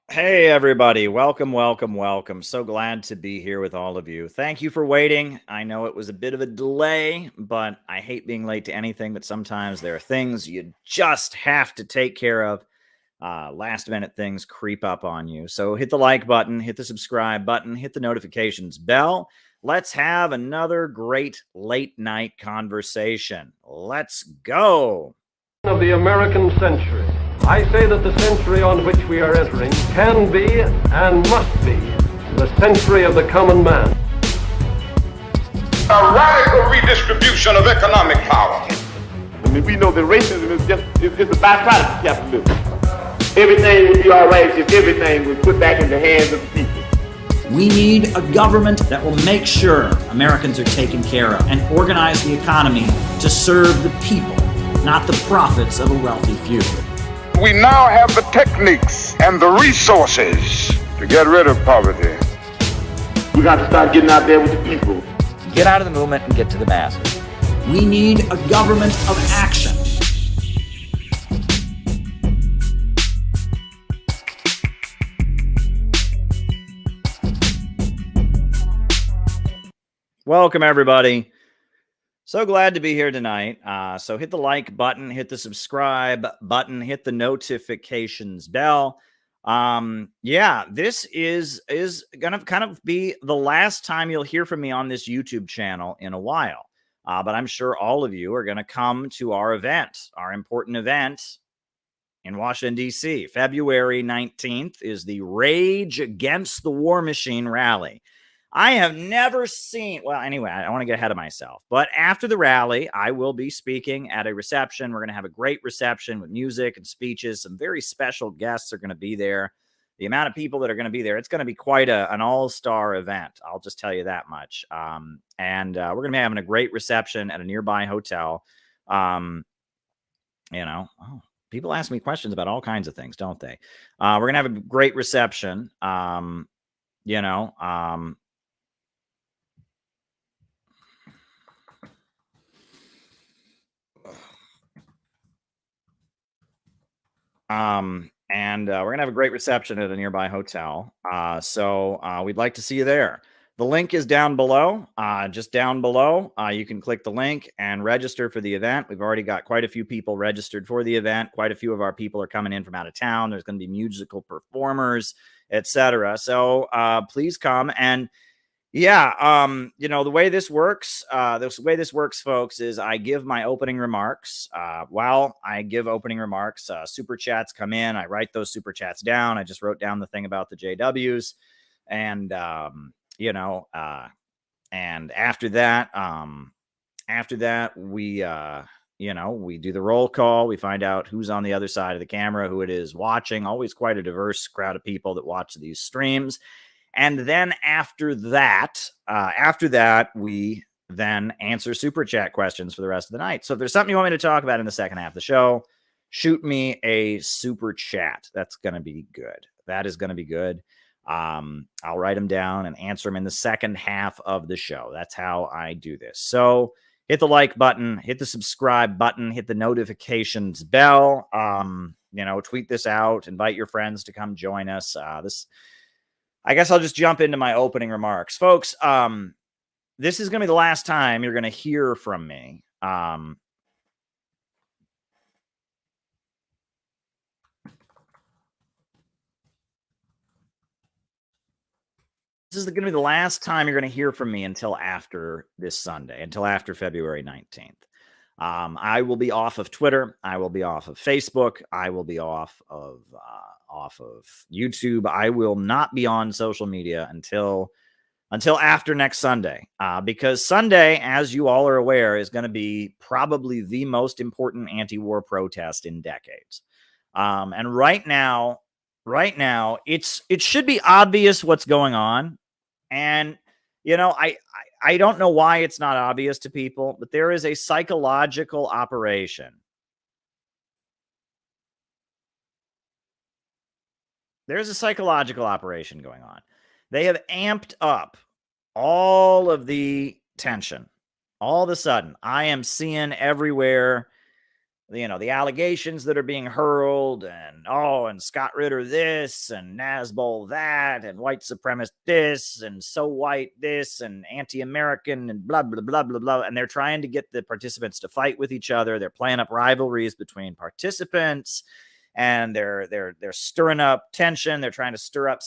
Hey, everybody. Welcome, welcome, welcome. So glad to be here with all of you. Thank you for waiting. I know it was a bit of a delay, but I hate being late to anything, but sometimes there are things you just have to take care of. Last minute things creep up on you. So hit the like button, hit the subscribe button, hit the notifications bell. Let's have another great late night conversation. Let's go. Of the American century. I say that the century on which we are entering can be and must be the century of the common man. A radical redistribution of economic power. I mean, we know that racism is just a byproduct of capitalism. Everything would be all right if everything was put back in the hands of the people. We need a government that will make sure Americans are taken care of and organize the economy to serve the people, not the profits of a wealthy few. We now have the techniques and the resources to get rid of poverty. We got to start getting out there with the people. Get out of the movement and get to the masses. We need a government of action. Welcome, everybody. So glad to be here tonight. So hit the like button, hit the subscribe button, hit the notifications bell. This is gonna kind of be the last time you'll hear from me on this YouTube channel in a while. But I'm sure all of you are gonna come to our event, our important event in Washington, D.C. February 19th is the Rage Against the War Machine rally. I have never seen, well, anyway, I don't want to get ahead of myself, but after the rally, I will be speaking at a reception. We're going to have a great reception with music and speeches. Some very special guests are going to be there. The amount of people that are going to be there, it's going to be quite an all-star event. I'll just tell you that much. We're going to be having a great reception at a nearby hotel. People ask me questions about all kinds of things, don't they? We're going to have a great reception. We're gonna have a great reception at a nearby hotel. We'd like to see you there. The link is down below. Just down below, you can click the link and register for the event. We've already got quite a few people registered for the event. Quite a few of our people are coming in from out of town. There's going to be musical performers, etc. So please come. And the way this works, folks, is I give my opening remarks. While I give opening remarks, super chats come in. I write those super chats down. I just wrote down the thing about the JWs, and and after that, we do the roll call. We find out who's on the other side of the camera, who it is watching. Always quite a diverse crowd of people that watch these streams. And then after that, we then answer super chat questions for the rest of the night. So if there's something you want me to talk about in the second half of the show, shoot me a super chat. That's going to be good. That is going to be good. I'll write them down and answer them in the second half of the show. That's how I do this. So hit the like button, hit the subscribe button, hit the notifications bell. Tweet this out, invite your friends to come join us. I guess I'll just jump into my opening remarks. Folks, this is going to be the last time you're going to hear from me. This is going to be the last time you're going to hear from me until after this Sunday, until after February 19th. I will be off of Twitter. I will be off of Facebook. I will be off of YouTube. I will not be on social media until after next Sunday, because Sunday, as you all are aware, is going to be probably the most important anti-war protest in decades. And right now, it should be obvious what's going on. And I don't know why it's not obvious to people, but there is a psychological operation. There's a psychological operation going on. They have amped up all of the tension. All of a sudden, I am seeing everywhere the allegations that are being hurled, and Scott Ritter this, and Nazbol that, and white supremacist this, and so white this, and anti-American, and blah, blah, blah, blah, blah. And they're trying to get the participants to fight with each other. They're playing up rivalries between participants, and they're stirring up tension. They're trying to stir up,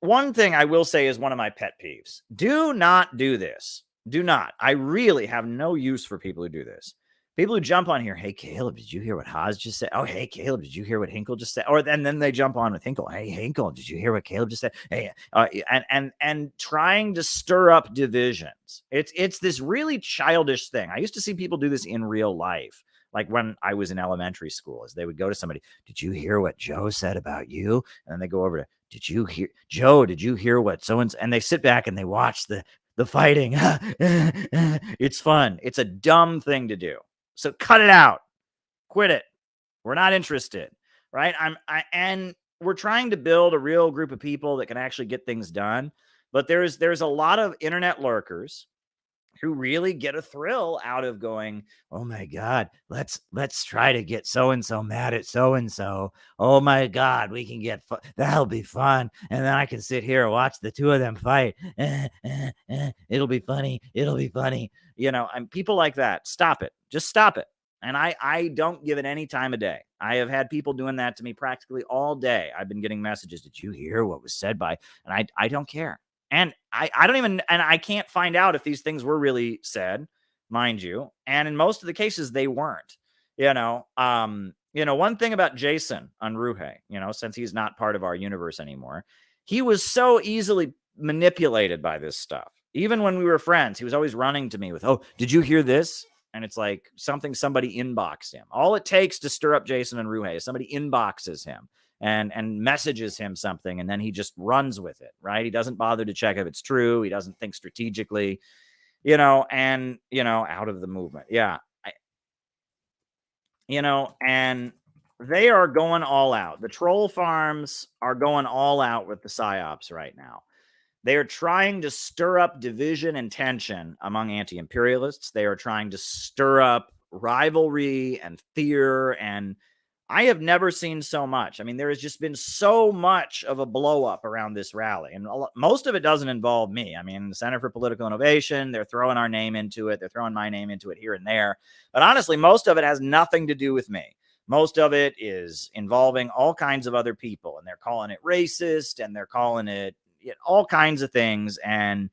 one thing I will say is one of my pet peeves. Do not do this. Do not. I really have no use for people who do this. People who jump on here, hey, Caleb, did you hear what Haas just said? Oh, hey, Caleb, did you hear what Hinkle just said? And then they jump on with Hinkle. Hey, Hinkle, did you hear what Caleb just said? Hey, and trying to stir up divisions. It's this really childish thing. I used to see people do this in real life, like when I was in elementary school, as they would go to somebody, did you hear what Joe said about you? And then they go over to, did you hear, Joe, did you hear what so-and-so? And they sit back and they watch the fighting. It's fun. It's a dumb thing to do. So cut it out. Quit it. We're not interested, right? And we're trying to build a real group of people that can actually get things done. But there's a lot of internet lurkers who really get a thrill out of going, oh my God, let's try to get so-and-so mad at so-and-so. Oh my God, we can get, that'll be fun. And then I can sit here and watch the two of them fight. It'll be funny. It'll be funny. And people like that, stop it. Just stop it. And I don't give it any time of day. I have had people doing that to me practically all day. I've been getting messages. Did you hear what was said by, and I don't care. And I don't even, and I can't find out if these things were really said, mind you. And in most of the cases, they weren't. One thing about Jason Unruhe, since he's not part of our universe anymore, he was so easily manipulated by this stuff. Even when we were friends, he was always running to me with, oh, did you hear this? And it's like somebody inboxed him. All it takes to stir up Jason Unruhe is somebody inboxes him and messages him something, and then he just runs with it, right? He doesn't bother to check if it's true. He doesn't think strategically, out of the movement. Yeah. And they are going all out. The troll farms are going all out with the psyops right now. They are trying to stir up division and tension among anti-imperialists. They are trying to stir up rivalry and fear, and I have never seen so much. I mean, there has just been so much of a blow up around this rally, and most of it doesn't involve me. I mean, the Center for Political Innovation, they're throwing our name into it. They're throwing my name into it here and there. But honestly, most of it has nothing to do with me. Most of it is involving all kinds of other people, and they're calling it racist, and they're calling it all kinds of things. And,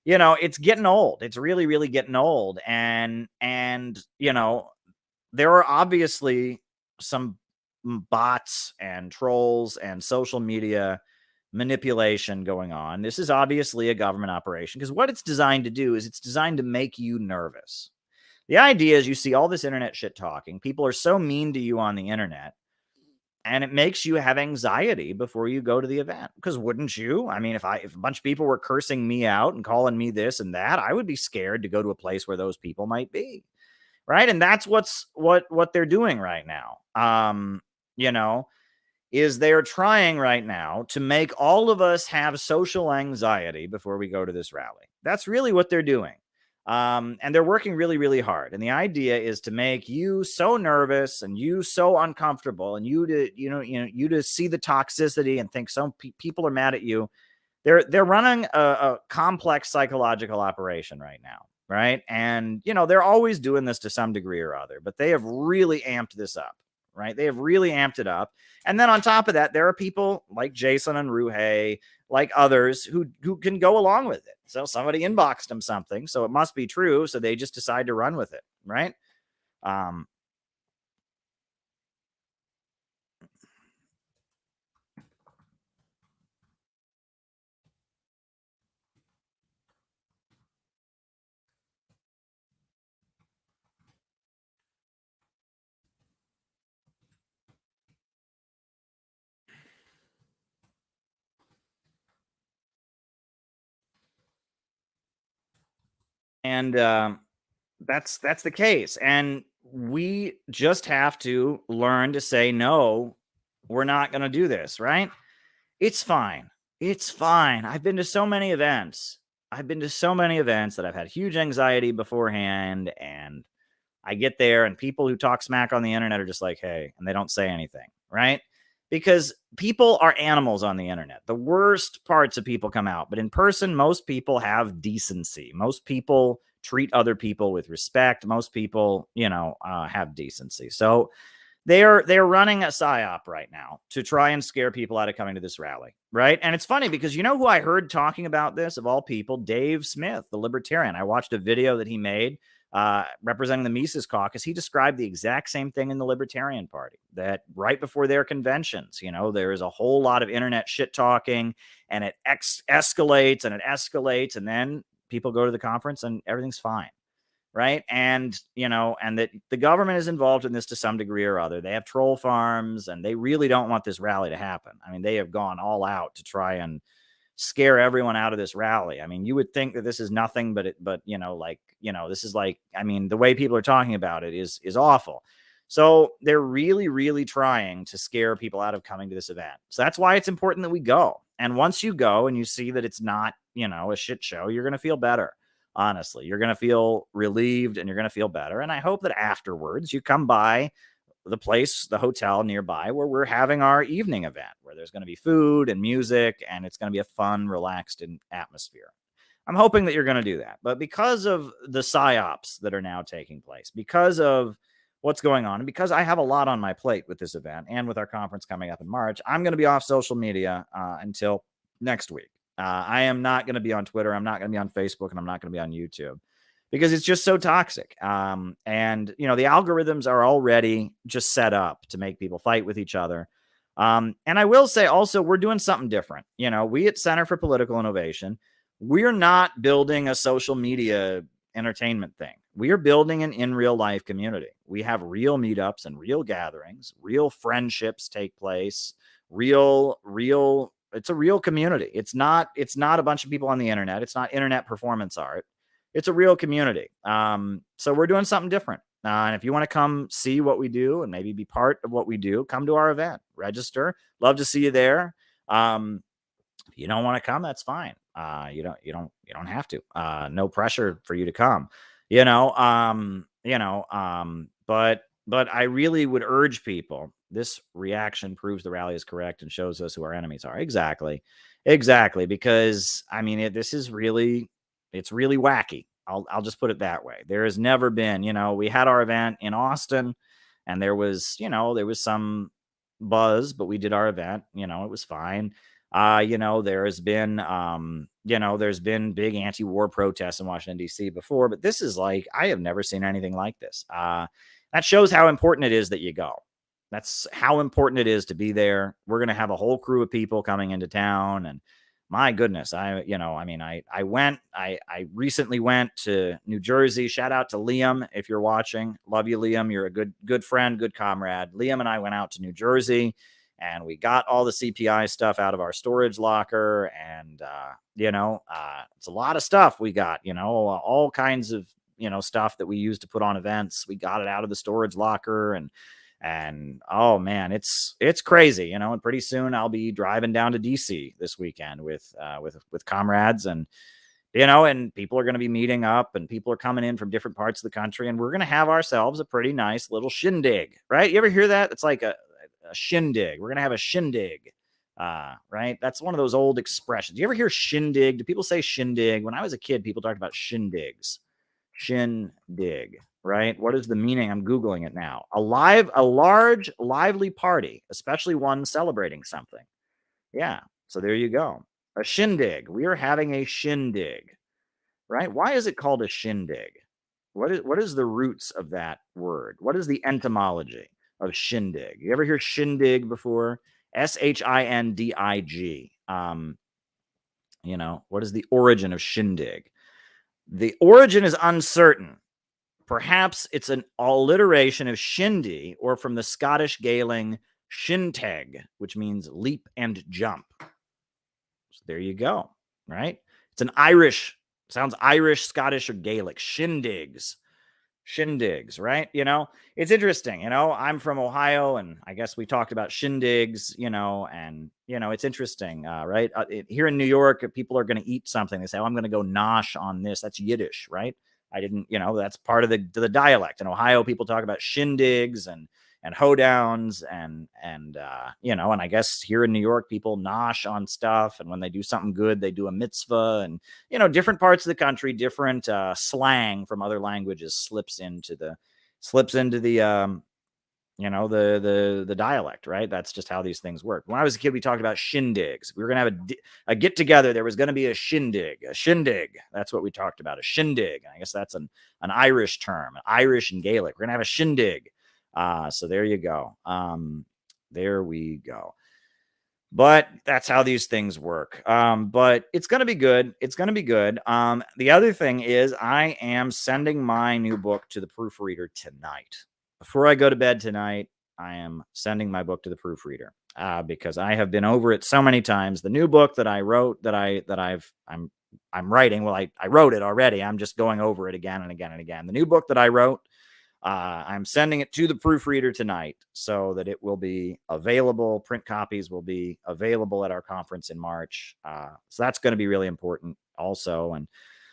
it's getting old. It's really, really getting old. And, there are obviously some bots and trolls and social media manipulation going on. This is obviously a government operation, because what it's designed to do is it's designed to make you nervous. The idea is you see all this internet shit talking. People are so mean to you on the internet, and it makes you have anxiety before you go to the event. Because wouldn't you? I mean, if a bunch of people were cursing me out and calling me this and that, I would be scared to go to a place where those people might be. Right. And that's what they're doing right now. Is they're trying right now to make all of us have social anxiety before we go to this rally. That's really what they're doing. And they're working really, really hard. And the idea is to make you so nervous and you so uncomfortable, and you to see the toxicity and think some people are mad at you. They're running a complex psychological operation right now. Right. And, they're always doing this to some degree or other, but they have really amped this up. Right. They have really amped it up. And then on top of that, there are people like Jason and Ruhe, like others who can go along with it. So somebody inboxed them something, so it must be true. So they just decide to run with it. Right. And that's the case. And we just have to learn to say, no, we're not going to do this. Right. It's fine. It's fine. I've been to so many events. That I've had huge anxiety beforehand, and I get there and people who talk smack on the internet are just like, hey, and they don't say anything, right? Because people are animals on the internet. The worst parts of people come out, but in person, most people have decency. Most people treat other people with respect. Most people, have decency. So they're running a psyop right now to try and scare people out of coming to this rally, right? And it's funny because you know who I heard talking about this of all people? Dave Smith, the libertarian. I watched a video that he made representing the Mises Caucus. He described the exact same thing in the Libertarian Party, that right before their conventions, there is a whole lot of internet shit talking, and it escalates and it escalates, and then people go to the conference and everything's fine. Right. And, and that the government is involved in this to some degree or other. They have troll farms and they really don't want this rally to happen. I mean, they have gone all out to try and scare everyone out of this rally. I mean, you would think that this is nothing, but this is like, I mean, the way people are talking about it is awful. So they're really, really trying to scare people out of coming to this event. So that's why it's important that we go. And once you go and you see that it's not, a shit show, you're going to feel better. Honestly, you're going to feel relieved and you're going to feel better. And I hope that afterwards you come by the hotel nearby where we're having our evening event, where there's going to be food and music, and it's going to be a fun, relaxed atmosphere. I'm hoping that you're going to do that. But because of the psyops that are now taking place, because of what's going on, and because I have a lot on my plate with this event and with our conference coming up in March, I'm going to be off social media until next week. I am not going to be on Twitter. I'm not going to be on Facebook, and I'm not going to be on YouTube because it's just so toxic. And, the algorithms are already just set up to make people fight with each other. And I will say also, we're doing something different. We at Center for Political Innovation, we're not building a social media entertainment thing. We are building an in real life community. We have real meetups and real gatherings, real friendships take place, it's a real community. It's not a bunch of people on the internet. It's not internet performance art. It's a real community. So we're doing something different. And if you want to come see what we do and maybe be part of what we do, come to our event, register. Love to see you there. If you don't want to come, that's fine. You don't have to. No pressure for you to come. But I really would urge people. This reaction proves the rally is correct and shows us who our enemies are. Exactly. Because I mean, it's really wacky. I'll just put it that way. There has never been, we had our event in Austin and there was some buzz, but we did our event, it was fine. There's been big anti-war protests in Washington, D.C. before, but this is like, I have never seen anything like this. That shows how important it is that you go. That's how important it is to be there. We're going to have a whole crew of people coming into town, and my goodness, I recently went to New Jersey. Shout out to Liam if you're watching. Love you, Liam. You're a good friend, good comrade. Liam and I went out to New Jersey, and we got all the CPI stuff out of our storage locker, and it's a lot of stuff we got. All kinds of stuff that we use to put on events. We got it out of the storage locker, and oh man, it's crazy, and pretty soon I'll be driving down to DC this weekend with comrades, and and people are going to be meeting up, and people are coming in from different parts of the country, and we're going to have ourselves a pretty nice little shindig, right? You ever hear that? It's like a shindig. We're going to have a shindig, right? That's one of those old expressions. You ever hear shindig? Do people say shindig? When I was a kid, people talked about shindigs. Shindig. Right? What is the meaning? I'm Googling it now. A large, lively party, especially one celebrating something. Yeah. So there you go. A shindig. We are having a shindig. Right? Why is it called a shindig? What is the roots of that word? What is the etymology of shindig? You ever hear shindig before? SHINDIG. What is the origin of shindig? The origin is uncertain. Perhaps it's an alliteration of shindy, or from the Scottish Gaeling shinteg, which means leap and jump. So there you go, right? It's sounds Irish, Scottish, or Gaelic. Shindigs, right? It's interesting. I'm from Ohio, and I guess we talked about shindigs, and, it's interesting, right? Here in New York, people are going to eat something. They say, oh, I'm going to go nosh on this. That's Yiddish, right? I didn't, that's part of the dialect. In Ohio, people talk about shindigs and hoedowns and and I guess here in New York, people nosh on stuff. And when they do something good, they do a mitzvah. And, different parts of the country, different slang from other languages slips into the the dialect, right? That's just how these things work. When I was a kid, we talked about shindigs. We were going to have a get together. There was going to be a shindig. That's what we talked about, a shindig. I guess that's an Irish term, Irish and Gaelic. We're going to have a shindig. So there you go. There we go. But that's how these things work. But it's going to be good. It's going to be good. The other thing is I am sending my new book to the proofreader tonight. Before I go to bed tonight, I am sending my book to the proofreader because I have been over it so many times. The new book that I wrote I'm writing. Well, I wrote it already. I'm just going over it again and again and again. The new book that I wrote, I'm sending it to the proofreader tonight so that it will be available. Print copies will be available at our conference in March. So that's going to be really important also. And,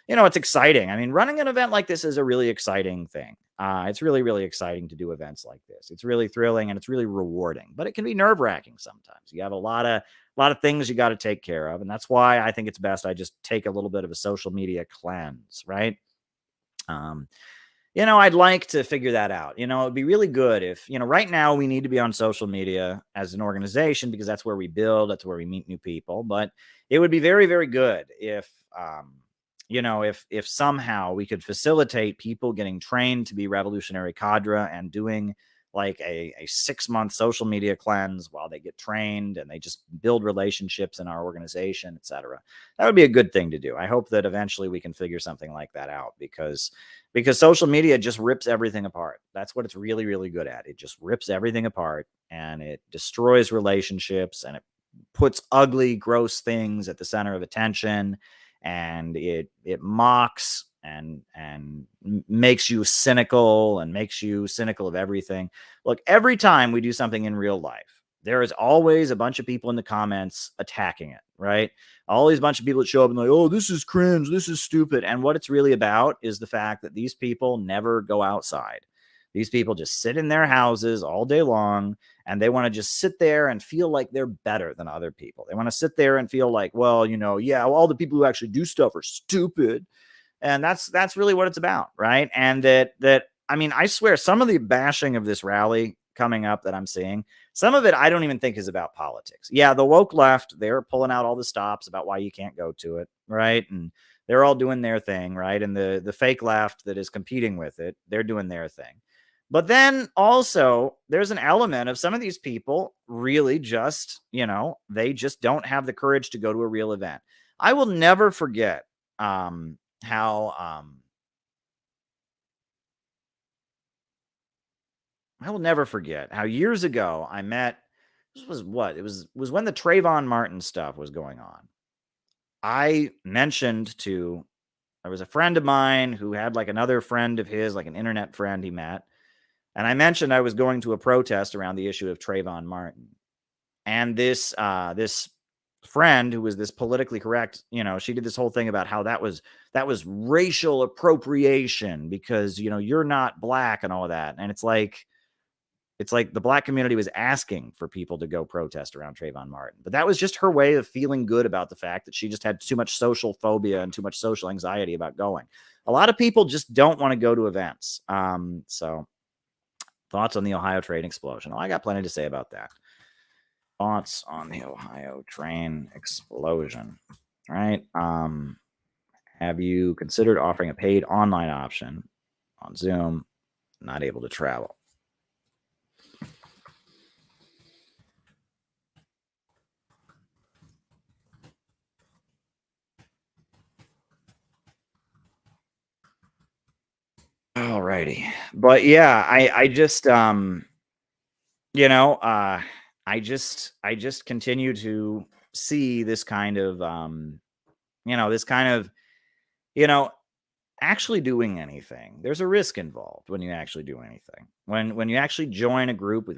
it's exciting. I mean, running an event like this is a really exciting thing. It's really, really exciting to do events like this. It's really thrilling and it's really rewarding, but it can be nerve-wracking sometimes. You have a lot of things you got to take care of. And that's why I think it's best I just take a little bit of a social media cleanse, right? I'd like to figure that out. It'd be really good if, right now we need to be on social media as an organization because that's where we build, that's where we meet new people. But it would be very, very good if, if somehow we could facilitate people getting trained to be revolutionary cadre and doing like a 6-month social media cleanse while they get trained and they just build relationships in our organization, etc. That would be a good thing to do. I hope that eventually we can figure something like that out because social media just rips everything apart. That's what it's really, really good at. It just rips everything apart and it destroys relationships and it puts ugly, gross things at the center of attention. And it mocks and makes you cynical and makes you cynical of everything. Look, every time we do something in real life, there is always a bunch of people in the comments attacking it, right? All these bunch of people that show up and like, oh, this is cringe, this is stupid. And what it's really about is the fact that these people never go outside. These people just sit in their houses all day long, and they want to just sit there and feel like they're better than other people. They want to sit there and feel like, well, all the people who actually do stuff are stupid. And that's really what it's about, right? And I swear some of the bashing of this rally coming up that I'm seeing, some of it I don't even think is about politics. Yeah, the woke left, they're pulling out all the stops about why you can't go to it, right? And they're all doing their thing, right? And the fake left that is competing with it, they're doing their thing. But then also there's an element of some of these people really just, they just don't have the courage to go to a real event. I will never forget how years ago I met, this was what? It was when the Trayvon Martin stuff was going on. I mentioned there was a friend of mine who had like another friend of his, like an internet friend he met. And I mentioned I was going to a protest around the issue of Trayvon Martin. And this friend who was this politically correct, she did this whole thing about how that was racial appropriation because, you're not black and all of that. And it's like the black community was asking for people to go protest around Trayvon Martin. But that was just her way of feeling good about the fact that she just had too much social phobia and too much social anxiety about going. A lot of people just don't want to go to events. So thoughts on the Ohio train explosion. Oh, I got plenty to say about that. Thoughts on the Ohio train explosion, right? Have you considered offering a paid online option on Zoom? Not able to travel. All righty. But yeah, I just I just continue to see this kind of actually doing anything. There's a risk involved when you actually do anything. When you actually join a group with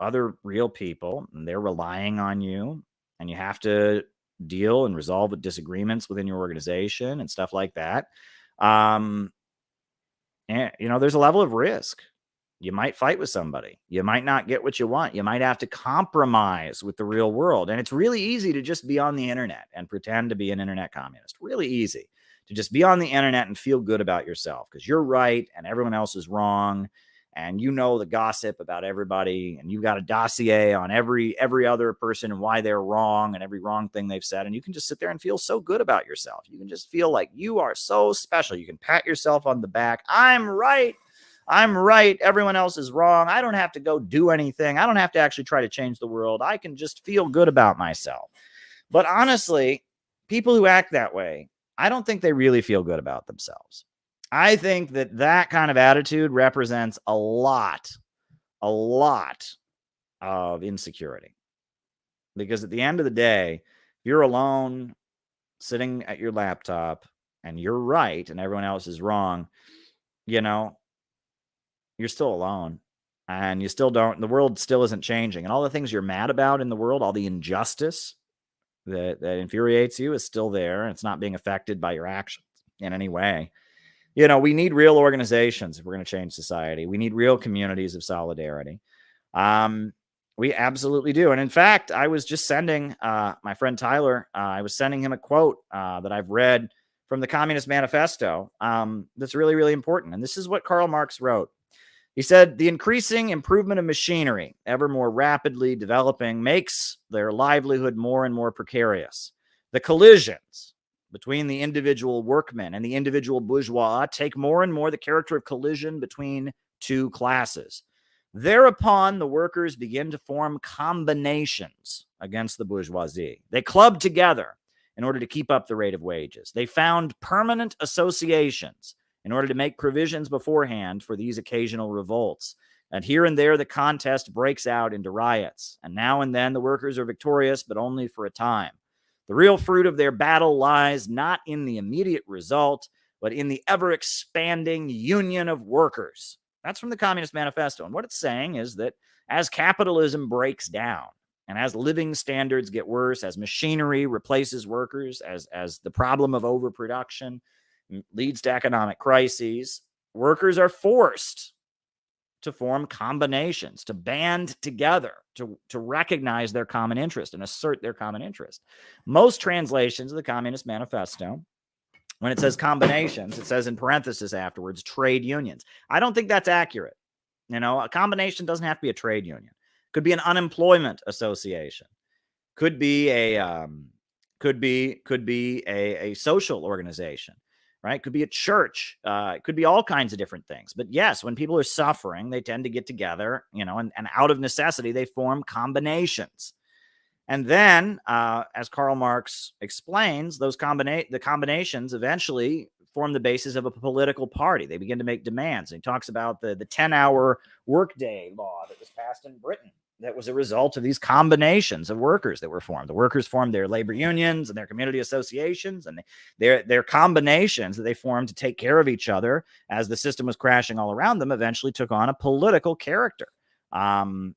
other real people and they're relying on you and you have to deal and resolve with disagreements within your organization and stuff like that. And, there's a level of risk. You might fight with somebody. You might not get what you want. You might have to compromise with the real world. And it's really easy to just be on the internet and pretend to be an internet communist. Really easy to just be on the internet and feel good about yourself because you're right and everyone else is wrong. And the gossip about everybody, and you've got a dossier on every other person and why they're wrong and every wrong thing they've said. And you can just sit there and feel so good about yourself. You can just feel like you are so special. You can pat yourself on the back. I'm right. Everyone else is wrong. I don't have to go do anything. I don't have to actually try to change the world. I can just feel good about myself. But honestly, people who act that way, I don't think they really feel good about themselves. I think that kind of attitude represents a lot of insecurity. Because at the end of the day, if you're alone, sitting at your laptop, and you're right, and everyone else is wrong, you're still alone. And you still don't, the world still isn't changing. And all the things you're mad about in the world, all the injustice that infuriates you is still there. And it's not being affected by your actions in any way. We need real organizations if we're going to change society. We need real communities of solidarity. We absolutely do. And in fact, I was just sending my friend Tyler, I was sending him a quote that I've read from the Communist Manifesto that's really, really important. And this is what Karl Marx wrote. He said, the increasing improvement of machinery, ever more rapidly developing, makes their livelihood more and more precarious. The collisions between the individual workmen and the individual bourgeois take more and more the character of collision between two classes. Thereupon, the workers begin to form combinations against the bourgeoisie. They club together in order to keep up the rate of wages. They found permanent associations in order to make provisions beforehand for these occasional revolts. And here and there, the contest breaks out into riots. And now and then, the workers are victorious, but only for a time. The real fruit of their battle lies not in the immediate result, but in the ever-expanding union of workers. That's from the Communist Manifesto. And what it's saying is that as capitalism breaks down, and as living standards get worse, as machinery replaces workers, as the problem of overproduction leads to economic crises, workers are forced to form combinations, to band together, to recognize their common interest and assert their common interest. Most translations of the Communist Manifesto, when it says combinations, it says in parentheses afterwards, trade unions. I don't think that's accurate. A combination doesn't have to be a trade union. Could be an unemployment association. Could be a social organization. Right? Could be a church. It could be all kinds of different things. But yes, when people are suffering, they tend to get together, and out of necessity, they form combinations. And then, as Karl Marx explains, the combinations eventually form the basis of a political party. They begin to make demands. And he talks about the 10-hour workday law that was passed in Britain. That was a result of these combinations of workers that were formed. The workers formed their labor unions and their community associations, and their combinations that they formed to take care of each other as the system was crashing all around them eventually took on a political character. This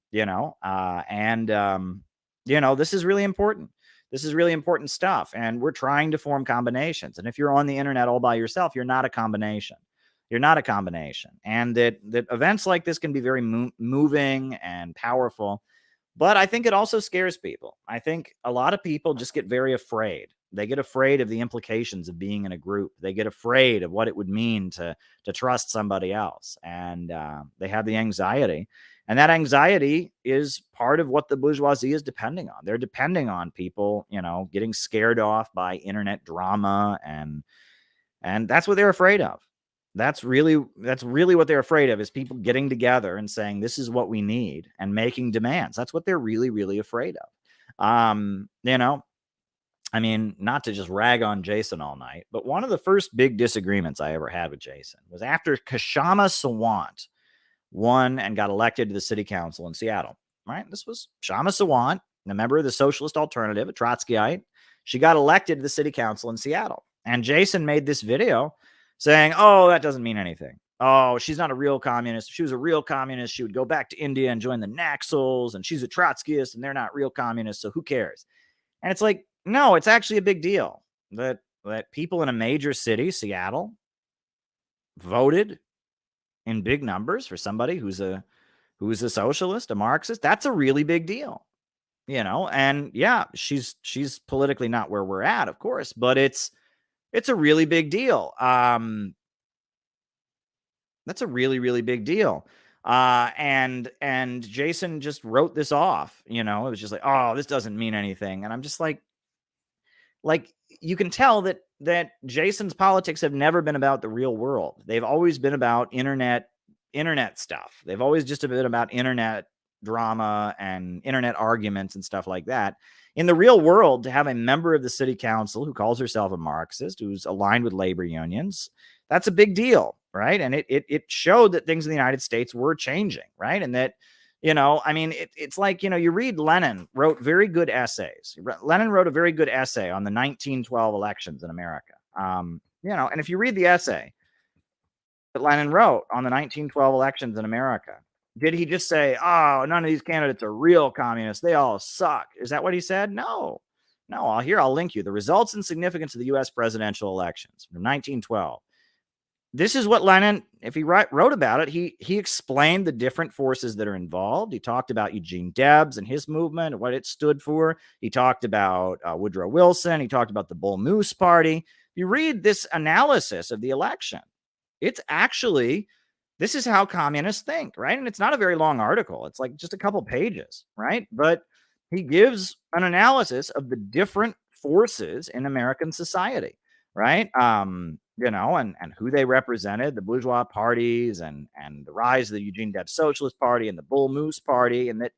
is really important. This is really important stuff. And we're trying to form combinations. And if you're on the internet all by yourself, you're not a combination. You're not a combination. And that events like this can be very moving and powerful. But I think it also scares people. I think a lot of people just get very afraid. They get afraid of the implications of being in a group. They get afraid of what it would mean to trust somebody else. And they have the anxiety. And that anxiety is part of what the bourgeoisie is depending on. They're depending on people, getting scared off by internet drama. And that's what they're afraid of. That's really what they're afraid of, is people getting together and saying, this is what we need, and making demands. That's what they're really, really afraid of. Not to just rag on Jason all night, but one of the first big disagreements I ever had with Jason was after Kshama Sawant won and got elected to the city council in Seattle, right? This was Kshama Sawant, a member of the Socialist Alternative, a Trotskyite. She got elected to the city council in Seattle. And Jason made this video saying, oh, that doesn't mean anything. Oh, she's not a real communist. If she was a real communist, she would go back to India and join the Naxals, and she's a Trotskyist, and they're not real communists, so who cares? And it's like, no, it's actually a big deal that people in a major city, Seattle, voted in big numbers for somebody who's a socialist, a Marxist. That's a really big deal, and yeah, she's politically not where we're at, of course, but it's a really big deal. That's a really, really big deal. And Jason just wrote this off, it was just like, oh, this doesn't mean anything. And I'm just like you can tell that Jason's politics have never been about the real world. They've always been about internet stuff. They've always just been about internet drama and internet arguments and stuff like that. In the real world, to have a member of the city council who calls herself a Marxist, who's aligned with labor unions, that's a big deal, right? And it showed that things in the United States were changing, right? And that, it's like, you read Lenin wrote very good essays. Lenin wrote a very good essay on the 1912 elections in America. And if you read the essay that Lenin wrote on the 1912 elections in America, did he just say, oh, none of these candidates are real communists, they all suck? Is that what he said? No. I'll link you. The results and significance of the U.S. presidential elections from 1912. This is what Lenin, if he wrote about it, he explained the different forces that are involved. He talked about Eugene Debs and his movement, what it stood for. He talked about Woodrow Wilson. He talked about the Bull Moose Party. If you read this analysis of the election, it's actually, this is how communists think, right? And it's not a very long article. It's like just a couple pages, right? But he gives an analysis of the different forces in American society, right? And who they represented, the bourgeois parties and the rise of the Eugene Debs Socialist Party and the Bull Moose Party, and that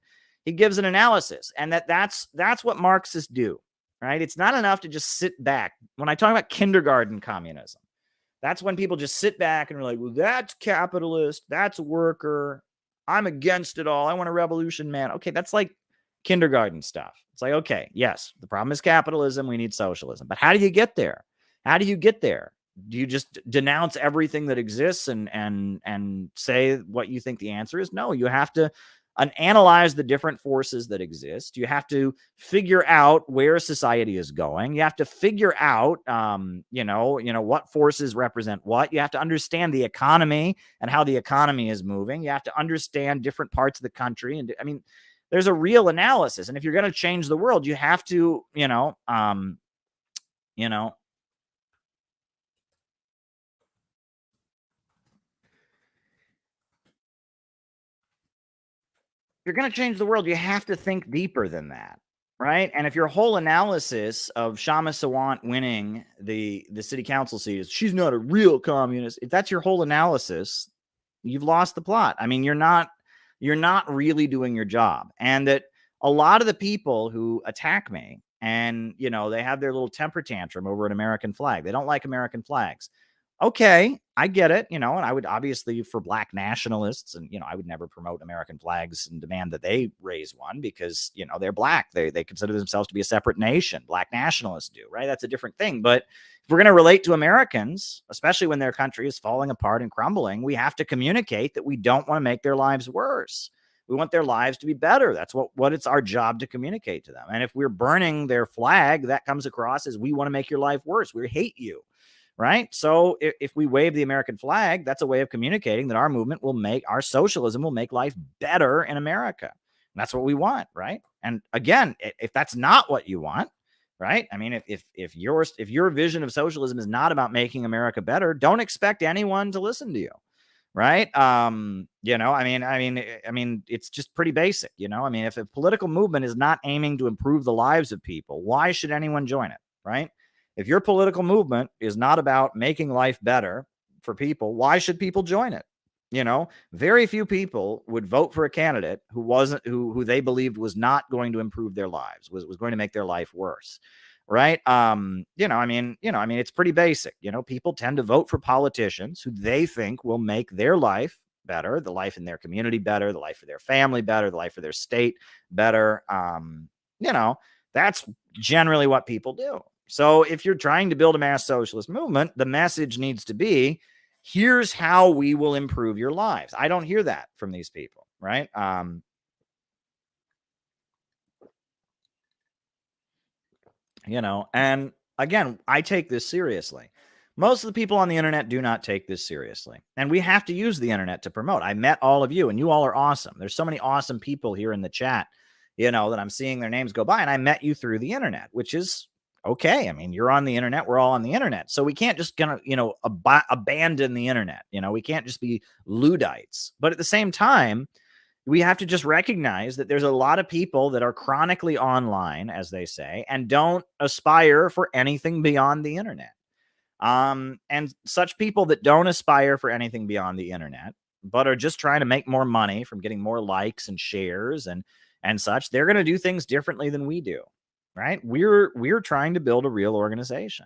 he gives an analysis, and that's what Marxists do, right? It's not enough to just sit back. When I talk about kindergarten communism, that's when people just sit back and are like, well, that's capitalist, that's worker, I'm against it all, I want a revolution, man. Okay, that's like kindergarten stuff. It's like, okay, yes, the problem is capitalism, we need socialism, but how do you get there? Do you just denounce everything that exists and say what you think the answer is? No, you have to analyze the different forces that exist. You have to figure out where society is going. You have to figure out, what forces represent what. You have to understand the economy and how the economy is moving. You have to understand different parts of the country. And there's a real analysis. And if you're going to change the world, you have to, you're going to change the world, you have to think deeper than that, right? And if your whole analysis of Shama Sawant winning the city council seat is she's not a real communist, if that's your whole analysis, you've lost the plot. You're not really doing your job. And that a lot of the people who attack me and, they have their little temper tantrum over an American flag. They don't like American flags. Okay, I get it, and I would obviously, for black nationalists, and I would never promote American flags and demand that they raise one because they're black. They consider themselves to be a separate nation. Black nationalists do, right? That's a different thing. But if we're going to relate to Americans, especially when their country is falling apart and crumbling, we have to communicate that we don't want to make their lives worse. We want their lives to be better. That's what it's our job to communicate to them. And if we're burning their flag, that comes across as we want to make your life worse. We hate you. Right. So if we wave the American flag, that's a way of communicating that our movement our socialism will make life better in America. And that's what we want. Right. And again, if that's not what you want, right? If your vision of socialism is not about making America better, don't expect anyone to listen to you. Right. It's just pretty basic. If a political movement is not aiming to improve the lives of people, why should anyone join it? Right. If your political movement is not about making life better for people, why should people join it? Very few people would vote for a candidate who they believed was not going to improve their lives, was going to make their life worse. Right. It's pretty basic. People tend to vote for politicians who they think will make their life better, the life in their community better, the life of their family better, the life of their state better. That's generally what people do. So if you're trying to build a mass socialist movement, the message needs to be, here's how we will improve your lives. I don't hear that from these people, right? And again, I take this seriously. Most of the people on the internet do not take this seriously. And we have to use the internet to promote. I met all of you, and you all are awesome. There's so many awesome people here in the chat, that I'm seeing their names go by, and I met you through the internet, which is okay. I mean, you're on the internet. We're all on the internet. So we can't just abandon the internet. We can't just be Luddites. But at the same time, we have to just recognize that there's a lot of people that are chronically online, as they say, and don't aspire for anything beyond the internet. And such people that don't aspire for anything beyond the internet, but are just trying to make more money from getting more likes and shares and such, they're going to do things differently than we do, right? We're trying to build a real organization.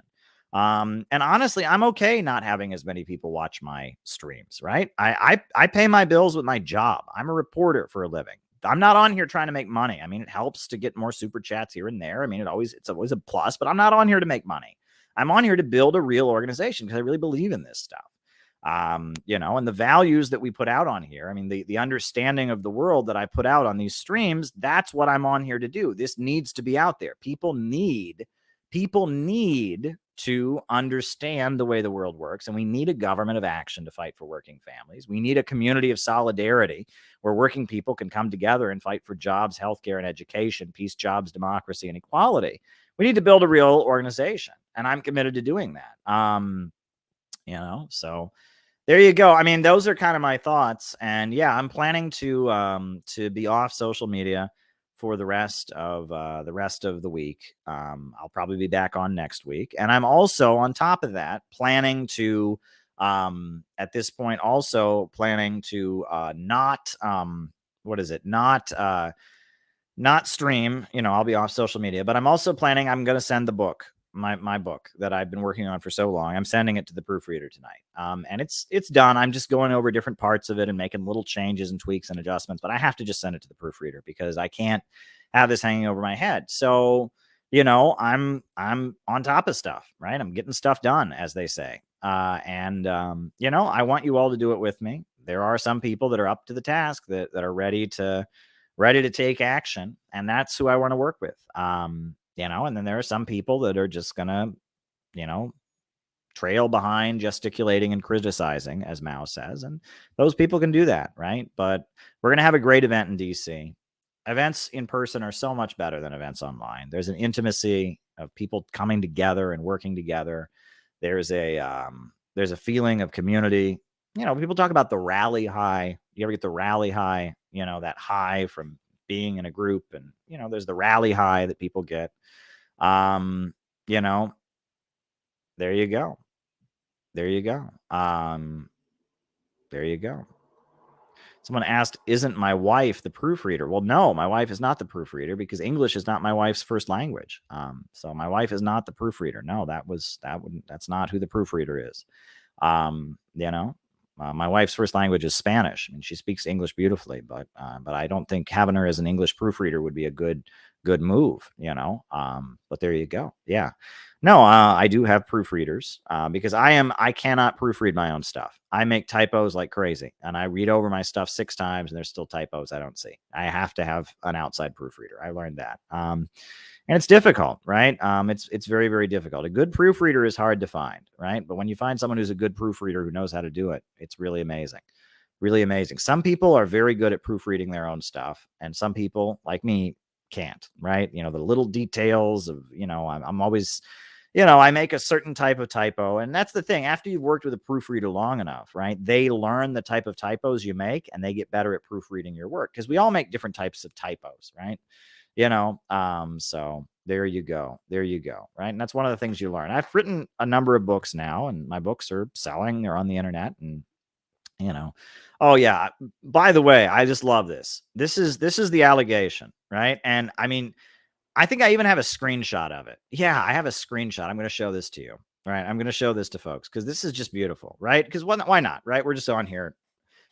And honestly, I'm okay not having as many people watch my streams, right? I pay my bills with my job. I'm a reporter for a living. I'm not on here trying to make money. I mean, it helps to get more super chats here and there. I mean, it's always a plus, but I'm not on here to make money. I'm on here to build a real organization because I really believe in this stuff. And the values that we put out on here, I mean, the understanding of the world that I put out on these streams, that's what I'm on here to do. This needs to be out there. People need to understand the way the world works, and we need a government of action to fight for working families. We need a community of solidarity where working people can come together and fight for jobs, healthcare, and education, peace, jobs, democracy, and equality. We need to build a real organization, and I'm committed to doing that. So there you go. I mean, those are kind of my thoughts, and yeah, I'm planning to be off social media for the rest of the week. I'll probably be back on next week, and I'm also on top of that planning to at this point also planning to not stream. I'll be off social media, but I'm also planning, I'm going to send the book, my book that I've been working on for so long. I'm sending it to the proofreader tonight. And it's done. I'm just going over different parts of it and making little changes and tweaks and adjustments, but I have to just send it to the proofreader because I can't have this hanging over my head. So, I'm on top of stuff, right? I'm getting stuff done, as they say. I want you all to do it with me. There are some people that are up to the task that are ready to take action, and that's who I want to work with. And then there are some people that are just gonna, trail behind, gesticulating and criticizing, as Mao says, and those people can do that, right? But we're gonna have a great event in DC. Events in person are so much better than events online. There's an intimacy of people coming together and working together. There's a feeling of community. People talk about the rally high. You ever get the rally high? That high from being in a group, and there's the rally high that people get. There you go. There you go. Someone asked, isn't my wife the proofreader? Well, no, my wife is not the proofreader because English is not my wife's first language. So my wife is not the proofreader. No, that's not who the proofreader is. My wife's first language is Spanish. I mean, she speaks English beautifully, but I don't think having her as an English proofreader would be a good move, but there you go. Yeah. No, I do have proofreaders because I cannot proofread my own stuff. I make typos like crazy, and I read over my stuff 6 times and there's still typos I don't see. I have to have an outside proofreader. I learned that. And it's difficult, right? It's very, very difficult. A good proofreader is hard to find, right? But when you find someone who's a good proofreader who knows how to do it, it's really amazing. Really amazing. Some people are very good at proofreading their own stuff, and some people, like me, can't, right? The little details of, I'm always, I make a certain type of typo. And that's the thing. After you've worked with a proofreader long enough, right, they learn the type of typos you make and they get better at proofreading your work because we all make different types of typos, right? So there you go. Right. And that's one of the things you learn. I've written a number of books now, and my books are selling. They're on the internet, and oh yeah, by the way, I just love this. This is the allegation, right? And I mean, I think I even have a screenshot of it. Yeah, I have a screenshot. I'm going to show this to you. Right. I'm going to show this to folks because this is just beautiful, right? Because why not? Right. We're just on here.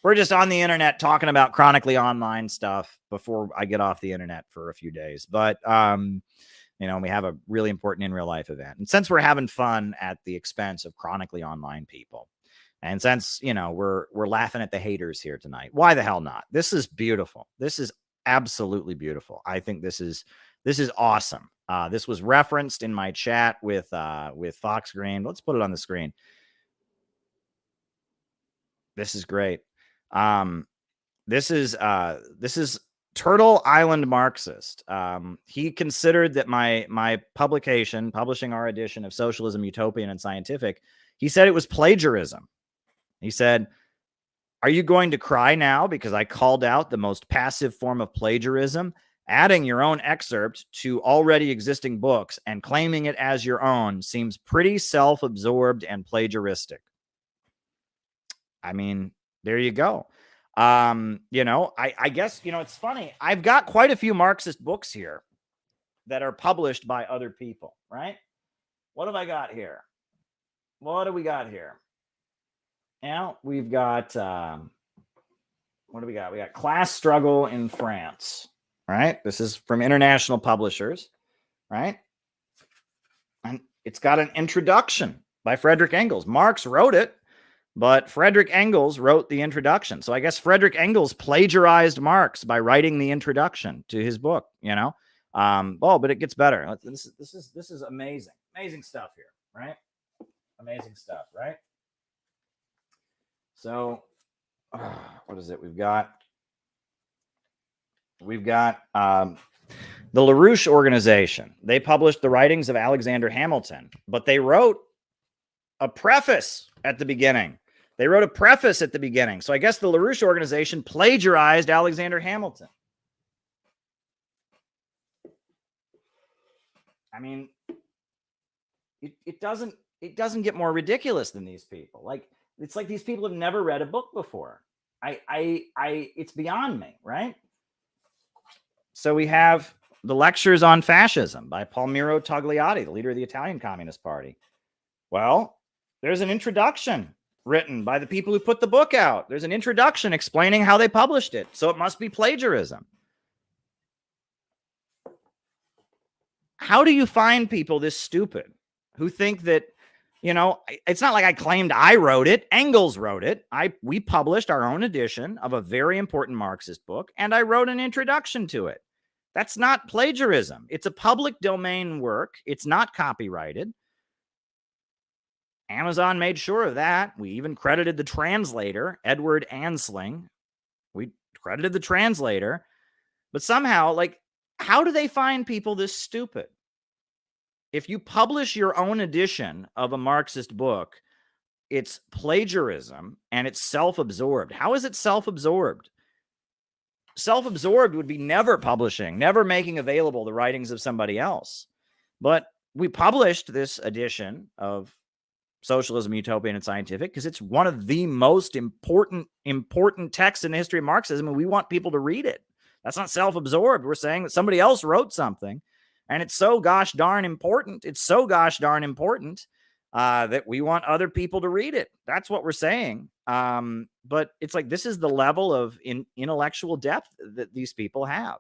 We're just on the internet talking about chronically online stuff before I get off the internet for a few days. But, we have a really important in real life event. And since we're having fun at the expense of chronically online people, and since, we're laughing at the haters here tonight, why the hell not? This is beautiful. This is absolutely beautiful. I think this is awesome. This was referenced in my chat with Fox Green. Let's put it on the screen. This is great. This is Turtle Island Marxist. He considered that my publishing our edition of Socialism, Utopian, and Scientific, he said it was plagiarism. He said, "Are you going to cry now because I called out the most passive form of plagiarism? Adding your own excerpt to already existing books and claiming it as your own seems pretty self-absorbed and plagiaristic." I mean, there you go. I guess, it's funny. I've got quite a few Marxist books here that are published by other people, right? What have I got here? What do we got here? Now we've got, what do we got? We got Class Struggle in France, right? This is from international publishers, right? And it's got an introduction by Frederick Engels. Marx wrote it, but Frederick Engels wrote the introduction. So I guess Frederick Engels plagiarized Marx by writing the introduction to his book, but it gets better. This is amazing. Amazing stuff here, right? Amazing stuff, right? So what is it? We've got the LaRouche organization. They published the writings of Alexander Hamilton, but they wrote a preface at the beginning. So I guess the LaRouche organization plagiarized Alexander Hamilton. I mean, it doesn't get more ridiculous than these people. Like, it's like these people have never read a book before. It's beyond me, right? So we have the Lectures on Fascism by Palmiro Togliatti, the leader of the Italian Communist Party. Well, there's an introduction written by the people who put the book out. There's an introduction explaining how they published it. So it must be plagiarism. How do you find people this stupid who think that, it's not like I claimed I wrote it. Engels wrote it. We published our own edition of a very important Marxist book, and I wrote an introduction to it. That's not plagiarism. It's a public domain work. It's not copyrighted. Amazon made sure of that. We even credited the translator, Edward Ansling. We credited the translator. But somehow, how do they find people this stupid? If you publish your own edition of a Marxist book, it's plagiarism and it's self-absorbed. How is it self-absorbed? Self-absorbed would be never publishing, never making available the writings of somebody else. But we published this edition of Socialism, Utopian, and Scientific because it's one of the most important texts in the history of Marxism, and we want people to read it. That's not self-absorbed. We're saying that somebody else wrote something, and it's so gosh darn important. It's so gosh darn important that we want other people to read it. That's what we're saying. But it's like this is the level of intellectual depth that these people have.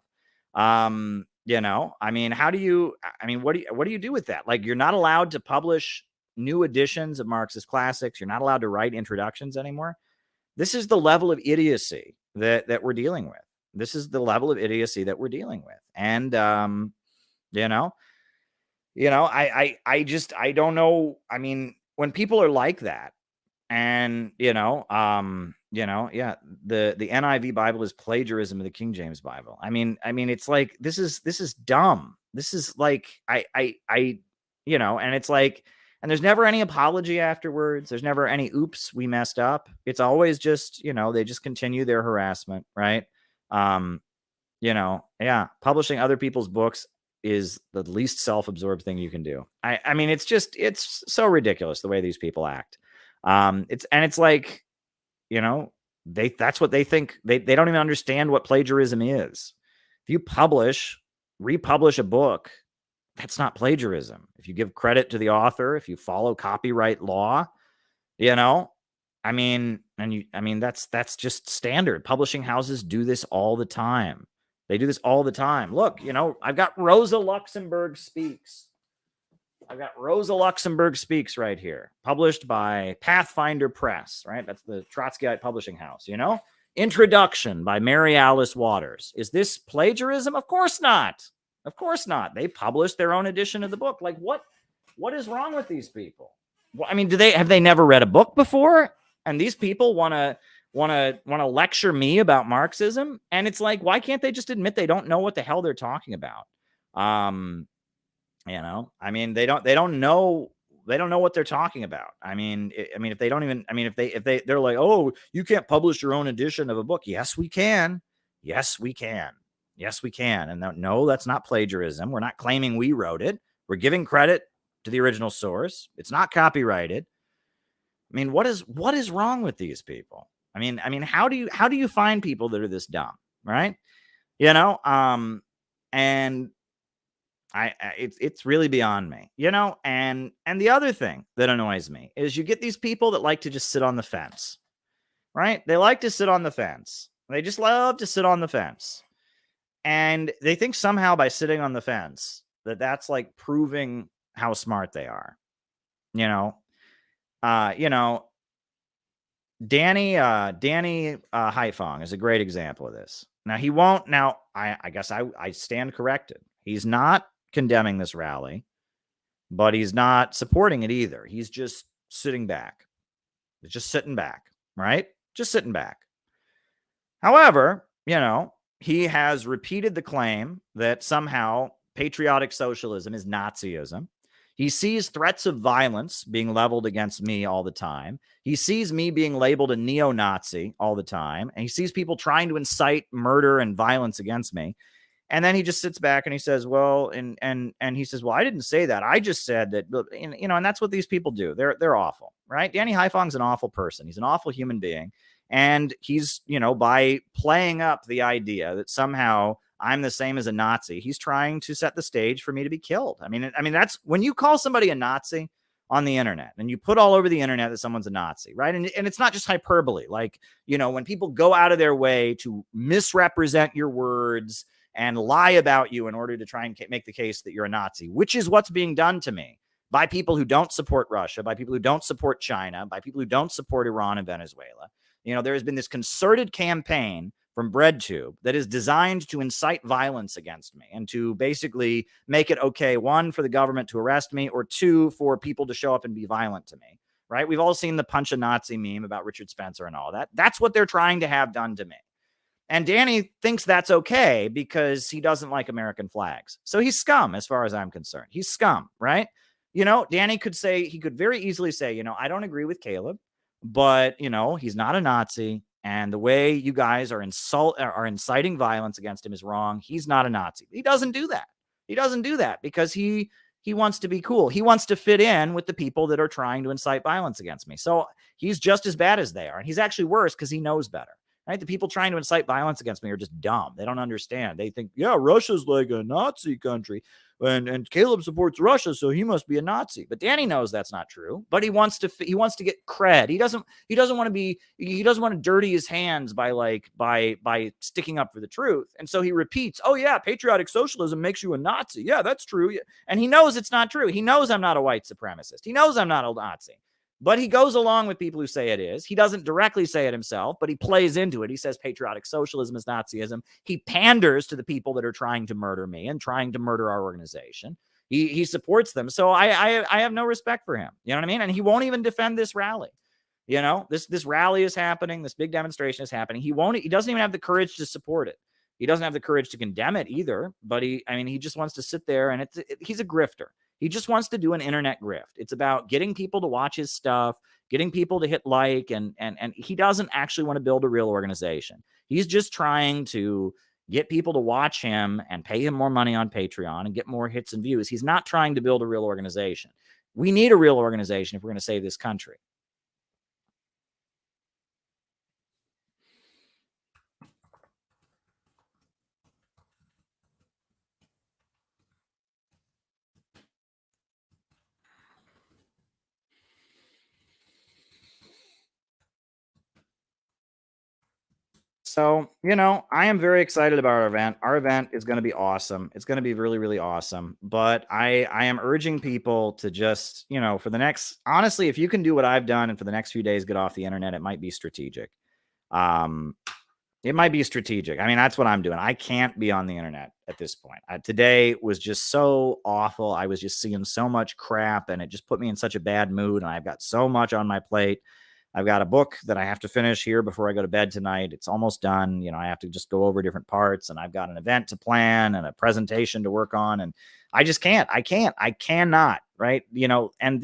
What do you do with that? Like, you're not allowed to publish new editions of Marxist classics. You're not allowed to write introductions anymore. This is the level of idiocy that we're dealing with. This is the level of idiocy that we're dealing with. And, I don't know. I mean, when people are like that and, the NIV Bible is plagiarism of the King James Bible. I mean, it's like, this is dumb. This is like, and it's like, and there's never any apology afterwards. There's never any, oops, we messed up. It's always just, they just continue their harassment, right? Publishing other people's books is the least self-absorbed thing you can do. I mean, it's so ridiculous the way these people act. It's like, that's what they think. They don't even understand what plagiarism is. If you republish a book, that's not plagiarism. If you give credit to the author, if you follow copyright law, that's just standard. Publishing houses do this all the time. They do this all the time. Look, I've got Rosa Luxemburg Speaks. Right here, published by Pathfinder Press, right? That's the Trotskyite publishing house, Introduction by Mary Alice Waters. Is this plagiarism? Of course not. Of course not. They published their own edition of the book. Like, what is wrong with these people? Well, I mean, have they never read a book before? And these people want to lecture me about Marxism? And it's like, why can't they just admit they don't know what the hell they're talking about? You know, I mean, they don't know what they're talking about. I mean, if they don't even, I mean, if they're like, oh, you can't publish your own edition of a book. Yes, we can. Yes, we can. Yes, we can. And no, that's not plagiarism. We're not claiming we wrote it. We're giving credit to the original source. It's not copyrighted. I mean, what is wrong with these people? I mean, how do you find people that are this dumb, right? You know, and it's really beyond me, you know. And the other thing that annoys me is you get these people that like to just sit on the fence, right? They like to sit on the fence. They just love to sit on the fence. And they think somehow by sitting on the fence that's like proving how smart they are. You know, Danny Haifong is a great example of this. Now he won't. Now I guess I stand corrected. He's not condemning this rally, but he's not supporting it either. He's just sitting back. He's just sitting back, right? Just sitting back. However, you know, he has repeated the claim that somehow patriotic socialism is Nazism. He sees threats of violence being leveled against me all the time. He sees me being labeled a neo-Nazi all the time. And he sees people trying to incite murder and violence against me. And then he just sits back and he says, well, and he says, well, I didn't say that. I just said that, you know, and that's what these people do. They're awful, right? Danny Haifong's an awful person. He's an awful human being. And he's, you know, by playing up the idea that somehow I'm the same as a Nazi, he's trying to set the stage for me to be killed. I mean, that's when you call somebody a Nazi on the internet and you put all over the internet that someone's a Nazi, right? And it's not just hyperbole. Like, you know, when people go out of their way to misrepresent your words and lie about you in order to try and make the case that you're a Nazi, which is what's being done to me by people who don't support Russia, by people who don't support China, by people who don't support Iran and Venezuela. You know, there has been this concerted campaign from BreadTube that is designed to incite violence against me and to basically make it okay, one, for the government to arrest me, or two, for people to show up and be violent to me, right? We've all seen the punch a Nazi meme about Richard Spencer and all that. That's what they're trying to have done to me. And Danny thinks that's okay because he doesn't like American flags. So he's scum as far as I'm concerned. He's scum, right? You know, Danny could say, he could very easily say, you know, I don't agree with Caleb, but, you know, he's not a Nazi. And the way you guys are inciting violence against him is wrong. He's not a Nazi. He doesn't do that. He doesn't do that because he wants to be cool. He wants to fit in with the people that are trying to incite violence against me. So he's just as bad as they are. And he's actually worse because he knows better. Right? The people trying to incite violence against me are just dumb. They don't understand. They think, yeah, Russia's like a Nazi country. And Caleb supports Russia, so he must be a Nazi. But Danny knows that's not true. But he wants to get cred. He doesn't want to dirty his hands by sticking up for the truth. And so he repeats, oh yeah, patriotic socialism makes you a Nazi. Yeah, that's true. And he knows it's not true. He knows I'm not a white supremacist. He knows I'm not a Nazi. But he goes along with people who say it is. He doesn't directly say it himself, but he plays into it. He says patriotic socialism is Nazism. He panders to the people that are trying to murder me and trying to murder our organization. He supports them. So I have no respect for him. You know what I mean? And he won't even defend this rally. You know, this rally is happening. This big demonstration is happening. He doesn't even have the courage to support it. He doesn't have the courage to condemn it either. But he just wants to sit there and he's a grifter. He just wants to do an internet grift. It's about getting people to watch his stuff, getting people to hit like, and he doesn't actually want to build a real organization. He's just trying to get people to watch him and pay him more money on Patreon and get more hits and views. He's not trying to build a real organization. We need a real organization if we're going to save this country. So, you know, I am very excited about our event. Our event is going to be awesome. It's going to be really, really awesome. But I am urging people to just, you know, for the next, honestly, if you can do what I've done and for the next few days get off the internet, it might be strategic. It might be strategic. I mean, that's what I'm doing. I can't be on the internet at this point. Today was just so awful. I was just seeing so much crap, and it just put me in such a bad mood. And I've got so much on my plate. I've got a book that I have to finish here before I go to bed tonight. It's almost done. You know, I have to just go over different parts, and I've got an event to plan and a presentation to work on. And I just can't. I cannot. Right. You know, and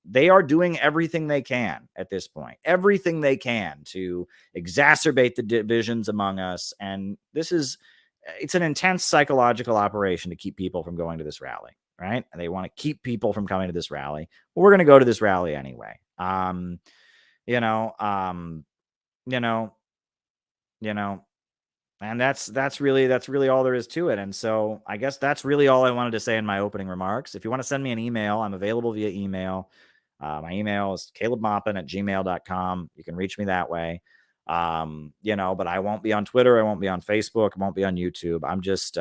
they are doing everything they can at this point, everything they can to exacerbate the divisions among us. And it's an intense psychological operation to keep people from going to this rally, right? And they want to keep people from coming to this rally. Well, we're going to go to this rally anyway. And that's really all there is to it. And so I guess that's really all I wanted to say in my opening remarks. If you want to send me an email, I'm available via email. My email is calebmaupin@gmail.com. You can reach me that way. But I won't be on Twitter. I won't be on Facebook. I won't be on YouTube. I'm just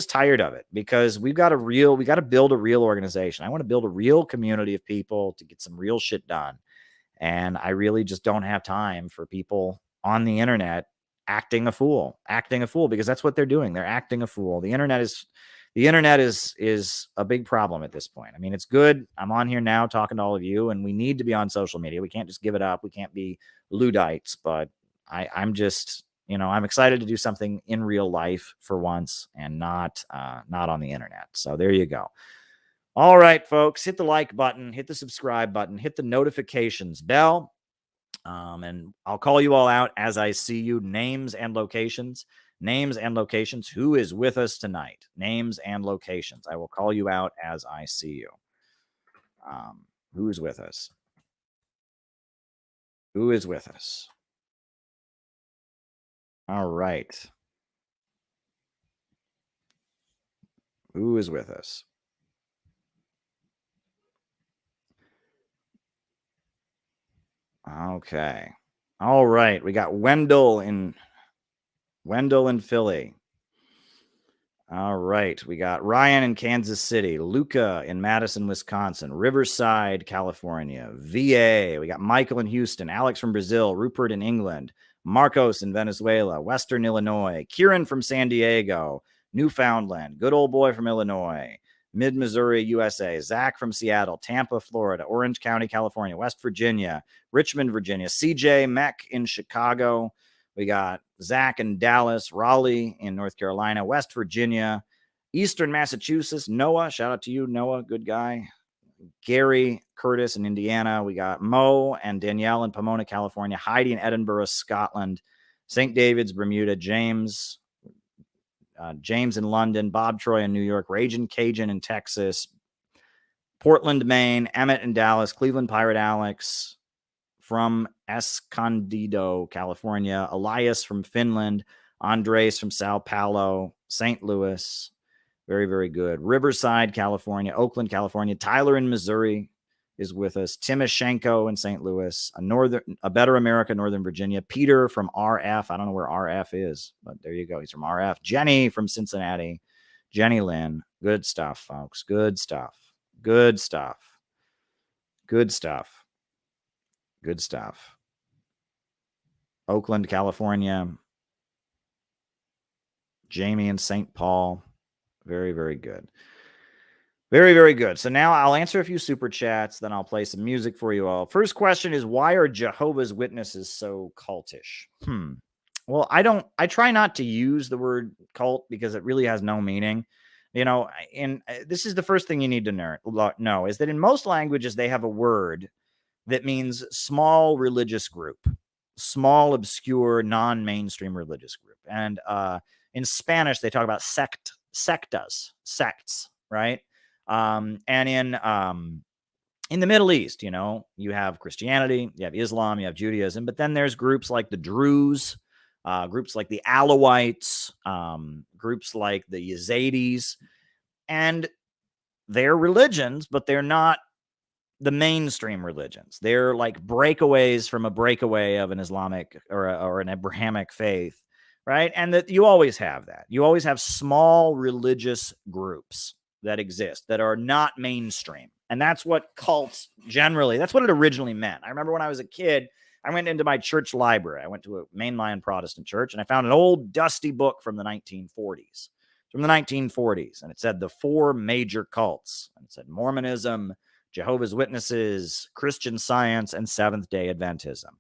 tired of it, because we got to build a real organization. I want to build a real community of people to get some real shit done. And I really just don't have time for people on the internet acting a fool, because that's what they're doing. They're acting a fool. The internet is a big problem at this point. I mean, it's good. I'm on here now talking to all of you, and we need to be on social media. We can't just give it up. We can't be Luddites, but I'm just, I'm excited to do something in real life for once, and not on the internet. So there you go. All right, folks, hit the like button, hit the subscribe button, hit the notifications bell. And I'll call you all out as I see you. Names and locations. Who is with us tonight? Names and locations. I will call you out as I see you. Who's with us? Who is with us? All right. Who is with us? Okay. All right. We got Wendell in Philly. All right. We got Ryan in Kansas City, Luca in Madison, Wisconsin, Riverside, California, VA. We got Michael in Houston, Alex from Brazil, Rupert in England, Marcos in Venezuela, Western Illinois, Kieran from San Diego, Newfoundland, good old boy from Illinois, Mid-Missouri, USA, Zach from Seattle, Tampa, Florida, Orange County, California, West Virginia, Richmond, Virginia, CJ Meck in Chicago. We got Zach in Dallas, Raleigh in North Carolina, West Virginia, Eastern Massachusetts, Noah. Shout out to you, Noah. Good guy. Gary Curtis in Indiana. We got Mo and Danielle in Pomona, California, Heidi in Edinburgh, Scotland, St. David's, Bermuda, James in London, Bob Troy in New York, Ragin' Cajun in Texas, Portland, Maine, Emmett in Dallas, Cleveland Pirate Alex from Escondido, California, Elias from Finland, Andres from Sao Paulo, St. Louis. Very, very good. Riverside, California, Oakland, California, Tyler in Missouri is with us, Timoshenko in St. Louis, a Better America, Northern Virginia, Peter from RF. I don't know where RF is, but there you go. He's from RF. Jenny from Cincinnati, Jenny Lynn. Good stuff, folks. Good stuff. Good stuff. Good stuff. Good stuff. Oakland, California, Jamie in St. Paul. Very, very good. Very, very good. So now I'll answer a few super chats, then I'll play some music for you all. First question is, why are Jehovah's Witnesses so cultish? Well, I try not to use the word cult because it really has no meaning. And this is the first thing you need to know is that in most languages, they have a word that means small religious group, small, obscure, non-mainstream religious group. And in Spanish, they talk about sects, right? And in the Middle East, you have Christianity, you have Islam, you have Judaism, but then there's groups like the Druze, groups like the Alawites, groups like the Yazidis, and they're religions, but they're not the mainstream religions. They're like breakaways from a breakaway of an Islamic or an Abrahamic faith, right? And that you always have that. You always have small religious groups that exist that are not mainstream. And that's what cults generally, that's what it originally meant. I remember when I was a kid, I went into my church library. I went to a mainline Protestant church, and I found an old dusty book from the 1940s. From the 1940s, and it said the 4 major cults. And it said Mormonism, Jehovah's Witnesses, Christian Science, and Seventh-day Adventism.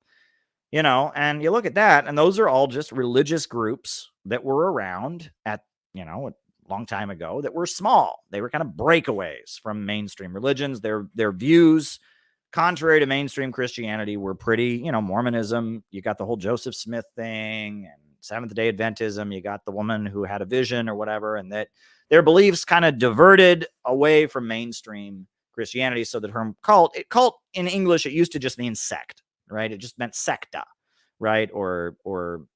You know, and you look at that, and those are all just religious groups that were around at, you know, a long time ago that were small. They were kind of breakaways from mainstream religions. Their views, contrary to mainstream Christianity, were pretty, you know, Mormonism, you got the whole Joseph Smith thing, and Seventh-day Adventism, you got the woman who had a vision or whatever, and that their beliefs kind of diverted away from mainstream Christianity. So the term cult in English, it used to just mean sect, right? It just meant secta, right? Or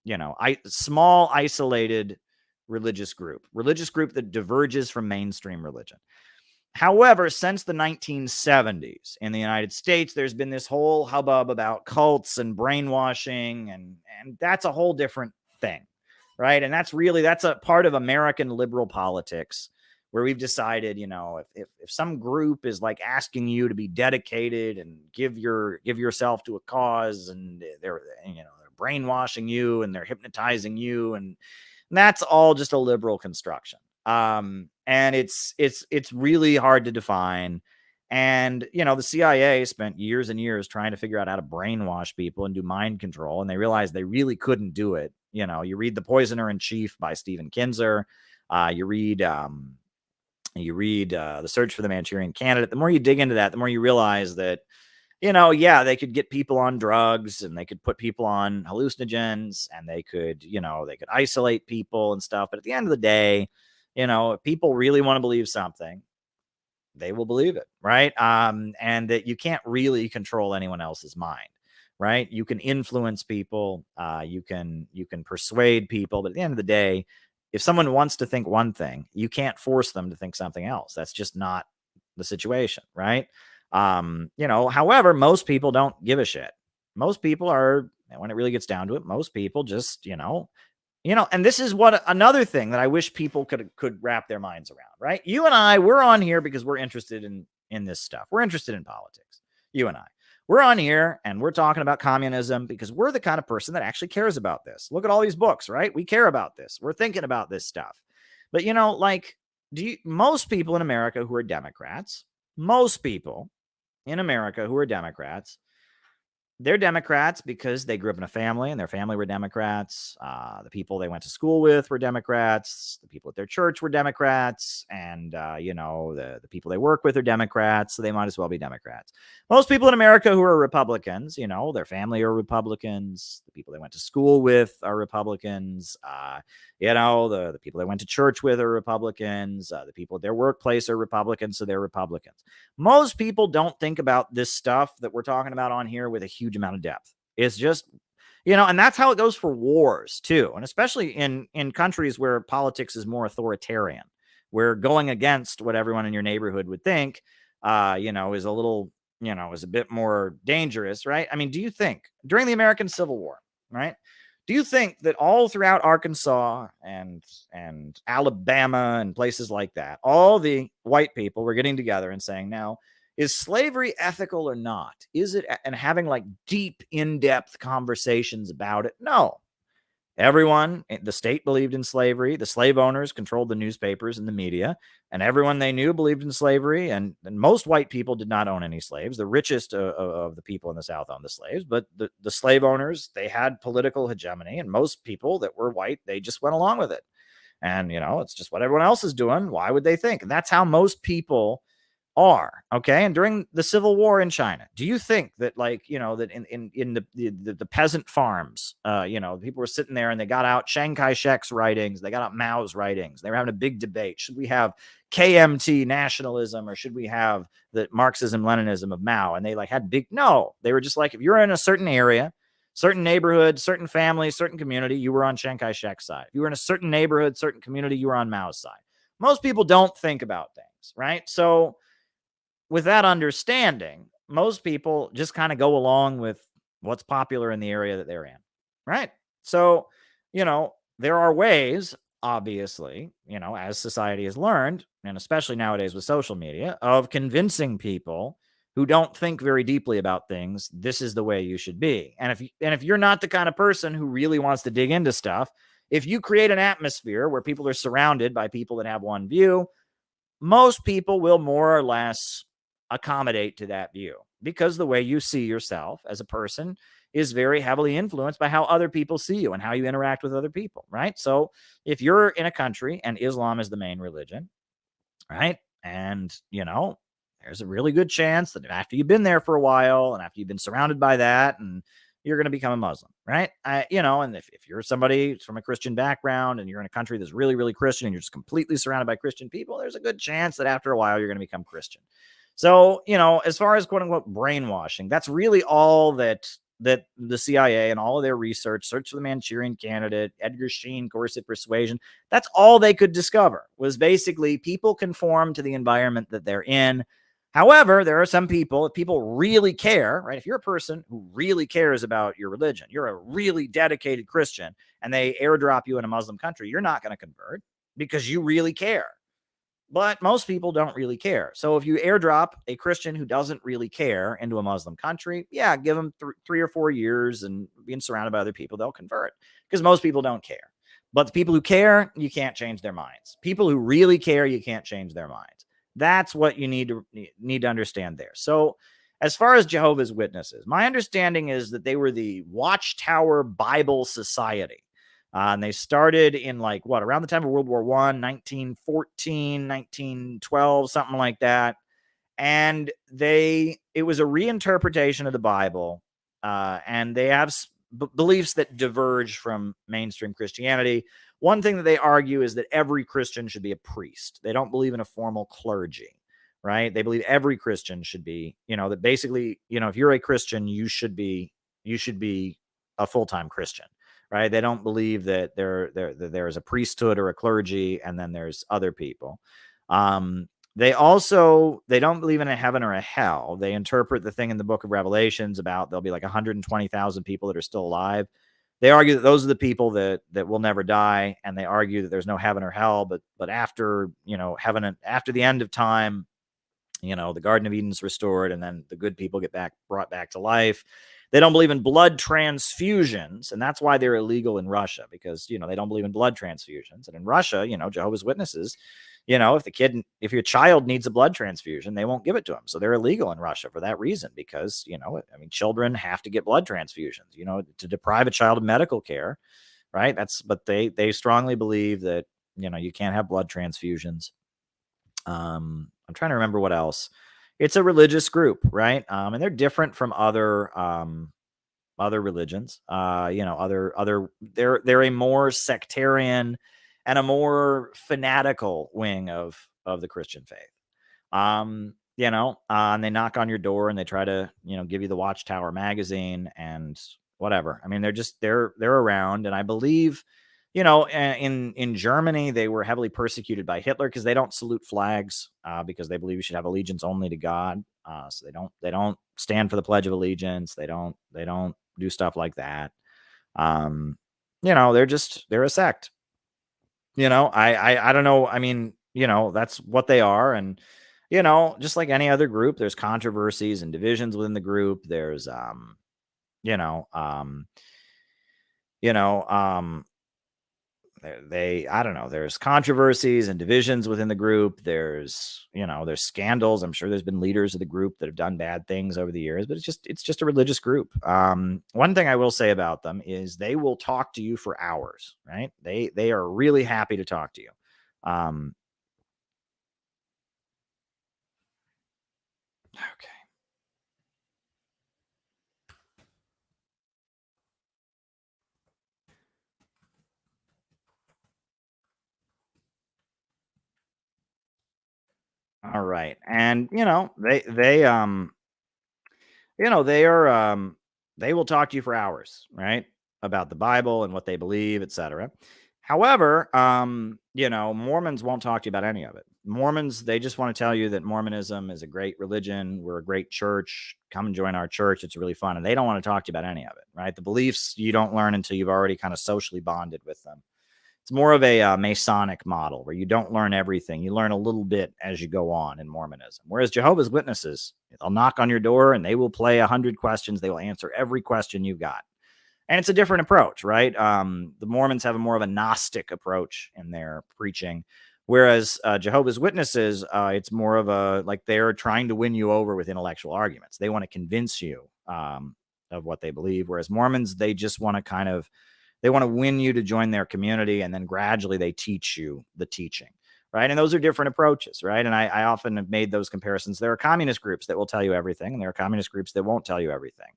you know, small isolated religious group that diverges from mainstream religion. However, since the 1970s in the United States, there's been this whole hubbub about cults and brainwashing, and that's a whole different thing, right? And that's a part of American liberal politics, where we've decided, you know, if some group is like asking you to be dedicated and give yourself to a cause, and they're brainwashing you and they're hypnotizing you, and that's all just a liberal construction. And it's really hard to define. And, you know, the CIA spent years and years trying to figure out how to brainwash people and do mind control, and they realized they really couldn't do it. You know, you read The Poisoner in Chief by Stephen Kinzer, you read The Search for the Manchurian Candidate. The more you dig into that, the more you realize that, you know, yeah, they could get people on drugs, and they could put people on hallucinogens, and they could isolate people and stuff. But at the end of the day, you know, if people really want to believe something, they will believe it, right? And that you can't really control anyone else's mind, right? You can influence people, you can persuade people, but at the end of the day, if someone wants to think one thing, you can't force them to think something else. That's just not the situation, right? You know, however, most people don't give a shit. Most people are, when it really gets down to it, most people just, you know, and this is what another thing that I wish people could wrap their minds around, right? You and I, we're on here because we're interested in this stuff. We're interested in politics. You and I, we're on here and we're talking about communism because we're the kind of person that actually cares about this. Look at all these books, right? We care about this. We're thinking about this stuff. But, you know, like, most people in America who are Democrats, they're Democrats because they grew up in a family and their family were Democrats. The people they went to school with were Democrats. The people at their church were Democrats. And, you know, the people they work with are Democrats, so they might as well be Democrats. Most people in America who are Republicans, you know, their family are Republicans. The people they went to school with are Republicans. You know, the people they went to church with are Republicans. The people at their workplace are Republicans, so they're Republicans. Most people don't think about this stuff that we're talking about on here with a huge amount of depth. It's just, you know, and that's how it goes for wars too. And especially in countries where politics is more authoritarian, where going against what everyone in your neighborhood would think, you know, is a little, you know, is a bit more dangerous, right? I mean, do you think during the American Civil War, right? Do you think that all throughout Arkansas and Alabama and places like that, all the white people were getting together and saying, now, is slavery ethical or not? Is it? And having like deep, in-depth conversations about it? No. Everyone, the state believed in slavery. The slave owners controlled the newspapers and the media, and everyone they knew believed in slavery. And most white people did not own any slaves. The richest of the people in the South owned the slaves, but the slave owners, they had political hegemony, and most people that were white, they just went along with it. And, you know, it's just what everyone else is doing. Why would they think? And that's how most people are. Okay. And during the Civil War in China, do you think that, like, you know, that in the peasant farms, you know, people were sitting there and they got out Chiang Kai-shek's writings, they got out Mao's writings, they were having a big debate. Should we have KMT nationalism, or should we have the Marxism Leninism of Mao? And they like had no, they were just like, if you're in a certain area, certain neighborhood, certain family, certain community, you were on Chiang Kai-shek's side. If you were in a certain neighborhood, certain community, you were on Mao's side. Most people don't think about things, right? So with that understanding, most people just kind of go along with what's popular in the area that they're in, right? So, you know, there are ways, obviously, you know, as society has learned, and especially nowadays with social media, of convincing people who don't think very deeply about things, this is the way you should be. And if you're not the kind of person who really wants to dig into stuff, if you create an atmosphere where people are surrounded by people that have one view, most people will more or less accommodate to that view, because the way you see yourself as a person is very heavily influenced by how other people see you and how you interact with other people, right? So if you're in a country and Islam is the main religion, right? And, there's a really good chance that after you've been there for a while and after you've been surrounded by that, and you're going to become a Muslim, right? And if you're somebody from a Christian background and you're in a country that's really, really Christian and you're just completely surrounded by Christian people, there's a good chance that after a while you're going to become Christian. So, as far as quote unquote brainwashing, that's really all that the CIA and all of their research, Search for the Manchurian Candidate, Edgar Sheen, Coercive Persuasion, that's all they could discover, was basically people conform to the environment that they're in. However, there are some people, if people really care, right? If you're a person who really cares about your religion, you're a really dedicated Christian, and they airdrop you in a Muslim country, you're not going to convert because you really care. But most people don't really care. So if you airdrop a Christian who doesn't really care into a Muslim country, yeah, give them 3 or 4 years and being surrounded by other people, they'll convert, because most people don't care. But the people who care, you can't change their minds. People who really care, you can't change their minds. That's what you need to understand there. So as far as Jehovah's Witnesses, my understanding is that they were the Watchtower Bible Society. And they started in around the time of World War I, 1914, 1912, something like that. And it was a reinterpretation of the Bible. And they have beliefs that diverge from mainstream Christianity. One thing that they argue is that every Christian should be a priest. They don't believe in a formal clergy, right? They believe every Christian should be, that basically, if you're a Christian, you should be a full-time Christian, right? They don't believe that there is a priesthood or a clergy, and then there's other people. They don't believe in a heaven or a hell. They interpret the thing in the book of Revelations about there'll be 120,000 people that are still alive. They argue that those are the people that will never die, and they argue that there's no heaven or hell. But after heaven and after the end of time, the Garden of Eden's restored, and then the good people get brought back to life. They don't believe in blood transfusions, and that's why they're illegal in Russia, because they don't believe in blood transfusions. And in Russia, Jehovah's Witnesses, if your child needs a blood transfusion, they won't give it to them. So they're illegal in Russia for that reason, because, children have to get blood transfusions, to deprive a child of medical care, right? But they strongly believe that, you can't have blood transfusions. I'm trying to remember what else. It's a religious group, right? And they're different from other religions. They're a more sectarian and a more fanatical wing of the Christian faith. And they knock on your door and they try to, give you the Watchtower magazine and whatever. I mean, they're around. And I believe, in Germany, they were heavily persecuted by Hitler because they don't salute flags, because they believe you should have allegiance only to God. So they don't stand for the Pledge of Allegiance. They don't do stuff like that. They're a sect. I don't know. I mean, that's what they are. And, just like any other group, there's controversies and divisions within the group. There's, I don't know, there's controversies and divisions within the group. There's scandals. I'm sure there's been leaders of the group that have done bad things over the years, but it's just a religious group. One thing I will say about them is they will talk to you for hours, right? They are really happy to talk to you. Okay. All right. And they will talk to you for hours, right? About the Bible and what they believe, etc. However, Mormons won't talk to you about any of it. Mormons, they just want to tell you that Mormonism is a great religion. We're a great church. Come and join our church. It's really fun. And they don't want to talk to you about any of it, right? The beliefs you don't learn until you've already kind of socially bonded with them. It's more of a Masonic model where you don't learn everything. You learn a little bit as you go on in Mormonism. Whereas Jehovah's Witnesses, they'll knock on your door and they will play 100 questions. They will answer every question you've got. And it's a different approach, right? The Mormons have a more of a Gnostic approach in their preaching. Whereas Jehovah's Witnesses, it's more of a, like, they're trying to win you over with intellectual arguments. They want to convince you of what they believe. Whereas Mormons, they just want to they want to win you to join their community, and then gradually they teach you the teaching, right? And those are different approaches, right? And I often have made those comparisons. There are communist groups that will tell you everything, and there are communist groups that won't tell you everything.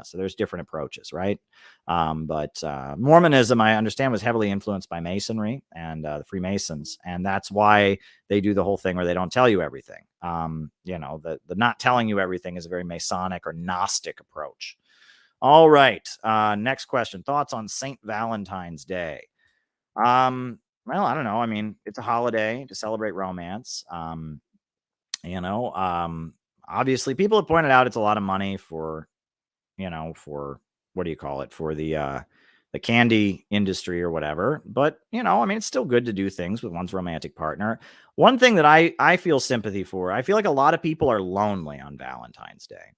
So there's different approaches, right? But Mormonism, I understand, was heavily influenced by Masonry and the Freemasons, and that's why they do the whole thing where they don't tell you everything. The not telling you everything is a very Masonic or Gnostic approach. All right. Next question. Thoughts on St. Valentine's Day? Well, I don't know. I mean, it's a holiday to celebrate romance. Obviously people have pointed out it's a lot of money for what do you call it? For the candy industry or whatever. But, I mean, it's still good to do things with one's romantic partner. One thing that I feel sympathy for, I feel like a lot of people are lonely on Valentine's Day.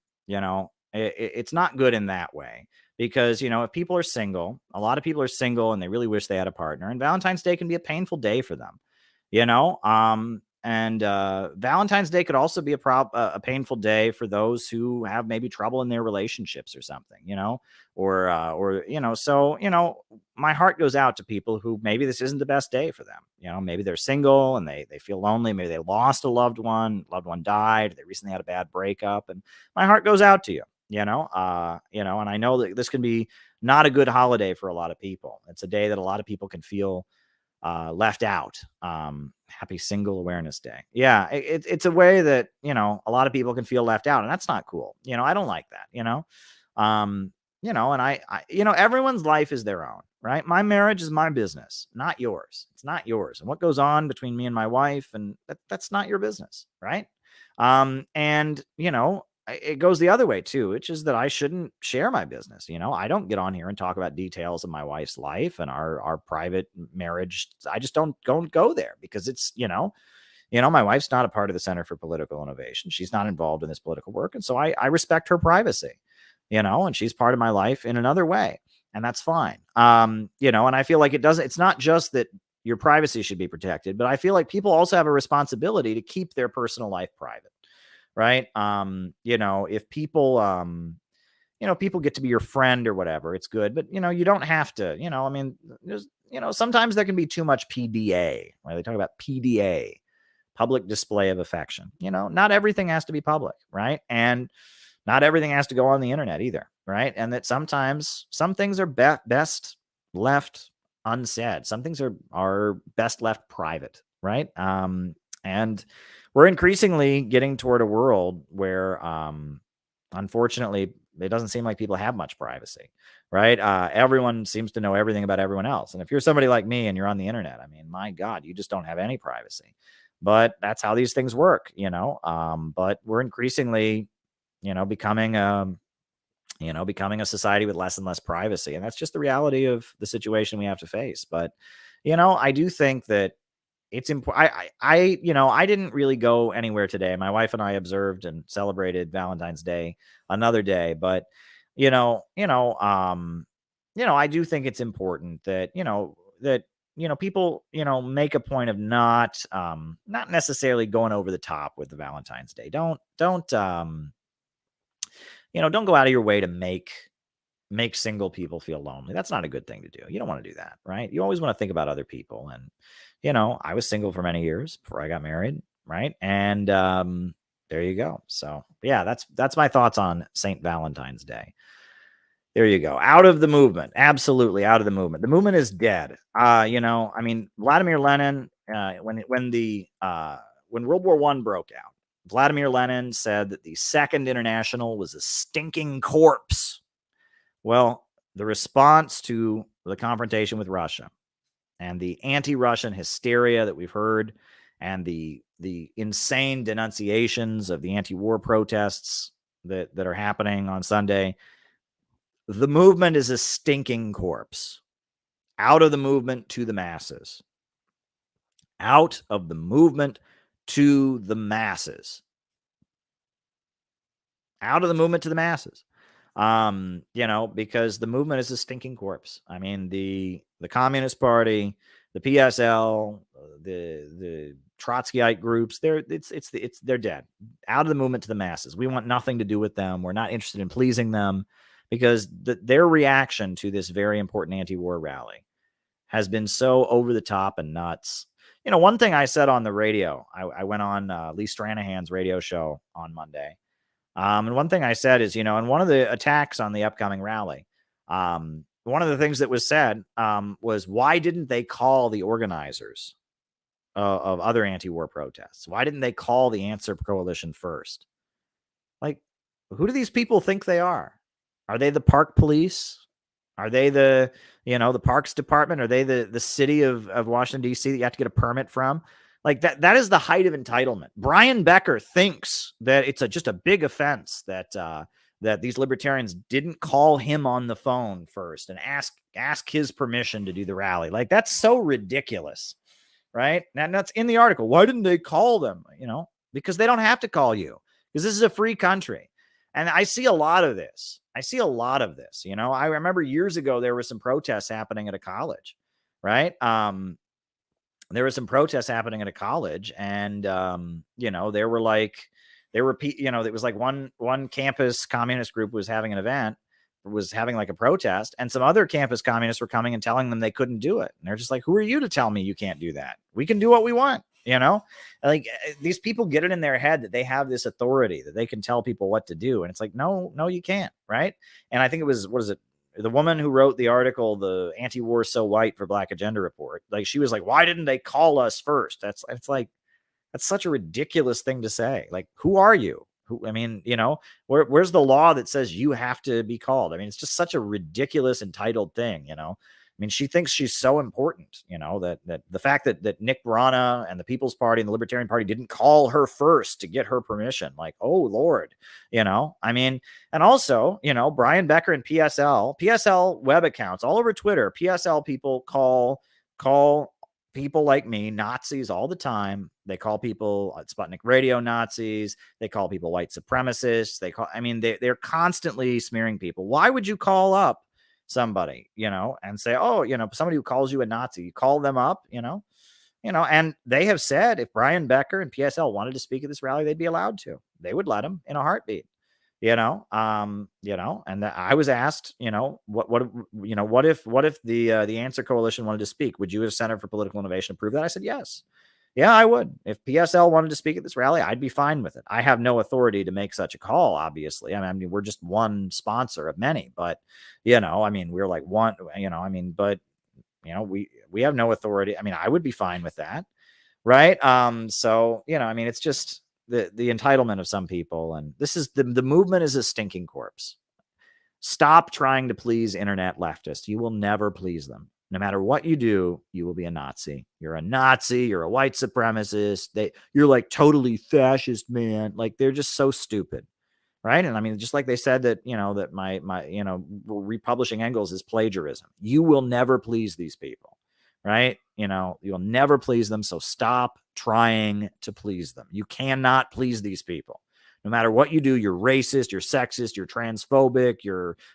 It's not good in that way because, if people are single, a lot of people are single and they really wish they had a partner, and Valentine's Day can be a painful day for them, and Valentine's Day could also be a painful day for those who have maybe trouble in their relationships or something, so, my heart goes out to people who maybe this isn't the best day for them. Maybe they're single and they feel lonely. Maybe they lost a loved one died. They recently had a bad breakup, and my heart goes out to you. And I know that this can be not a good holiday for a lot of people. It's a day that a lot of people can feel left out. Happy Single Awareness Day. Yeah, it's a way that, a lot of people can feel left out, and that's not cool. I don't like that, and everyone's life is their own, right? My marriage is my business, not yours. It's not yours. And what goes on between me and my wife, and that's not your business, right? It goes the other way too, which is that I shouldn't share my business. I don't get on here and talk about details of my wife's life and our private marriage. I just don't go there because it's, my wife's not a part of the Center for Political Innovation. She's not involved in this political work. And so I respect her privacy, and she's part of my life in another way. And that's fine. And I feel like it's not just that your privacy should be protected, but I feel like people also have a responsibility to keep their personal life private. Right. If people, people get to be your friend or whatever, it's good, but you don't have to, I mean, there's, sometimes there can be too much PDA, right? They talk about PDA, public display of affection. Not everything has to be public, right? And not everything has to go on the internet either, right? And that sometimes some things are best left unsaid. Some things are best left private, right? And we're increasingly getting toward a world where, unfortunately, it doesn't seem like people have much privacy, right? Everyone seems to know everything about everyone else. And if you're somebody like me and you're on the internet, I mean, my God, you just don't have any privacy. But that's how these things work, but we're increasingly, becoming a society with less and less privacy. And that's just the reality of the situation we have to face. But, I do think that it's important. I didn't really go anywhere today. My wife and I observed and celebrated Valentine's Day another day, but I do think it's important that people make a point of not necessarily going over the top with the Valentine's Day. Don't go out of your way to make single people feel lonely. That's not a good thing to do. You don't want to do that, right? You always want to think about other people. And I was single for many years before I got married, right? And there you go. So yeah, that's my thoughts on St. Valentine's Day. There you go. Out of the movement. Absolutely out of the movement. The movement is dead. Vladimir Lenin, when World War I broke out, Vladimir Lenin said that the Second International was a stinking corpse. Well, the response to the confrontation with Russia and the anti-Russian hysteria that we've heard and the insane denunciations of the anti-war protests that are happening on Sunday, the movement is a stinking corpse. Out of the movement to the masses. Out of the movement to the masses. Out of the movement to the masses. Because the movement is a stinking corpse. I mean, the Communist Party, the PSL, the Trotskyite groups, they're dead. Out of the movement to the masses. We want nothing to do with them. We're not interested in pleasing them, because their reaction to this very important anti-war rally has been so over the top and nuts. One thing I said on the radio, I went on Lee Stranahan's radio show on Monday. And one thing I said is, in one of the attacks on the upcoming rally, one of the things that was said was, why didn't they call the organizers of other anti-war protests? Why didn't they call the Answer Coalition first? Like, who do these people think they are? Are they the park police? Are they the parks department? Are they the city of Washington, D.C. that you have to get a permit from? Like that is the height of entitlement. Brian Becker thinks that it's just a big offense that these libertarians didn't call him on the phone first and ask his permission to do the rally. Like, that's so ridiculous, right? And that's in the article. Why didn't they call them? Because they don't have to call you, because this is a free country. And I see a lot of this. I remember years ago there were some protests happening at a college, right? There were some protests happening at a college, and it was like one campus communist group was having an event, was having like a protest, and some other campus communists were coming and telling them they couldn't do it. And they're just like, who are you to tell me you can't do that? We can do what we want. Like, these people get it in their head that they have this authority, that they can tell people what to do. And it's like, no, you can't. Right. And I think it was, the woman who wrote the article, the Anti-War So White for Black Agenda Report, like, she was like, why didn't they call us first? That's such a ridiculous thing to say. Like, who are you? Where's the law that says you have to be called? I mean, it's just such a ridiculous, entitled thing, she thinks she's so important, that the fact that Nick Brana and the People's Party and the Libertarian Party didn't call her first to get her permission. Like, oh, Lord, and also, Brian Becker and PSL web accounts all over Twitter. PSL people call people like me Nazis all the time. They call people at Sputnik Radio Nazis. They call people white supremacists. They're constantly smearing people. Why would you call up somebody, and say, oh, somebody who calls you a Nazi, you call them up, and they have said if Brian Becker and PSL wanted to speak at this rally, they'd be allowed to. They would let them in a heartbeat, and I was asked, what if the Answer Coalition wanted to speak? Would you, as Center for Political Innovation, approve that? I said, yes. Yeah, I would. If PSL wanted to speak at this rally, I'd be fine with it. I have no authority to make such a call, obviously. We're just one sponsor of many, but, we're like one, but, we have no authority. I would be fine with that. Right. It's just the entitlement of some people. And this is the movement is a stinking corpse. Stop trying to please internet leftists. You will never please them. No matter what you do, you will be a Nazi. You're a Nazi. You're a white supremacist. You're like totally fascist, man. Like, they're just so stupid, right? And just like they said that, that my republishing Engels is plagiarism. You will never please these people, right? You'll never please them. So stop trying to please them. You cannot please these people. No matter what you do, you're racist, you're sexist, you're transphobic,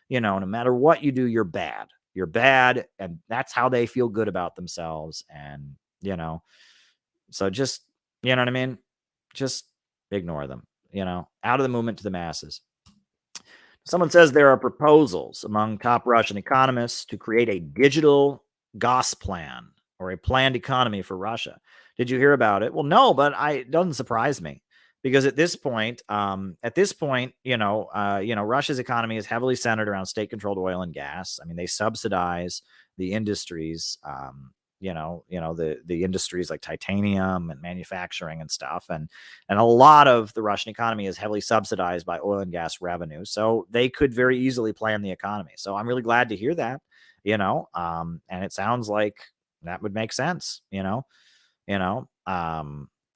no matter what you do, you're bad. You're bad, and that's how they feel good about themselves. And, so just, just ignore them, out of the movement to the masses. Someone says there are proposals among top Russian economists to create a digital Gosplan, or a planned economy for Russia. Did you hear about it? Well, no, but it doesn't surprise me. Because at this point, Russia's economy is heavily centered around state-controlled oil and gas. They subsidize the industries, the industries like titanium and manufacturing and stuff, and a lot of the Russian economy is heavily subsidized by oil and gas revenue. So they could very easily plan the economy. So I'm really glad to hear that, and it sounds like that would make sense,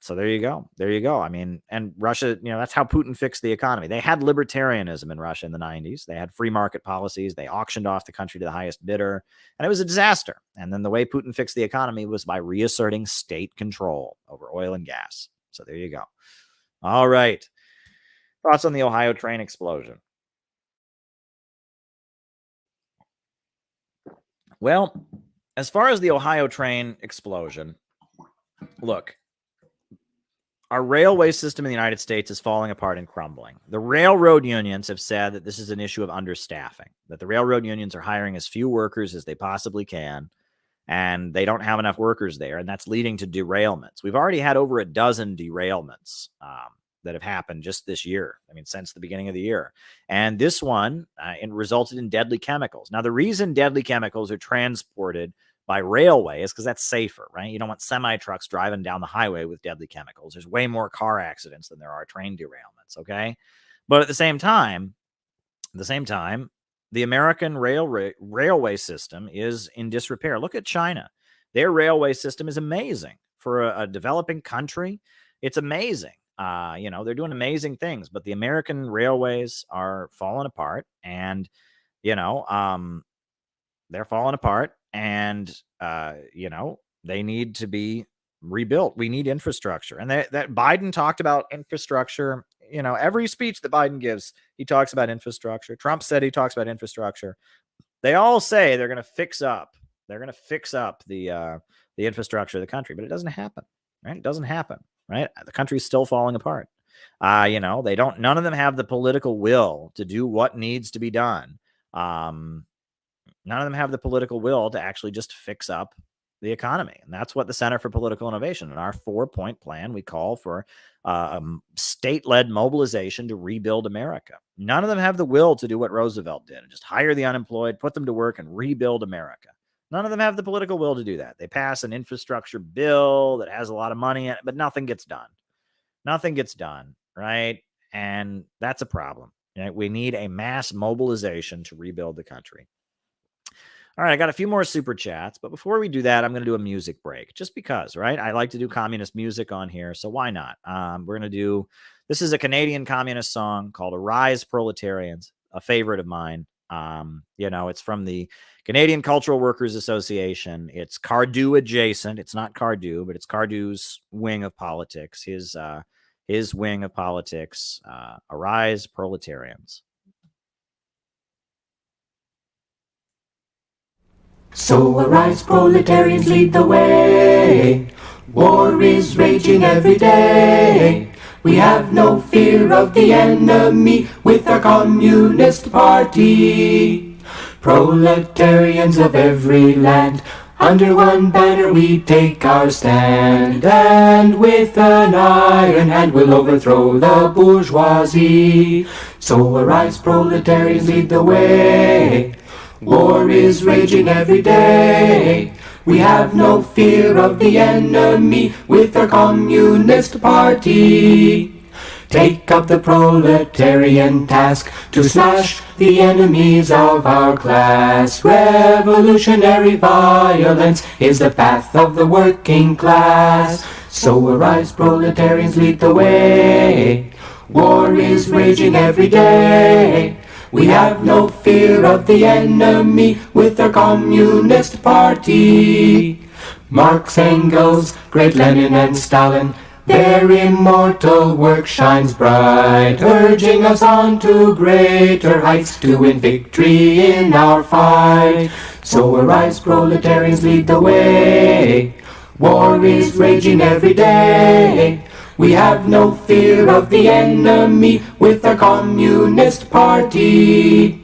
So there you go. There you go. I mean, and Russia, that's how Putin fixed the economy. They had libertarianism in Russia in the 90s. They had free market policies. They auctioned off the country to the highest bidder, and it was a disaster. And then the way Putin fixed the economy was by reasserting state control over oil and gas. So there you go. All right. Thoughts on the Ohio train explosion? Well, as far as the Ohio train explosion, look, our railway system in the United States is falling apart and crumbling. The railroad unions have said that this is an issue of understaffing, that the railroad unions are hiring as few workers as they possibly can, and they don't have enough workers there, and that's leading to derailments. We've already had over a dozen derailments that have happened just this year. I mean, since the beginning of the year. And this one resulted in deadly chemicals. Now, the reason deadly chemicals are transported by railway is because that's safer, right? You don't want semi-trucks driving down the highway with deadly chemicals. There's way more car accidents than there are train derailments, okay? But at the same time, the American railway system is in disrepair. Look at China. Their railway system is amazing. For a developing country, it's amazing. They're doing amazing things, but the American railways are falling apart, and, they're falling apart, and, they need to be rebuilt. We need infrastructure. And that Biden talked about infrastructure. Every speech that Biden gives, he talks about infrastructure. Trump said he talks about infrastructure. They all say they're going to fix up. They're going to fix up the infrastructure of the country, but it doesn't happen, right? It doesn't happen, right? The country's still falling apart. None of them have the political will to do what needs to be done. None of them have the political will to actually just fix up the economy. And that's what the Center for Political Innovation, in our 4-point plan, we call for state-led mobilization to rebuild America. None of them have the will to do what Roosevelt did and just hire the unemployed, put them to work, and rebuild America. None of them have the political will to do that. They pass an infrastructure bill that has a lot of money in it, but nothing gets done. Nothing gets done, right? And that's a problem. Right? We need a mass mobilization to rebuild the country. All right, I got a few more super chats, but before we do that, I'm going to do a music break just because, right? I like to do communist music on here, so why not? We're going to do, this is a Canadian communist song called Arise Proletarians, a favorite of mine. It's from the Canadian Cultural Workers Association. It's Cardew adjacent. It's not Cardew, but it's Cardew's wing of politics, his wing of politics. Arise Proletarians. So arise, proletarians, lead the way. War is raging every day. We have no fear of the enemy with our Communist Party. Proletarians of every land, under one banner we take our stand. And with an iron hand we'll overthrow the bourgeoisie. So arise, proletarians, lead the way. War is raging every day. We have no fear of the enemy with our Communist Party. Take up the proletarian task to slash the enemies of our class. Revolutionary violence is the path of the working class. So arise, proletarians, lead the way. War is raging every day. We have no fear of the enemy with our Communist Party. Marx, Engels, great Lenin and Stalin, their immortal work shines bright, urging us on to greater heights to win victory in our fight. So arise, proletarians, lead the way. War is raging every day. We have no fear of the enemy with our Communist Party.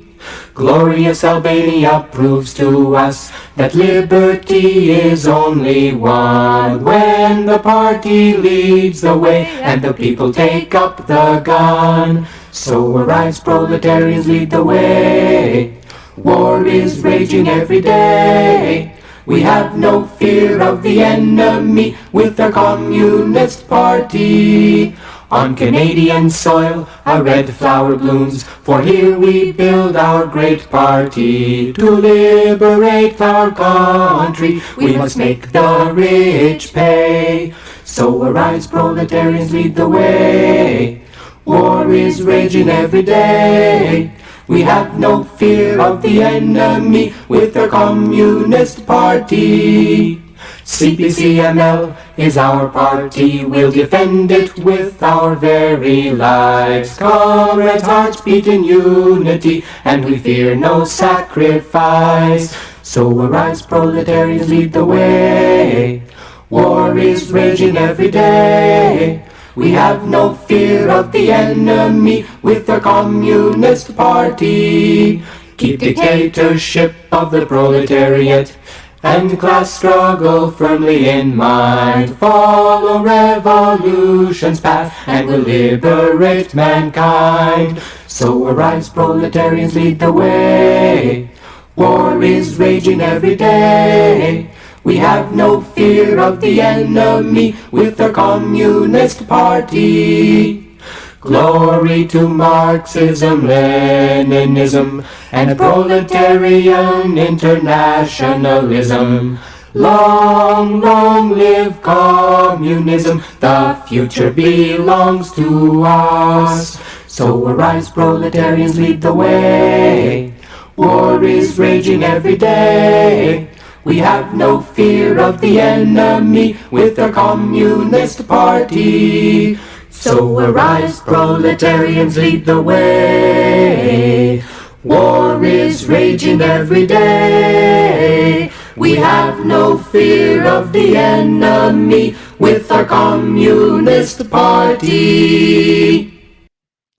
Glorious Albania proves to us that liberty is only one when the party leads the way and the people take up the gun. So arise, proletarians, lead the way. War is raging every day. We have no fear of the enemy with our Communist Party. On Canadian soil a red flower blooms, for here we build our great party. To liberate our country we must make the rich pay. So arise, proletarians, lead the way. War is raging every day. We have no fear of the enemy with our Communist Party. CPCML is our party, we'll defend it with our very lives. Comrades, hearts beat in unity, and we fear no sacrifice. So arise, proletarians, lead the way. War is raging every day. We have no fear of the enemy with our Communist Party. Keep dictatorship of the proletariat and class struggle firmly in mind. Follow revolution's path and we'll liberate mankind. So arise, proletarians, lead the way. War is raging every day. We have no fear of the enemy with our Communist Party. Glory to Marxism, Leninism, and proletarian internationalism. Long, long live communism, the future belongs to us. So arise, proletarians, lead the way. War is raging every day. We have no fear of the enemy with our Communist Party. So arise, proletarians, lead the way. War is raging every day. We have no fear of the enemy with our Communist Party.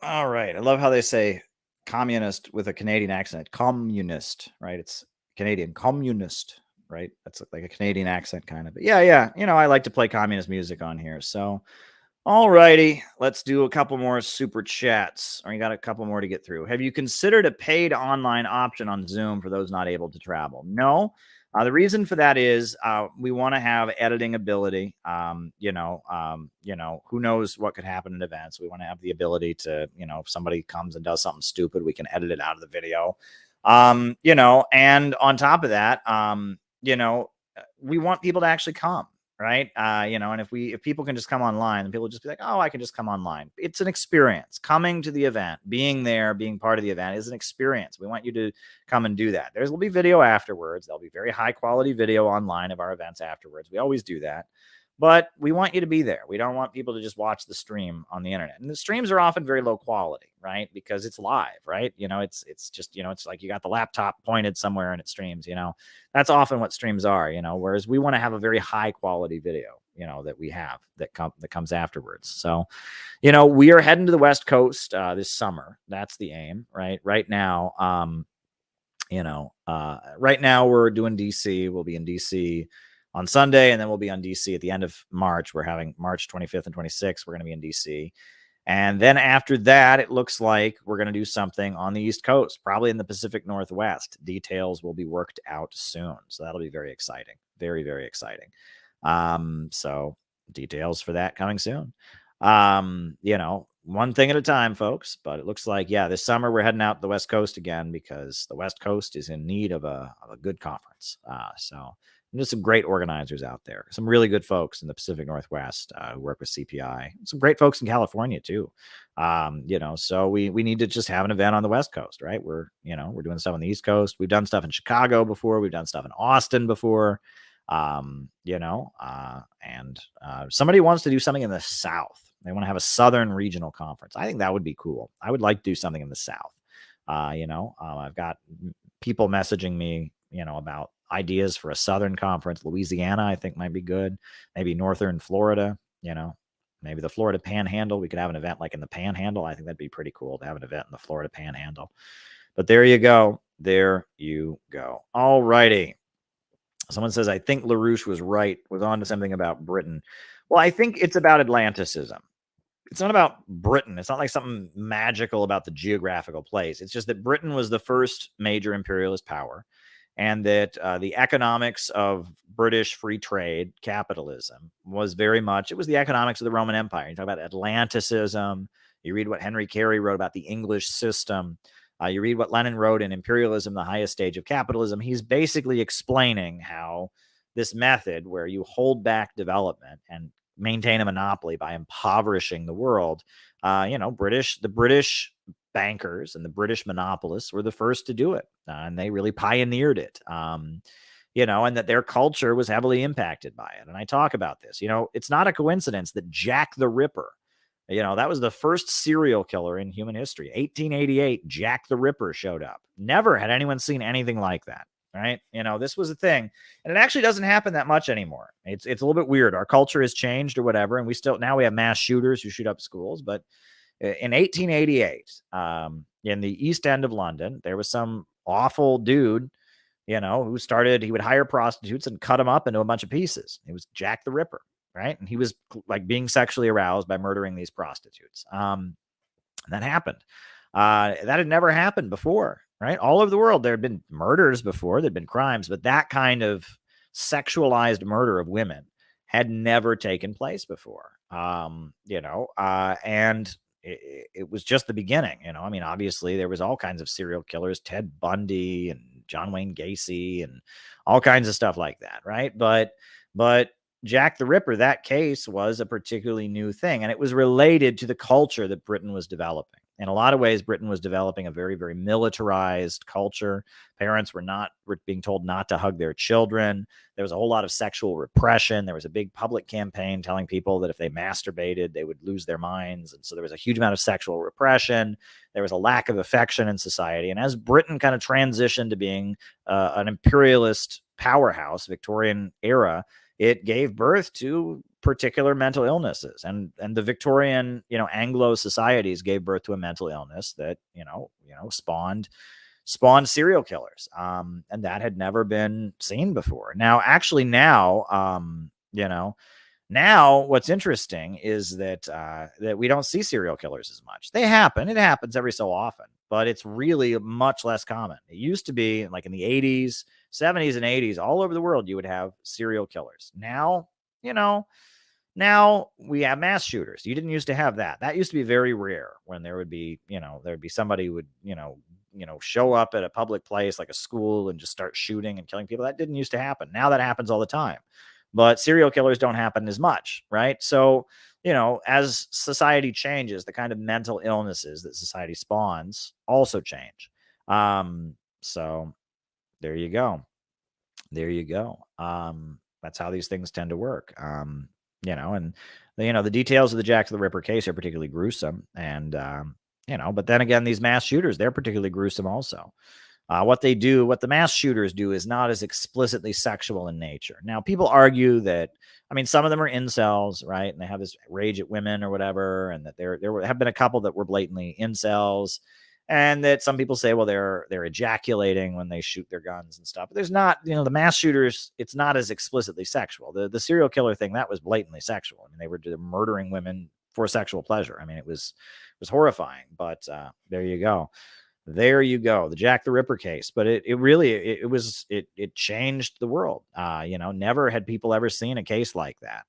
All right. I love how they say communist with a Canadian accent. Communist, right? It's Canadian. Communist, right? That's like a Canadian accent kind of. But yeah. You know, I like to play communist music on here. So, all righty. Let's do a couple more super chats. We got a couple more to get through. Have you considered a paid online option on Zoom for those not able to travel? No. The reason for that is we want to have editing ability. Who knows what could happen in events. We want to have the ability to, if somebody comes and does something stupid, we can edit it out of the video. And on top of that, we want people to actually come, right? And if people can just come online, then people just be like, oh, I can just come online. It's an experience. Coming to the event, being there, being part of the event is an experience. We want you to come and do that. There will be video afterwards. There'll be very high quality video online of our events afterwards. We always do that. But we want you to be there. We don't want people to just watch the stream on the internet. And the streams are often very low quality, right? Because it's live, right? It's just, it's like you got the laptop pointed somewhere and it streams, That's often what streams are, whereas we want to have a very high quality video, that we have that comes afterwards. So, we are heading to the West Coast this summer. That's the aim, right? Right now, right now we're doing DC. We'll be in DC on Sunday, and then we'll be on DC at the end of March. We're having March 25th and 26th. We're going to be in DC. And then after that, it looks like we're going to do something on the East Coast, probably in the Pacific Northwest. Details will be worked out soon. So that'll be very exciting. Very, very exciting. So details for that coming soon. One thing at a time, folks. But it looks like, this summer we're heading out to the West Coast again because the West Coast is in need of a good conference. And there's some great organizers out there, some really good folks in the Pacific Northwest who work with CPI, some great folks in California too. So we need to just have an event on the West Coast, right? We're doing stuff on the East Coast. We've done stuff in Chicago before. We've done stuff in Austin before. Somebody wants to do something in the South. They want to have a Southern regional conference. I think that would be cool. I would like to do something in the South. I've got people messaging me, about ideas for a Southern conference. Louisiana, I think, might be good. Maybe Northern Florida, maybe the Florida Panhandle. We could have an event like in the Panhandle. I think that'd be pretty cool to have an event in the Florida Panhandle. But there you go. All righty. Someone says, I think LaRouche was on to something about Britain. Well, I think it's about Atlanticism. It's not about Britain. It's not like something magical about the geographical place. It's just that Britain was the first major imperialist power. And that the economics of British free trade capitalism was it was the economics of the Roman Empire. You talk about Atlanticism. You read what Henry Carey wrote about the English system. You read what Lenin wrote in Imperialism, the Highest Stage of Capitalism. He's basically explaining how this method where you hold back development and maintain a monopoly by impoverishing the world. The British bankers and the British monopolists were the first to do it, and they really pioneered it. And that their culture was heavily impacted by it. And I talk about this. It's not a coincidence that Jack the Ripper, that was the first serial killer in human history. 1888, Jack the Ripper showed up. Never had anyone seen anything like that. Right. This was a thing, and it actually doesn't happen that much anymore. It's a little bit weird. Our culture has changed or whatever. And now we have mass shooters who shoot up schools. But in 1888, in the East End of London, there was some awful dude, he would hire prostitutes and cut them up into a bunch of pieces. It was Jack the Ripper, right? And he was like being sexually aroused by murdering these prostitutes. That happened. That had never happened before, right? All over the world, there had been murders before, there'd been crimes, but that kind of sexualized murder of women had never taken place before. And it was just the beginning. Obviously there was all kinds of serial killers, Ted Bundy and John Wayne Gacy and all kinds of stuff like that, right? But Jack the Ripper, that case was a particularly new thing, and it was related to the culture that Britain was developing. In a lot of ways, Britain was developing a very, very militarized culture. Parents were being told not to hug their children. There was a whole lot of sexual repression. There was a big public campaign telling people that if they masturbated, they would lose their minds. And so there was a huge amount of sexual repression. There was a lack of affection in society. And as Britain kind of transitioned to being an imperialist powerhouse, Victorian era, it gave birth to particular mental illnesses, and the Victorian, Anglo societies gave birth to a mental illness that, spawned serial killers. And that had never been seen before. Now, actually now what's interesting is that we don't see serial killers as much. They happen. It happens every so often, but it's really much less common. It used to be like in the 80s, 70s and 80s, all over the world, you would have serial killers. Now we have mass shooters. You didn't used to have that. That used to be very rare, when there would be somebody who would, show up at a public place like a school and just start shooting and killing people. That didn't used to happen. Now that happens all the time. But serial killers don't happen as much, right? So, as society changes, the kind of mental illnesses that society spawns also change. So there you go. That's how these things tend to work. And the details of the Jack the Ripper case are particularly gruesome. And, but then again, these mass shooters, they're particularly gruesome also. What the mass shooters do is not as explicitly sexual in nature. Now, people argue that, some of them are incels, right? And they have this rage at women or whatever. And that there have been a couple that were blatantly incels. And that some people say, well, they're ejaculating when they shoot their guns and stuff. But there's not, the mass shooters, it's not as explicitly sexual. The serial killer thing, that was blatantly sexual. They were murdering women for sexual pleasure. It was horrifying. But there you go. The Jack the Ripper case. But it really changed the world. Never had people ever seen a case like that.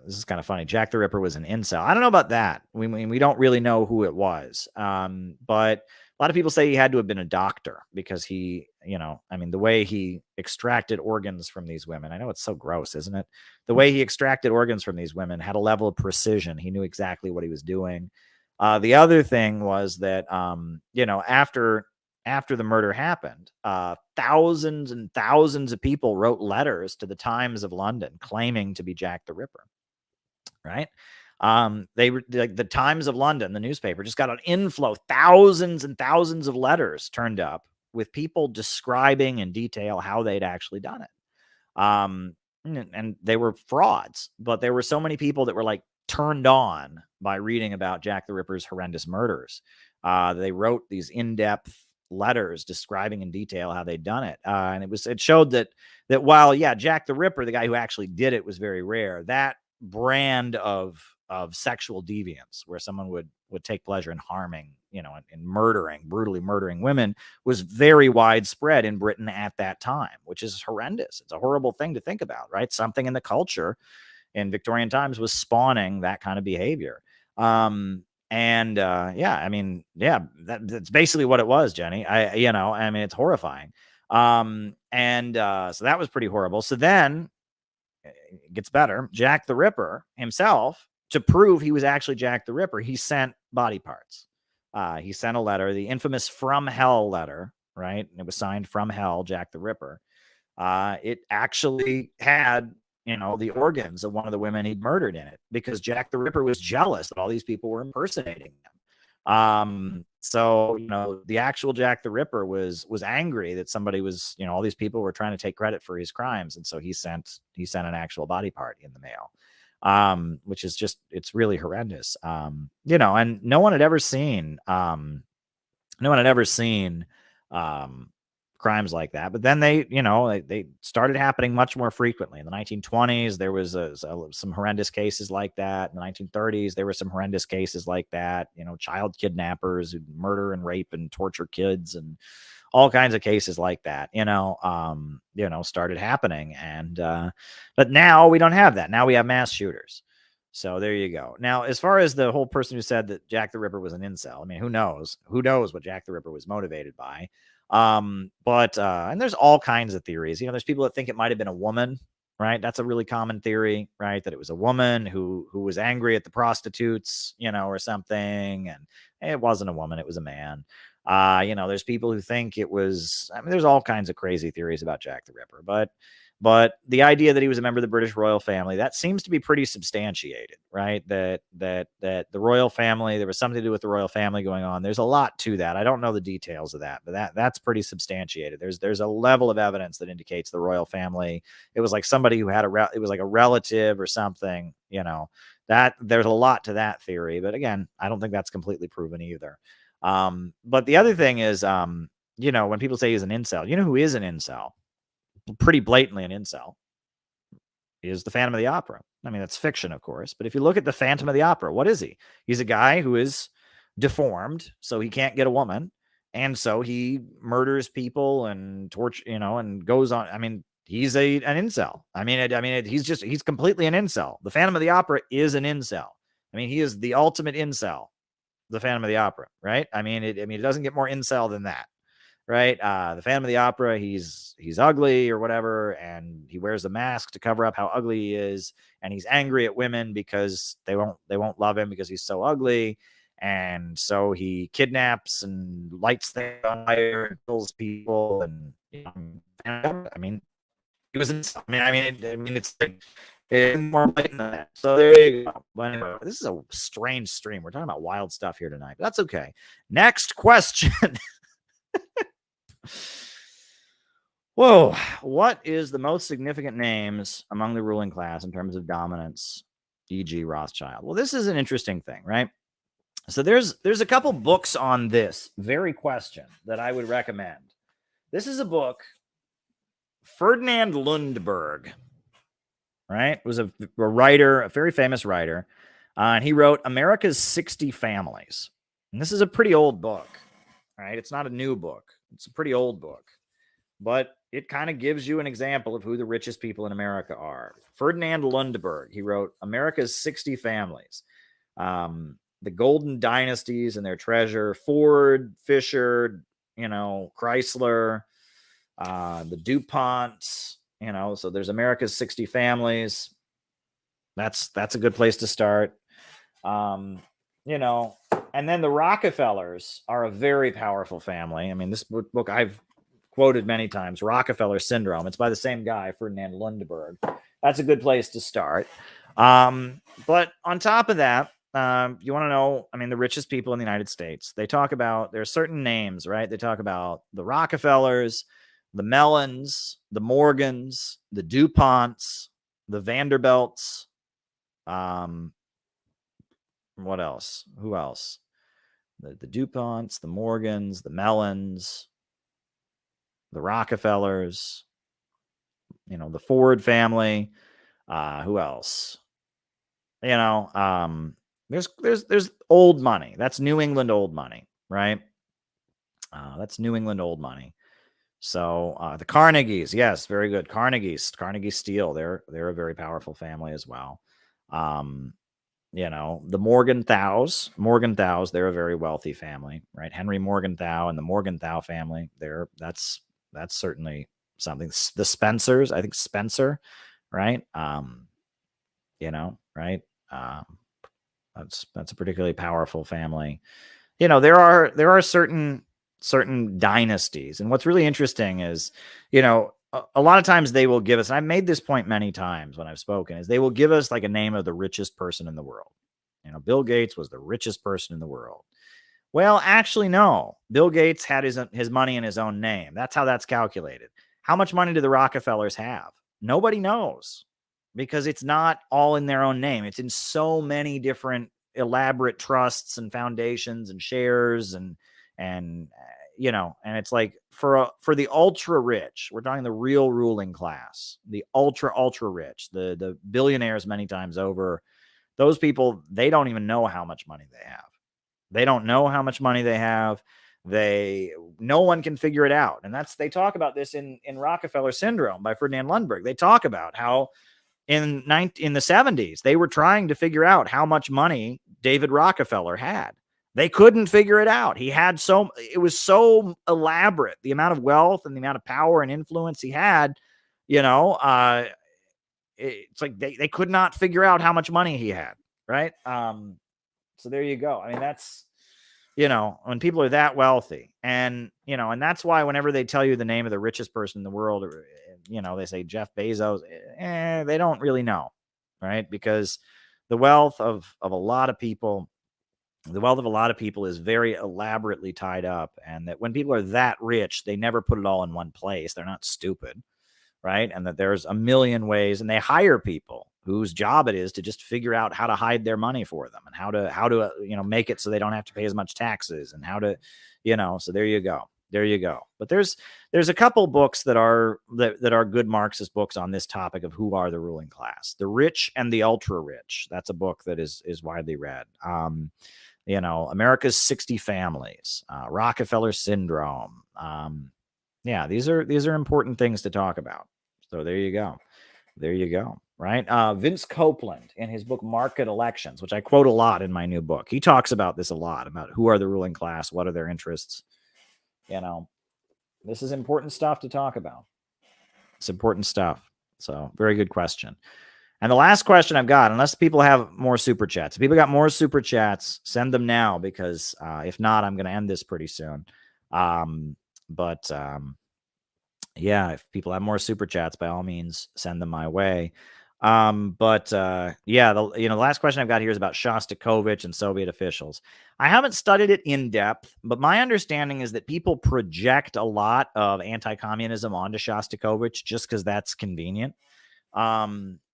This is kind of funny. Jack the Ripper was an incel. I don't know about that. We don't really know who it was. But a lot of people say he had to have been a doctor, because he, the way he extracted organs from these women. I know it's so gross, isn't it? The way he extracted organs from these women had a level of precision. He knew exactly what he was doing. The other thing was that, after the murder happened, thousands and thousands of people wrote letters to the Times of London claiming to be Jack the Ripper. Right. The Times of London, the newspaper, just got an inflow. Thousands and thousands of letters turned up with people describing in detail how they'd actually done it. And they were frauds, but there were so many people that were like turned on by reading about Jack the Ripper's horrendous murders. They wrote these in-depth letters describing in detail how they'd done it. And it showed that while, Jack the Ripper, the guy who actually did it, was very rare, that brand of sexual deviance, where someone would take pleasure in harming, and brutally murdering women, was very widespread in Britain at that time, which is horrendous. It's a horrible thing to think about, right? Something in the culture in Victorian times was spawning that kind of behavior. That's basically what it was, Jenny. It's horrifying. So that was pretty horrible. So then it gets better. Jack the Ripper himself, to prove he was actually Jack the Ripper, he sent body parts. He sent a letter, the infamous From Hell letter, right? And it was signed From Hell, Jack the Ripper. It actually had, the organs of one of the women he'd murdered in it, because Jack the Ripper was jealous that all these people were impersonating him. So, the actual Jack the Ripper was angry that somebody was, all these people were trying to take credit for his crimes. And so he sent an actual body part in the mail, which is just, it's really horrendous. And no one had ever seen, crimes like that. But then they started happening much more frequently. In the 1920s, there was some horrendous cases like that. In the 1930s, there were some horrendous cases like that. Child kidnappers who murder and rape and torture kids, and all kinds of cases like that, started happening. And but now we don't have that. Now we have mass shooters. So there you go. Now, as far as the whole person who said that Jack the Ripper was an incel, I mean, who knows what Jack the Ripper was motivated by? And there's all kinds of theories. There's people that think it might have been a woman, right? That's a really common theory, right? That it was a woman who was angry at the prostitutes, or something. And it wasn't a woman, it was a man. There's people who think it was, there's all kinds of crazy theories about Jack the Ripper, but the idea that he was a member of the British royal family, that seems to be pretty substantiated, right? That the royal family, there was something to do with the royal family going on. There's a lot to that. I don't know the details of that, but that's pretty substantiated. There's a level of evidence that indicates the royal family. It was like somebody who had it was like a relative or something, that there's a lot to that theory. But again, I don't think that's completely proven either. But the other thing is, when people say he's an incel, who is an incel? Pretty blatantly an incel is the Phantom of the Opera. I mean, that's fiction, of course, but if you look at the Phantom of the Opera, what is he? He's a guy who is deformed, so he can't get a woman, and so he murders people and torture, and goes on. I mean, he's an incel. I mean, he's completely an incel. The Phantom of the Opera is an incel. I mean, he is the ultimate incel, the Phantom of the Opera, right? I mean, it doesn't get more incel than that. Right. The Phantom of the Opera, he's ugly or whatever, and he wears a mask to cover up how ugly he is, and he's angry at women because they won't love him because he's so ugly, and so he kidnaps and lights things on fire and kills people. And I mean, he was. It's more blatant than that. So there you go. But anyway, this is a strange stream. We're talking about wild stuff here tonight, but that's okay. Next question. Whoa, what is the most significant names among the ruling class in terms of dominance, e.g. Rothschild? Well, this is an interesting thing, right? So there's a couple books on this very question that I would recommend. This is a book, Ferdinand Lundberg, right? Was a writer, a very famous writer, and he wrote America's 60 Families. And this is a pretty old book, right? It's not a new book. It's a pretty old book, but it kind of gives you an example of who the richest people in America are. Ferdinand Lundberg, he wrote America's 60 Families, the golden dynasties and their treasure, Ford, Fisher, Chrysler, the DuPonts, so there's America's 60 Families. That's a good place to start. And then the Rockefellers are a very powerful family. I mean, this book I've quoted many times, Rockefeller Syndrome. It's by the same guy, Ferdinand Lundberg. That's a good place to start. But on top of that, you want to know, I mean, the richest people in the United States, they talk about, there are certain names, right? They talk about the Rockefellers, the Mellons, the Morgans, the DuPonts, the Vanderbilts. What else? Who else? The DuPonts, the Morgans, the Mellons, the Rockefellers, the Ford family. Who else? There's old money. That's New England old money, right? That's New England old money. So the Carnegies, yes, very good. Carnegie Steel, they're a very powerful family as well. The Morgenthaus, they're a very wealthy family, right? Henry Morgenthau and the Morgenthau family, that's That's certainly something. The Spencers, I think Spencer, right? Right? That's a particularly powerful family. There are certain dynasties, and what's really interesting is, a lot of times they will give us, and I've made this point many times when I've spoken, is they will give us like a name of the richest person in the world. Bill Gates was the richest person in the world. Well, actually, no. Bill Gates had his money in his own name. That's how that's calculated. How much money do the Rockefellers have? Nobody knows, because it's not all in their own name. It's in so many different elaborate trusts and foundations and shares and and it's like for the ultra rich, we're talking the real ruling class, the ultra rich, the billionaires many times over. Those people, they don't even know how much money they have. They don't know how much money they have. No one can figure it out. And they talk about this in Rockefeller Syndrome by Ferdinand Lundberg. They talk about how in the 70s, they were trying to figure out how much money David Rockefeller had. They couldn't figure it out. It was so elaborate, the amount of wealth and the amount of power and influence he had, it's like they could not figure out how much money he had. Right. So there you go. I mean, that's, when people are that wealthy, and that's why whenever they tell you the name of the richest person in the world, or, they say Jeff Bezos, they don't really know, right? Because the wealth of a lot of people is very elaborately tied up. And that when people are that rich, they never put it all in one place. They're not stupid, right? And that there's a million ways, and they hire people whose job it is to just figure out how to hide their money for them, and how to make it so they don't have to pay as much taxes, and how to, so there you go. But there's a couple books that are good Marxist books on this topic of who are the ruling class, the rich and the ultra rich. That's a book that is widely read. America's 60 Families, Rockefeller Syndrome. These are important things to talk about. So there you go. Right. Vince Copeland, in his book Market Elections, which I quote a lot in my new book, he talks about this a lot, about who are the ruling class, what are their interests. This is important stuff to talk about. It's important stuff. So very good question. And the last question I've got, unless people have more super chats, if people got more super chats, send them now, because if not, I'm going to end this pretty soon. If people have more super chats, by all means, send them my way. The last question I've got here is about Shostakovich and Soviet officials. I haven't studied it in depth, but my understanding is that people project a lot of anti-communism onto Shostakovich just because that's convenient. My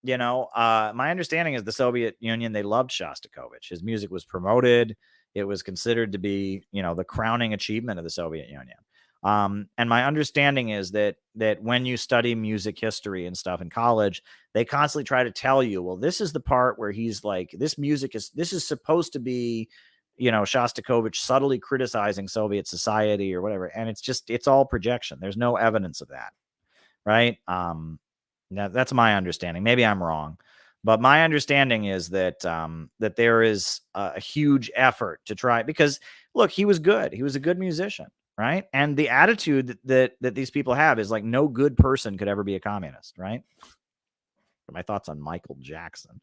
understanding is the Soviet Union, they loved Shostakovich. His music was promoted. It was considered to be, the crowning achievement of the Soviet Union. And my understanding is that when you study music history and stuff in college, they constantly try to tell you, well, this is the part where he's like, this is supposed to be, Shostakovich subtly criticizing Soviet society or whatever. And it's all projection. There's no evidence of that. Right. Now that's my understanding. Maybe I'm wrong, but my understanding is that there is a huge effort to try, because look, he was good. He was a good musician. Right. And the attitude that these people have is like, no good person could ever be a communist. Right. My thoughts on Michael Jackson.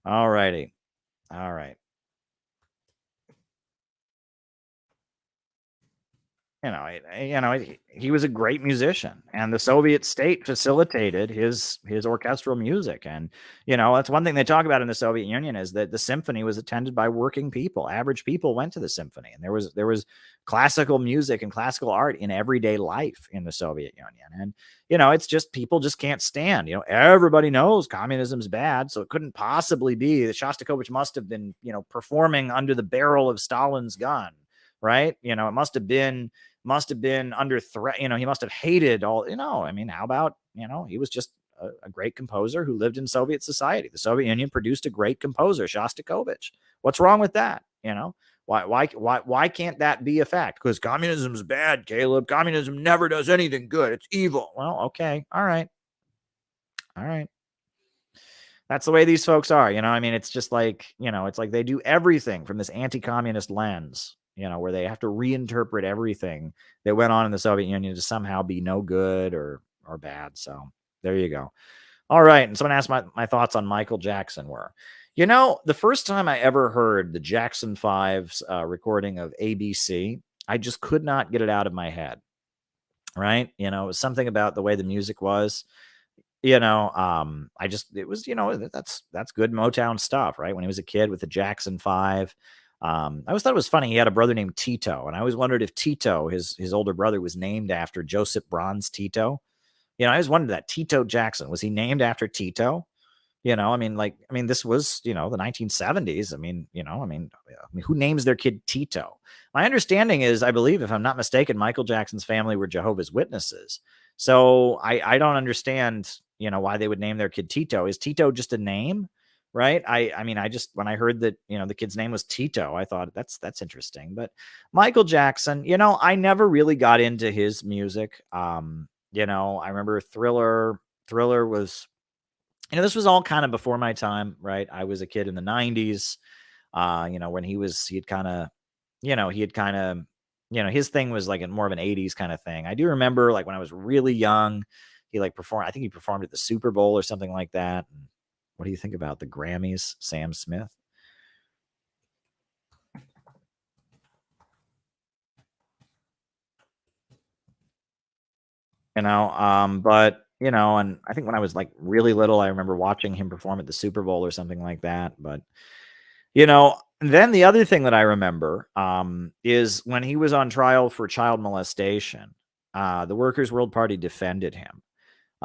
All righty. All right. He was a great musician, and the Soviet state facilitated his orchestral music. And, that's one thing they talk about in the Soviet Union, is that the symphony was attended by working people. Average people went to the symphony, and there was classical music and classical art in everyday life in the Soviet Union. And, it's just, people just can't stand, everybody knows communism's bad. So it couldn't possibly be that Shostakovich must have been, performing under the barrel of Stalin's gun. Right. It must have been under threat. He must have hated all, how about, he was just a great composer who lived in Soviet society. The Soviet Union produced a great composer, Shostakovich. What's wrong with that? Why can't that be a fact? Because communism's bad, Caleb. Communism never does anything good. It's evil. Well, okay. All right. That's the way these folks are. It's just like, it's like they do everything from this anti-communist lens. where they have to reinterpret everything that went on in the Soviet Union to somehow be no good or bad. So there you go. All right. And someone asked my thoughts on Michael Jackson were, the first time I ever heard the Jackson 5's recording of ABC, I just could not get it out of my head. Right. It was something about the way the music was, it was, that's good Motown stuff. Right. When he was a kid with the Jackson 5, I always thought it was funny. He had a brother named Tito, and I always wondered if Tito, his older brother, was named after Joseph Brown's Tito. I always wondered that. Tito Jackson, was he named after Tito? This was, the 1970s. Who names their kid Tito? My understanding is, I believe, if I'm not mistaken, Michael Jackson's family were Jehovah's Witnesses. So I don't understand, why they would name their kid Tito. Is Tito just a name? Right. I just, when I heard that, the kid's name was Tito, I thought that's interesting. But Michael Jackson, I never really got into his music. I remember Thriller was, this was all kind of before my time, right? I was a kid in the 90s, when he had kind of, his thing was like more of an 80s kind of thing. I do remember, like, when I was really young, he performed, I think he performed at the Super Bowl or something like that. What do you think about the Grammys, Sam Smith? But, and I think when I was like really little, I remember watching him perform at the Super Bowl or something like that. But, then the other thing that I remember is when he was on trial for child molestation, the Workers' World Party defended him.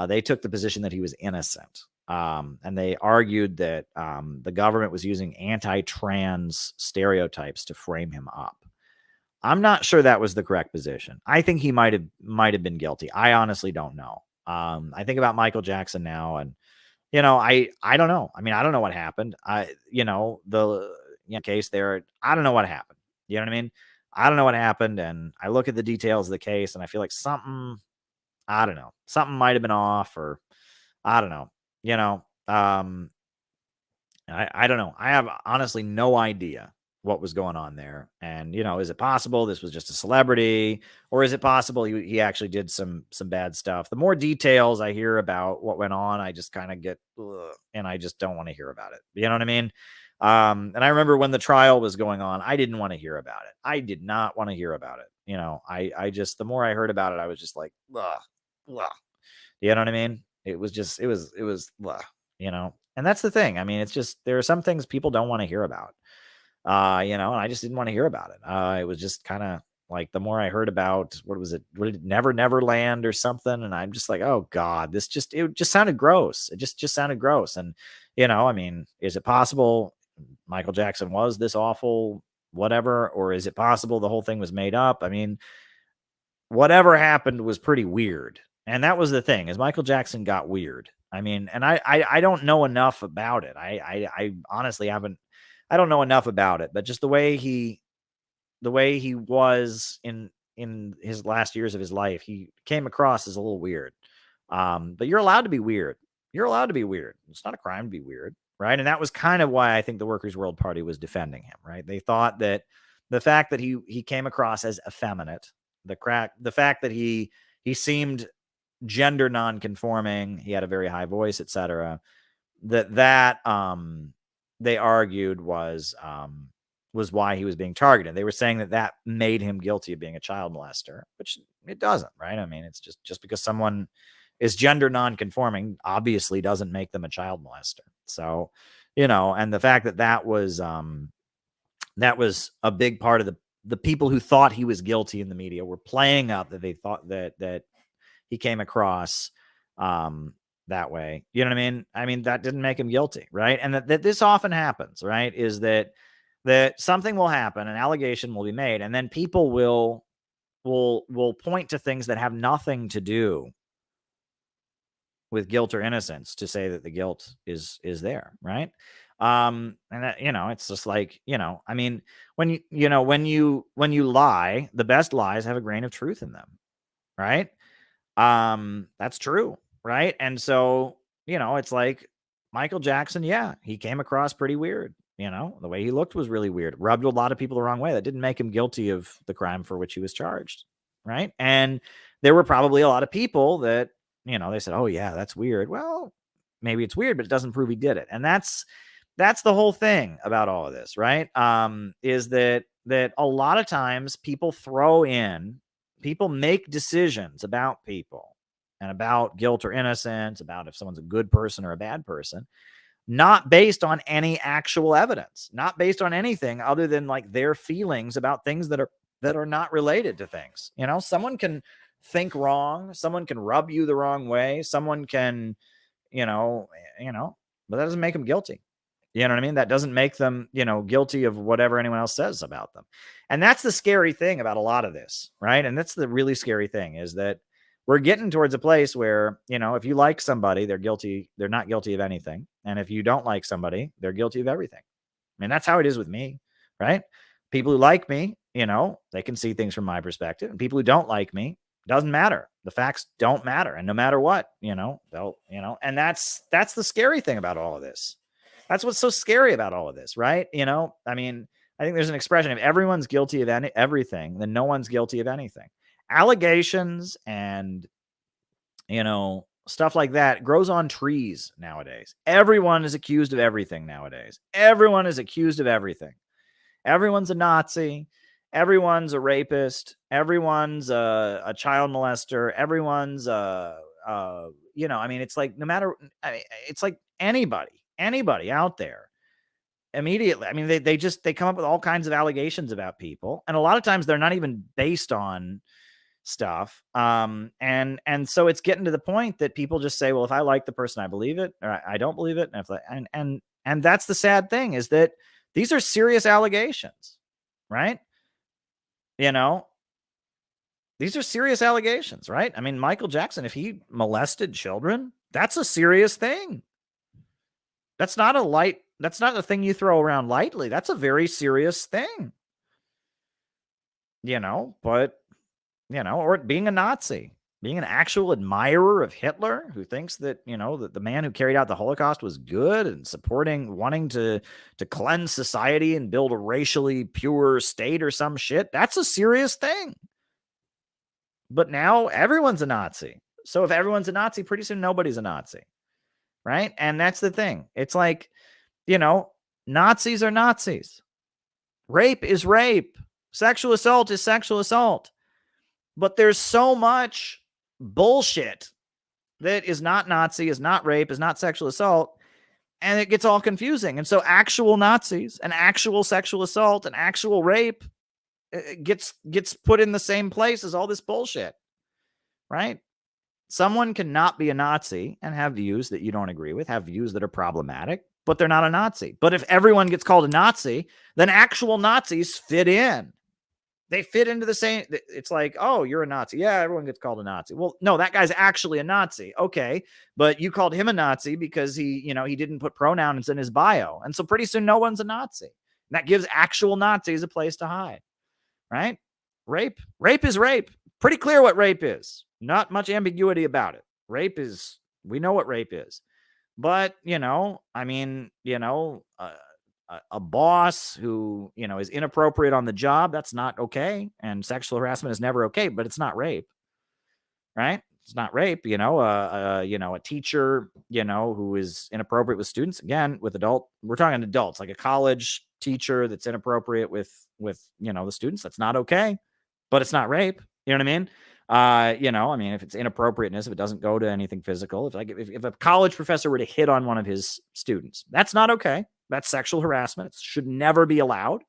They took the position that he was innocent. And they argued that the government was using anti-trans stereotypes to frame him up. I'm not sure that was the correct position. I think he might have been guilty. I honestly don't know. I think about Michael Jackson now, and I don't know. I don't know what happened. The case there, I don't know what happened. You know what I mean? I don't know what happened, and I look at the details of the case, and I feel like something, I don't know, something might have been off, or I don't know. I don't know. I have honestly no idea what was going on there. And, is it possible this was just a celebrity, or is it possible he actually did some bad stuff? The more details I hear about what went on, I just kind of get, and I just don't want to hear about it. You know what I mean? And I remember when the trial was going on, I didn't want to hear about it. I did not want to hear about it. I just, the more I heard about it, I was just like, ugh, ugh. You know what I mean? It was, ugh, and that's the thing. It's just, there are some things people don't want to hear about, and I just didn't want to hear about it. It was just kind of like, the more I heard about, what was it? Neverland or something. And I'm just like, oh God, it just sounded gross. It just sounded gross. And, is it possible Michael Jackson was this awful, whatever, or is it possible the whole thing was made up? Whatever happened was pretty weird. And that was the thing, is Michael Jackson got weird. And I don't know enough about it. I honestly haven't, I don't know enough about it, but just the way he was in his last years of his life, he came across as a little weird. But you're allowed to be weird. You're allowed to be weird. It's not a crime to be weird. Right. And that was kind of why I think the Workers' World Party was defending him. Right. They thought that the fact that he came across as effeminate, the fact that he seemed gender non-conforming, he had a very high voice, etc., that they argued was why he was being targeted. They were saying that made him guilty of being a child molester, which it doesn't, right? It's just because someone is gender non-conforming obviously doesn't make them a child molester. So, and the fact that was a big part of the people who thought he was guilty in the media were playing up that they thought that he came across that way. You know what I mean? That didn't make him guilty, right? And that this often happens, right? Is that something will happen, an allegation will be made, and then people will point to things that have nothing to do with guilt or innocence to say that the guilt is there, right? And that, it's just like, when you lie, the best lies have a grain of truth in them, right? That's true, right? And so, it's like Michael Jackson, yeah, he came across pretty weird. You know, the way he looked was really weird. Rubbed a lot of people the wrong way. That didn't make him guilty of the crime for which he was charged, right? And there were probably a lot of people that, you know, they said, oh, yeah, that's weird. Well, maybe it's weird, but it doesn't prove he did it. And that's the whole thing about all of this, right? Is that a lot of times people make decisions about people and about guilt or innocence, about if someone's a good person or a bad person, not based on any actual evidence, not based on anything other than like their feelings about things that are not related to things. You know, someone can think wrong, someone can rub you the wrong way, someone can, you know, but that doesn't make them guilty. You know what I mean? That doesn't make them, you know, guilty of whatever anyone else says about them. And that's the scary thing about a lot of this, right? And that's the really scary thing, is that we're getting towards a place where, you know, if you like somebody, they're not guilty of anything. And if you don't like somebody, they're guilty of everything. I mean, that's how it is with me, right? People who like me, you know, they can see things from my perspective. And people who don't like me, doesn't matter. The facts don't matter. And no matter what, you know, they'll, you know, and that's the scary thing about all of this. That's what's so scary about all of this, right? You know, I mean, I think there's an expression, if everyone's guilty of everything, then no one's guilty of anything. Allegations and, you know, stuff like that grows on trees nowadays. Everyone is accused of everything nowadays. Everyone is accused of everything. Everyone's a Nazi. Everyone's a rapist. Everyone's a child molester. Everyone's you know, I mean, it's like no matter, it's like anybody out there immediately. I mean, they come up with all kinds of allegations about people, and a lot of times they're not even based on stuff. And so it's getting to the point that people just say, well, if I like the person, I believe it, or I don't believe it. And that's the sad thing, is that these are serious allegations, right? You know, these are serious allegations, right? I mean, Michael Jackson, if he molested children, that's a serious thing. That's not a thing you throw around lightly. That's a very serious thing. You know, but, you know, or being a Nazi, being an actual admirer of Hitler, who thinks that, you know, that the man who carried out the Holocaust was good, and wanting to cleanse society and build a racially pure state or some shit. That's a serious thing. But now everyone's a Nazi. So if everyone's a Nazi, pretty soon nobody's a Nazi. Right? And that's the thing. It's like, you know, Nazis are Nazis. Rape is rape. Sexual assault is sexual assault. But there's so much bullshit that is not Nazi, is not rape, is not sexual assault, and it gets all confusing. And so actual Nazis and actual sexual assault and actual rape gets put in the same place as all this bullshit, right? Someone cannot be a Nazi and have views that you don't agree with, have views that are problematic, but they're not a Nazi. But if everyone gets called a Nazi, then actual Nazis fit in. They fit into the same. It's like, oh, you're a Nazi. Yeah, everyone gets called a Nazi. Well, no, that guy's actually a Nazi. Okay, but you called him a Nazi because he didn't put pronouns in his bio. And so pretty soon no one's a Nazi. And that gives actual Nazis a place to hide, right? Rape is rape. Pretty clear what rape is. Not much ambiguity about it. We know what rape is. But, you know, I mean, you know, a boss who, you know, is inappropriate on the job, that's not okay. And sexual harassment is never okay, but it's not rape, right? It's not rape. You know, a teacher, you know, who is inappropriate with students, again, we're talking adults, like a college teacher that's inappropriate with, you know, the students, that's not okay, but it's not rape. You know what I mean? You know, I mean, if it's inappropriateness, if it doesn't go to anything physical, if a college professor were to hit on one of his students, that's not okay. That's sexual harassment. It should never be allowed,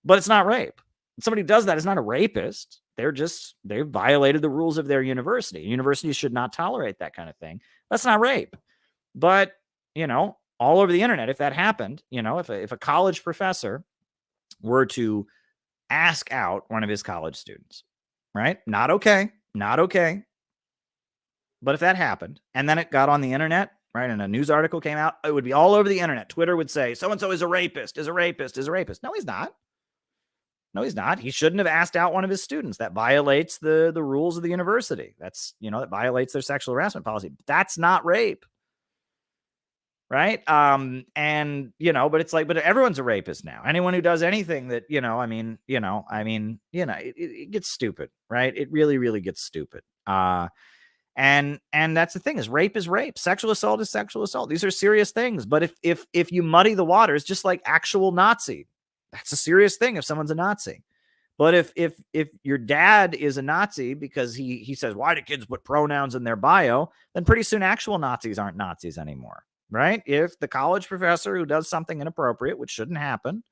but it's not rape. Somebody who does that is not a rapist. They've violated the rules of their university. Universities should not tolerate that kind of thing. That's not rape. But, you know, all over the internet, if that happened, you know, if a college professor were to ask out one of his college students, right? Not okay. But if that happened and then it got on the internet, right, and a news article came out, it would be all over the internet. Twitter would say, so-and-so is a rapist. No, he's not. He shouldn't have asked out one of his students. That violates the rules of the university. That's, you know, that violates their sexual harassment policy. That's not rape. right? And but it's like, but everyone's a rapist now. Anyone who does anything that, it gets stupid, right? It really, really gets stupid. And that's the thing, is rape is rape. Sexual assault is sexual assault. These are serious things. But if you muddy the waters, just like actual Nazi, that's a serious thing if someone's a Nazi. But if your dad is a Nazi because he says, why do kids put pronouns in their bio, then pretty soon actual Nazis aren't Nazis anymore, right? If the college professor who does something inappropriate, which shouldn't happen,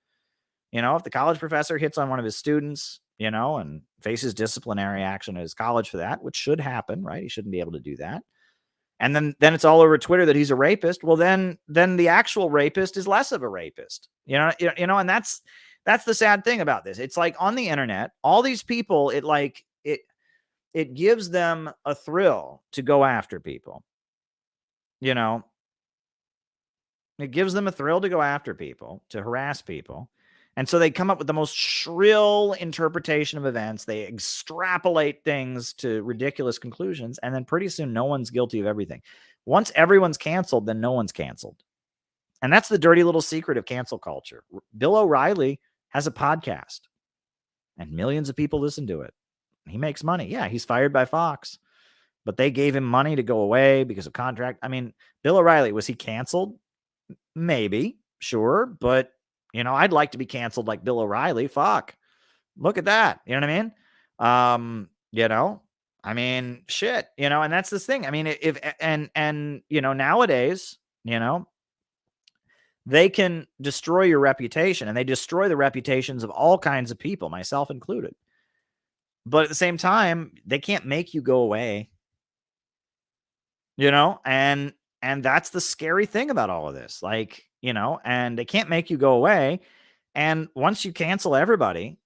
if the college professor hits on one of his students, and faces disciplinary action at his college for that, which should happen, right? He shouldn't be able to do that. And then it's all over Twitter that he's a rapist. Well, then the actual rapist is less of a rapist, and that's the sad thing about this. It's like on the internet, all these people, it gives them a thrill to go after people. It gives them a thrill to go after people, to harass people. And so they come up with the most shrill interpretation of events. They extrapolate things to ridiculous conclusions. And then pretty soon, no one's guilty of everything. Once everyone's canceled, then no one's canceled. And that's the dirty little secret of cancel culture. Bill O'Reilly has a podcast and millions of people listen to it. He makes money. Yeah, he's fired by Fox, but they gave him money to go away because of contract. I mean, Bill O'Reilly, was he canceled? Maybe, sure. But, I'd like to be canceled like Bill O'Reilly. Fuck. Look at that. You know what I mean? Shit, and that's this thing. I mean, nowadays, they can destroy your reputation, and they destroy the reputations of all kinds of people, myself included. But at the same time, they can't make you go away, and that's the scary thing about all of this. Like, and they can't make you go away. And once you cancel everybody,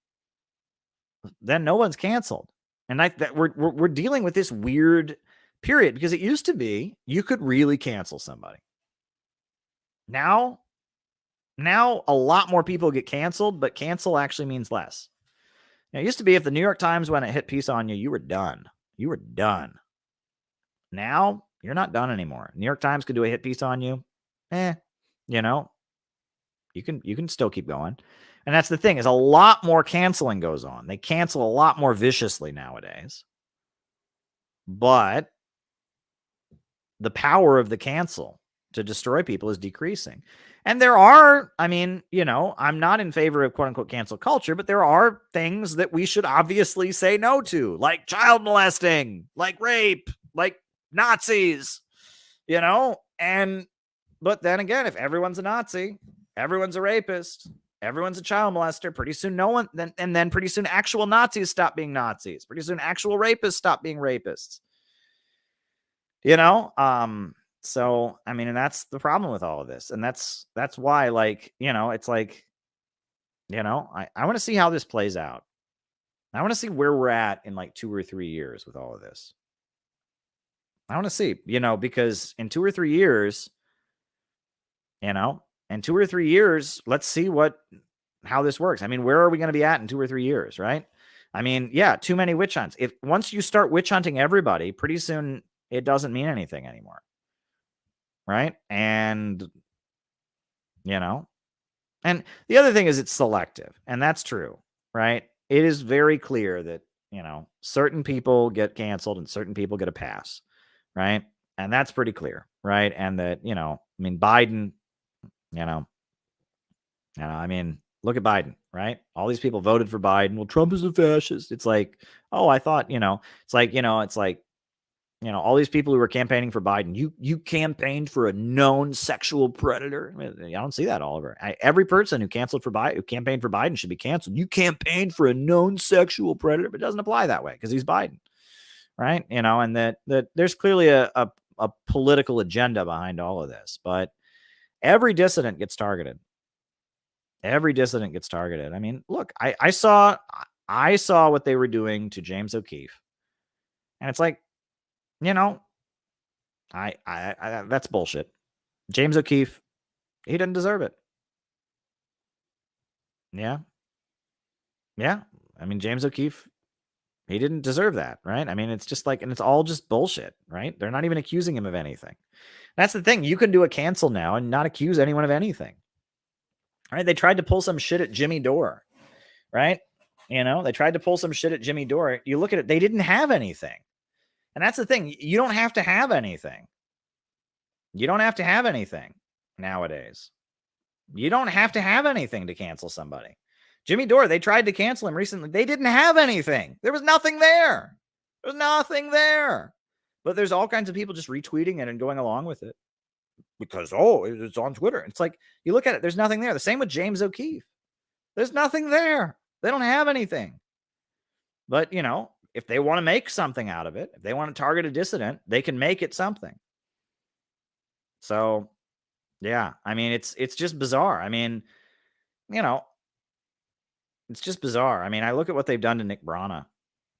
then no one's canceled. And we're dealing with this weird period, because it used to be you could really cancel somebody. Now a lot more people get canceled, but cancel actually means less. It used to be if the New York Times went and hit piece on you, you were done. You were done. Now you're not done anymore. New York Times could do a hit piece on you. You can still keep going. And that's the thing, is a lot more canceling goes on. They cancel a lot more viciously nowadays. But the power of the cancel to destroy people is decreasing. And there are, I'm not in favor of quote unquote cancel culture, but there are things that we should obviously say no to, like child molesting, like rape, like Nazis, but then again, if everyone's a Nazi, everyone's a rapist, everyone's a child molester, pretty soon then pretty soon actual Nazis stop being Nazis. Pretty soon actual rapists stop being rapists. So, and that's the problem with all of this. And that's why, it's like, I want to see how this plays out. I want to see where we're at in like 2 or 3 years with all of this. I want to see, because in 2 or 3 years, let's see how this works. Where are we going to be at in 2 or 3 years, right? Too many witch hunts. Once you start witch hunting everybody, pretty soon it doesn't mean anything anymore. Right. And, and the other thing is it's selective, and that's true, right? It is very clear that, certain people get canceled and certain people get a pass. Right. And that's pretty clear. Right. And that, Biden, look at Biden, right? All these people voted for Biden. Well, Trump is a fascist. It's like, oh, I thought, all these people who were campaigning for Biden, you campaigned for a known sexual predator. I don't see that all over. Every person who campaigned for Biden should be canceled. You campaigned for a known sexual predator, but it doesn't apply that way because he's Biden, right? And that there's clearly a political agenda behind all of this, but every dissident gets targeted. Every dissident gets targeted. Look, I saw what they were doing to James O'Keefe, and it's like, I that's bullshit. James O'Keefe, he didn't deserve it. Yeah. James O'Keefe, He didn't deserve that, right? I mean, it's just like, and it's all just bullshit, right? They're not even accusing him of anything. That's the thing. You can do a cancel now and not accuse anyone of anything. Right? They tried to pull some shit at Jimmy Dore, right? You know, they tried to pull some shit at Jimmy Dore. You look at it, they didn't have anything. And that's the thing. You don't have to have anything. You don't have to have anything nowadays. You don't have to have anything to cancel somebody. Jimmy Dore, they tried to cancel him recently. They didn't have anything. There was nothing there. There was nothing there. But there's all kinds of people just retweeting it and going along with it because, oh, it's on Twitter. It's like, you look at it, there's nothing there. The same with James O'Keefe. There's nothing there. They don't have anything. But, you know, if they want to make something out of it, if they want to target a dissident, they can make it something. So, yeah, I mean, it's just bizarre. I mean, you know, it's just bizarre. I mean, I look at what they've done to Nick Brana,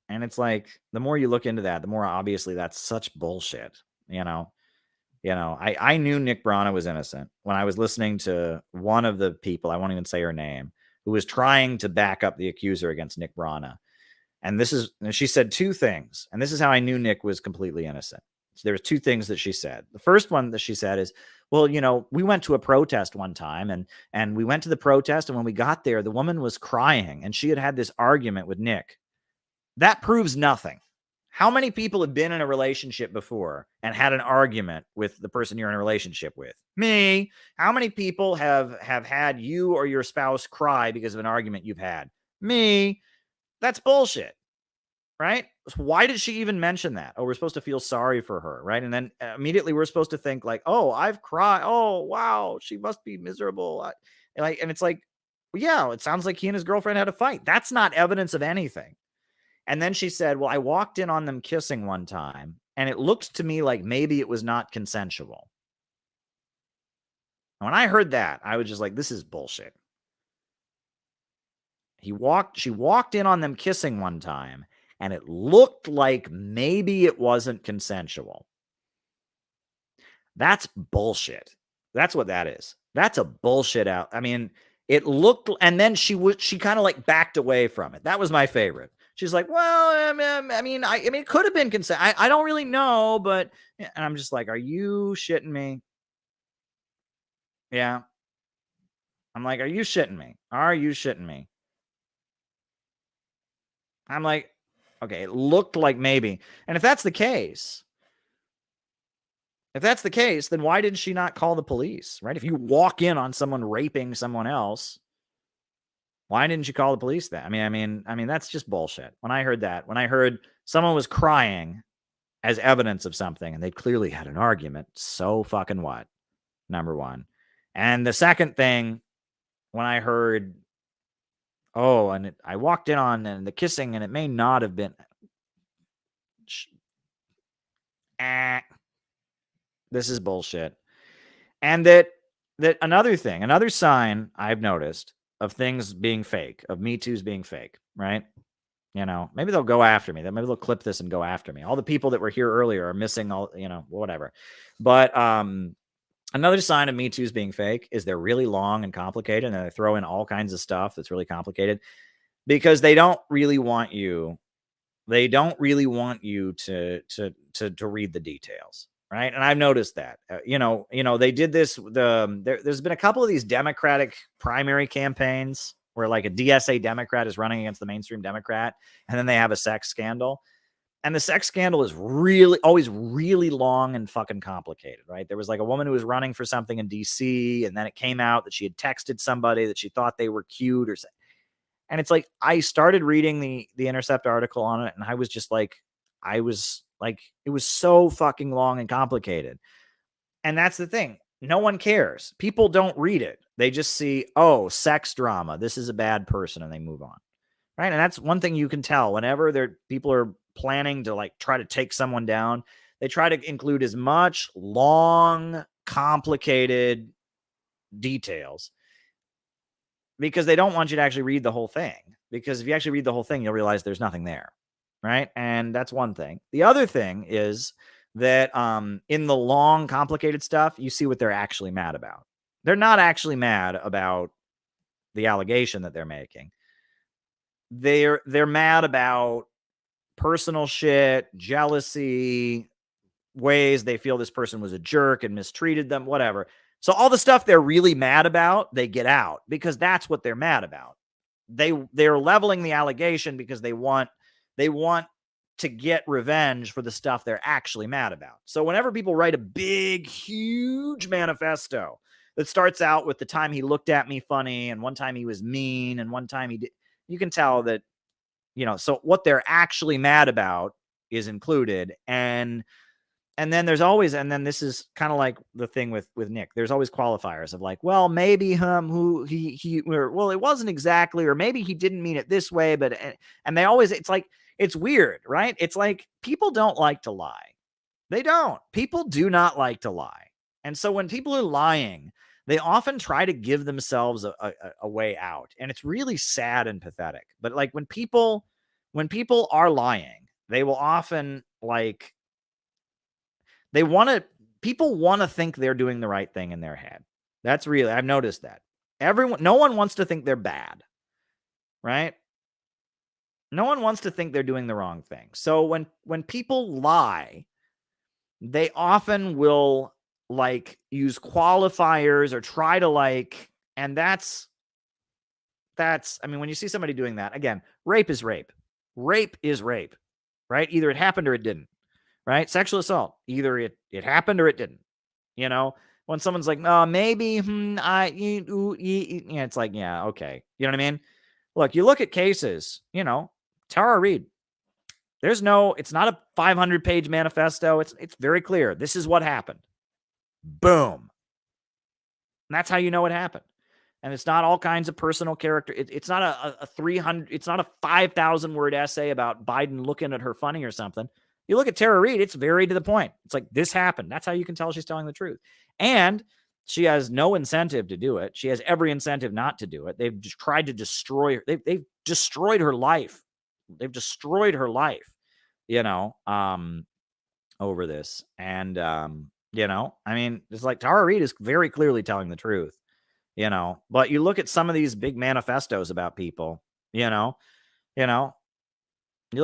and it's like, the more you look into that, the more obviously that's such bullshit, you know. I knew Nick Brana was innocent when I was listening to one of the people, I won't even say her name, who was trying to back up the accuser against Nick Brana. And she said two things, and this is how I knew Nick was completely innocent. So there were two things that she said. The first one that she said is, well, you know, we went to a protest one time, and we went to the protest, and when we got there, the woman was crying, and she had this argument with Nick. That proves nothing. How many people have been in a relationship before and had an argument with the person you're in a relationship with? Me. How many people have had you or your spouse cry because of an argument you've had? Me. That's bullshit, right? So why did she even mention that? Oh, we're supposed to feel sorry for her, right? And then immediately we're supposed to think like, oh, I've cried. Oh, wow, she must be miserable. And it's like, well, yeah, it sounds like he and his girlfriend had a fight. That's not evidence of anything. And then she said, well, I walked in on them kissing one time, and it looked to me like maybe it was not consensual. And when I heard that, I was just like, this is bullshit. She walked in on them kissing one time, and it looked like maybe it wasn't consensual. That's bullshit. That's what that is. That's a bullshit out. I mean, it looked, and then she kind of like backed away from it. That was my favorite. She's like, well, I mean, it could have been consent. I don't really know, but, and I'm just like, are you shitting me? Yeah. I'm like, are you shitting me? Are you shitting me? I'm like, okay, it looked like maybe. And if that's the case, then why did she not call the police, right? If you walk in on someone raping someone else, why didn't you call the police then? I mean, that's just bullshit. When I heard someone was crying as evidence of something, and they clearly had an argument, so fucking what? Number one. And the second thing, when I heard, oh, and I walked in on and the kissing, and it may not have been. This is bullshit. And that another sign I've noticed of things being fake, of Me Too's being fake, right? You know, maybe they'll go after me. Maybe they'll clip this and go after me. All the people that were here earlier are missing all, you know, whatever. But another sign of Me Too's being fake is they're really long and complicated, and they throw in all kinds of stuff that's really complicated because they don't really want you. They don't really want you to read the details. Right. And I've noticed that, they did this. There's been a couple of these Democratic primary campaigns where like a DSA Democrat is running against the mainstream Democrat, and then they have a sex scandal. And the sex scandal is always really long and fucking complicated. Right. There was like a woman who was running for something in DC, and then it came out that she had texted somebody that she thought they were cute or something. And it's like, I started reading the Intercept article on it, and I was just like, it was so fucking long and complicated. And that's the thing. No one cares. People don't read it. They just see, oh, sex drama. This is a bad person, and they move on. Right. And that's one thing you can tell whenever people are planning to like try to take someone down. They try to include as much long, complicated details because they don't want you to actually read the whole thing. Because if you actually read the whole thing, you'll realize there's nothing there. Right. And that's one thing. The other thing is that in the long, complicated stuff, you see what they're actually mad about. They're not actually mad about the allegation that they're making. They're mad about personal shit, jealousy, ways they feel this person was a jerk and mistreated them, whatever. So all the stuff they're really mad about, they get out because that's what they're mad about. They're leveling the allegation because they want to get revenge for the stuff they're actually mad about. So whenever people write a big, huge manifesto that starts out with the time he looked at me funny and one time he was mean and one time he did, you can tell that, so what they're actually mad about is included. And then there's always, and then this is kind of like the thing with Nick, there's always qualifiers of like, well, maybe well, it wasn't exactly, or maybe he didn't mean it this way, but, and they always, it's like, it's weird, right? It's like people don't like to lie. They don't. People do not like to lie. And so when people are lying, they often try to give themselves a way out. And it's really sad and pathetic. But like when people are lying, they will often like, people want to think they're doing the right thing in their head. That's really, I've noticed that. No one wants to think they're bad, right? No one wants to think they're doing the wrong thing. So when people lie, they often will like use qualifiers or try to like, and that's, I mean, when you see somebody doing that, again, rape is rape. Rape is rape, right? Either it happened or it didn't, right? Sexual assault, either it happened or it didn't, when someone's like, oh, maybe, it's like, yeah, okay. You know what I mean? Look, you look at cases, Tara Reid, it's not a 500-page manifesto. It's very clear. This is what happened. Boom. And that's how you know it happened. And it's not all kinds of personal character. It's not a 300, it's not a 5,000 word essay about Biden looking at her funny or something. You look at Tara Reid, it's very to the point. It's like, this happened. That's how you can tell she's telling the truth. And she has no incentive to do it. She has every incentive not to do it. They've just tried to destroy her. They've destroyed her life. They've destroyed her life, over this. And, I mean, it's like Tara Reid is very clearly telling the truth, but you look at some of these big manifestos about people, you look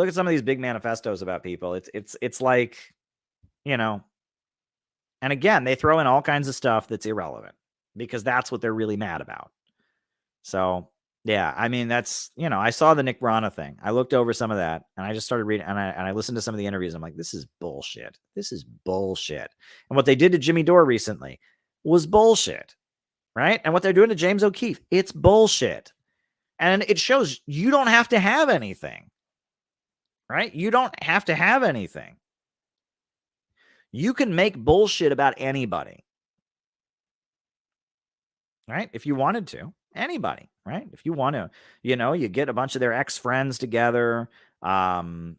at some of these big manifestos about people. It's like, and again, they throw in all kinds of stuff that's irrelevant because that's what they're really mad about. So, yeah, I mean, that's, I saw the Nick Brana thing. I looked over some of that and I just started reading and I listened to some of the interviews. I'm like, this is bullshit. This is bullshit. And what they did to Jimmy Dore recently was bullshit, right? And what they're doing to James O'Keefe, it's bullshit. And it shows you don't have to have anything, right? You don't have to have anything. You can make bullshit about anybody, right? If you wanted to. Anybody, right? If you want to, you get a bunch of their ex-friends together. You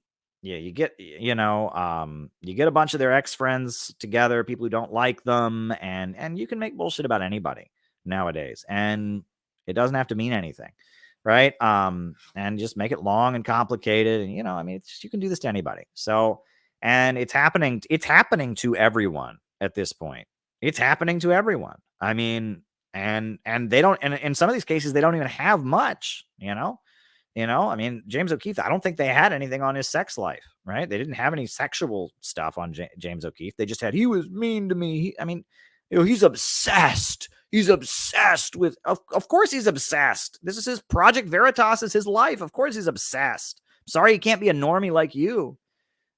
get a bunch of their ex-friends together, people who don't like them, and you can make bullshit about anybody nowadays. And it doesn't have to mean anything, right? And just make it long and complicated. And, I mean, you can do this to anybody. So, and it's happening to everyone at this point. It's happening to everyone. I mean, and they don't, and in some of these cases, they don't even have much, I mean, James O'Keefe, I don't think they had anything on his sex life, right? They didn't have any sexual stuff on James O'Keefe. They just had, he was mean to me. He's obsessed. He's obsessed with, of course he's obsessed. This is his Project Veritas is his life. Of course he's obsessed. Sorry, he can't be a normie like you.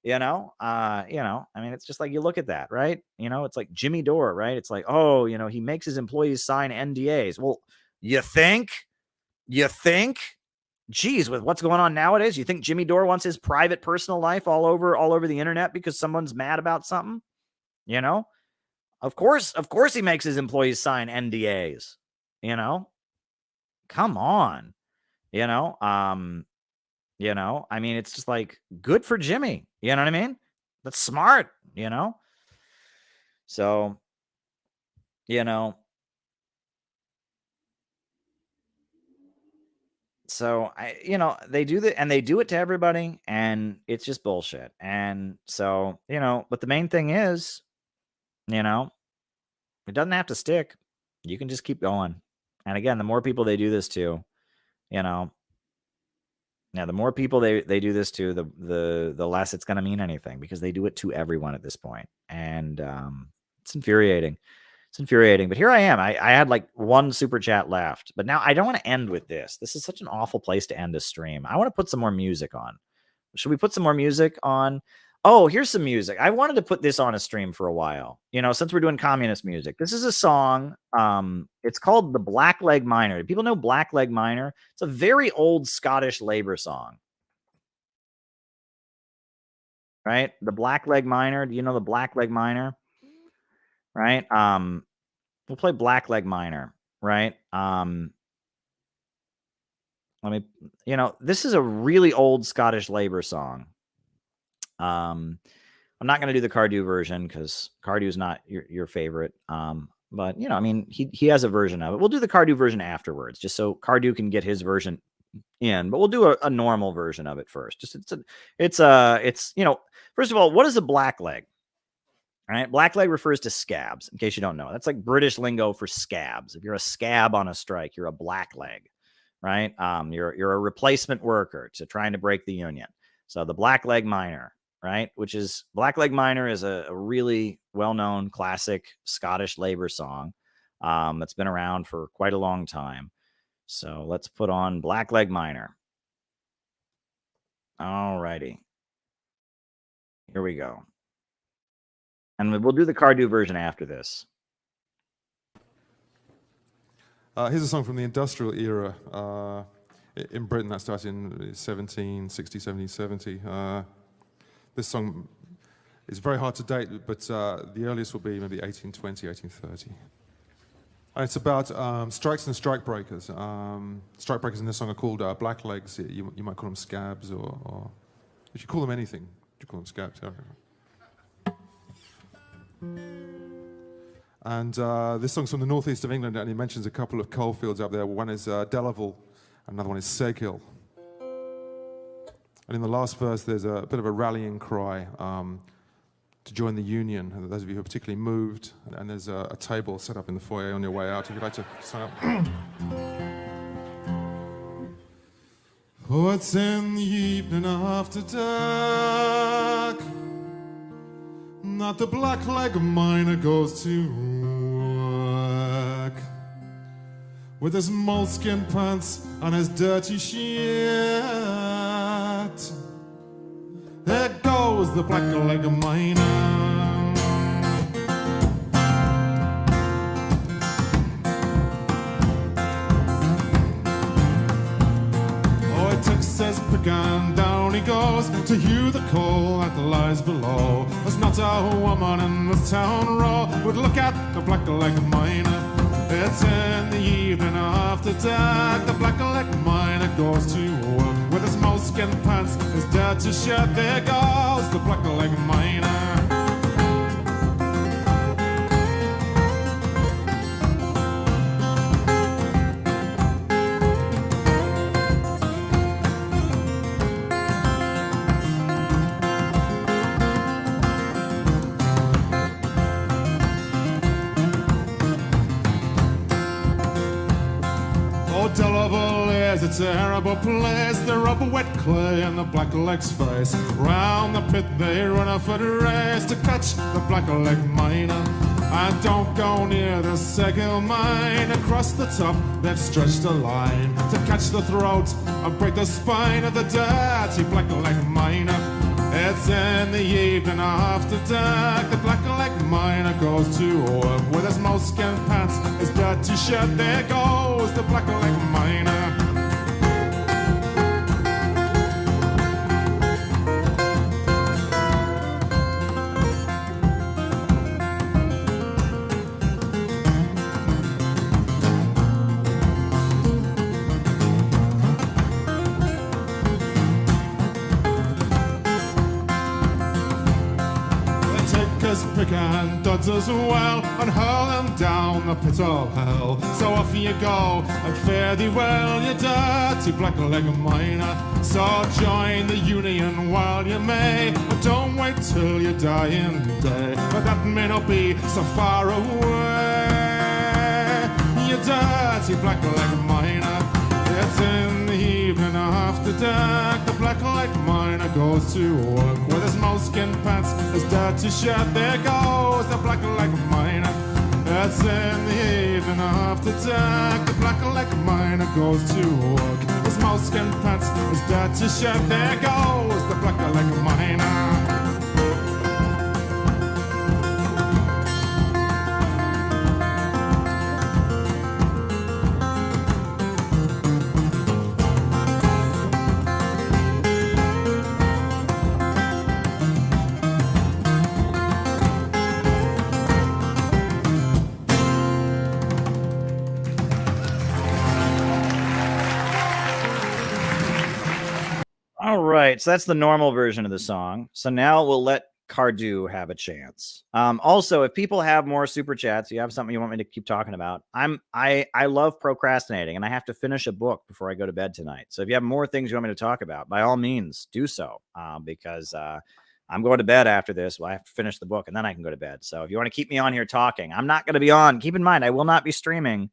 I mean, it's just like, you look at that, right? It's like Jimmy Dore, right? It's like, oh, he makes his employees sign NDAs. Well, you think, geez, with what's going on nowadays, you think Jimmy Dore wants his private personal life all over the internet because someone's mad about something? Of course he makes his employees sign NDAs, come on, I mean, it's just like, good for Jimmy. You know what I mean? That's smart, So, so they do that and they do it to everybody and it's just bullshit. And so, but the main thing is, it doesn't have to stick. You can just keep going. And again, the more people they do this to, Now, the more people they do this to, the less it's going to mean anything, because they do it to everyone at this point. And it's infuriating. It's infuriating. But here I am. I had like one super chat left, but now I don't want to end with this. This is such an awful place to end a stream. I want to put some more music on. Should we put some more music on? Oh, here's some music. I wanted to put this on a stream for a while, you know, since we're doing communist music. This is a song. It's called the Blackleg Miner. Do people know Blackleg Miner? It's a very old Scottish labor song. Right? The Blackleg Miner. Do you know the Blackleg Miner? Right? We'll play Blackleg Miner, right? Let me, you know, this is a really old Scottish labor song. I'm not going to do the Cardew version because Cardew is not your favorite. But you know, I mean, he has a version of it. We'll do the Cardew version afterwards, just so Cardew can get his version in. But we'll do a normal version of it first. Just it's you know, first of all, what is a blackleg? All right, blackleg refers to scabs. In case you don't know, that's like British lingo for scabs. If you're a scab on a strike, you're a blackleg, right? You're a replacement worker to trying to break the union. So the Blackleg Miner, right? Which is Blackleg Miner is a really well-known classic Scottish labor song that's been around for quite a long time. So let's put on Blackleg Miner. All righty. Here we go. And we'll do the Cardew version after this. Here's a song from the industrial era. In Britain, that started in 1760, 1770. This song is very hard to date, but the earliest will be maybe 1820, 1830. And it's about strikes and strikebreakers. Strikebreakers in this song are called blacklegs. You might call them scabs, or if you call them anything, you call them scabs. And this song's from the northeast of England, and it mentions a couple of coal fields up there. One is Delaval, another one is Seghill. And in the last verse, there's a bit of a rallying cry to join the union. And those of you who are particularly moved, and there's a table set up in the foyer on your way out if you'd like to sign up. Oh, it's in the evening after dark that the blackleg miner goes to work with his moleskin pants and his dirty shirt. There goes the blackleg miner. Says pick and down he goes to hew the coal that lies below. There's not a woman in this town row would look at the blackleg miner. It's in the evening after dark. The blackleg miner goes to work with his moleskin pants, his dirty shirt. There goes the blackleg miner. A terrible place, they rub wet clay in the blackleg's face. Round the pit they run a foot race to catch the blackleg miner. And don't go near the Seghill mine. Across the top they've stretched a line to catch the throat and break the spine of the dirty blackleg miner. It's in the evening after dark. The blackleg miner goes to work with his moleskin pants, his dirty shirt. There goes the blackleg miner. Pick and duds as well, and hurl them down the pit of hell. So off you go, and fare thee well, you dirty blackleg miner. So join the union while you may, but don't wait till you die in the day, but that may not be so far away. You dirty blackleg miner. It's in the evening after dark, the blackleg miner goes to work with his moleskin pants, his dirty shirt. There goes the blackleg miner. It's in the evening after dark, the blackleg miner goes to work. His moleskin pants, his dirty shirt. There goes the blackleg miner. All right, so that's the normal version of the song. So now we'll let Cardew have a chance. Also, if people have more super chats, you have something you want me to keep talking about. I love procrastinating, and I have to finish a book before I go to bed tonight. So if you have more things you want me to talk about, by all means, do so. Because I'm going to bed after this. Well, I have to finish the book, and then I can go to bed. So if you want to keep me on here talking, I'm not going to be on. Keep in mind, I will not be streaming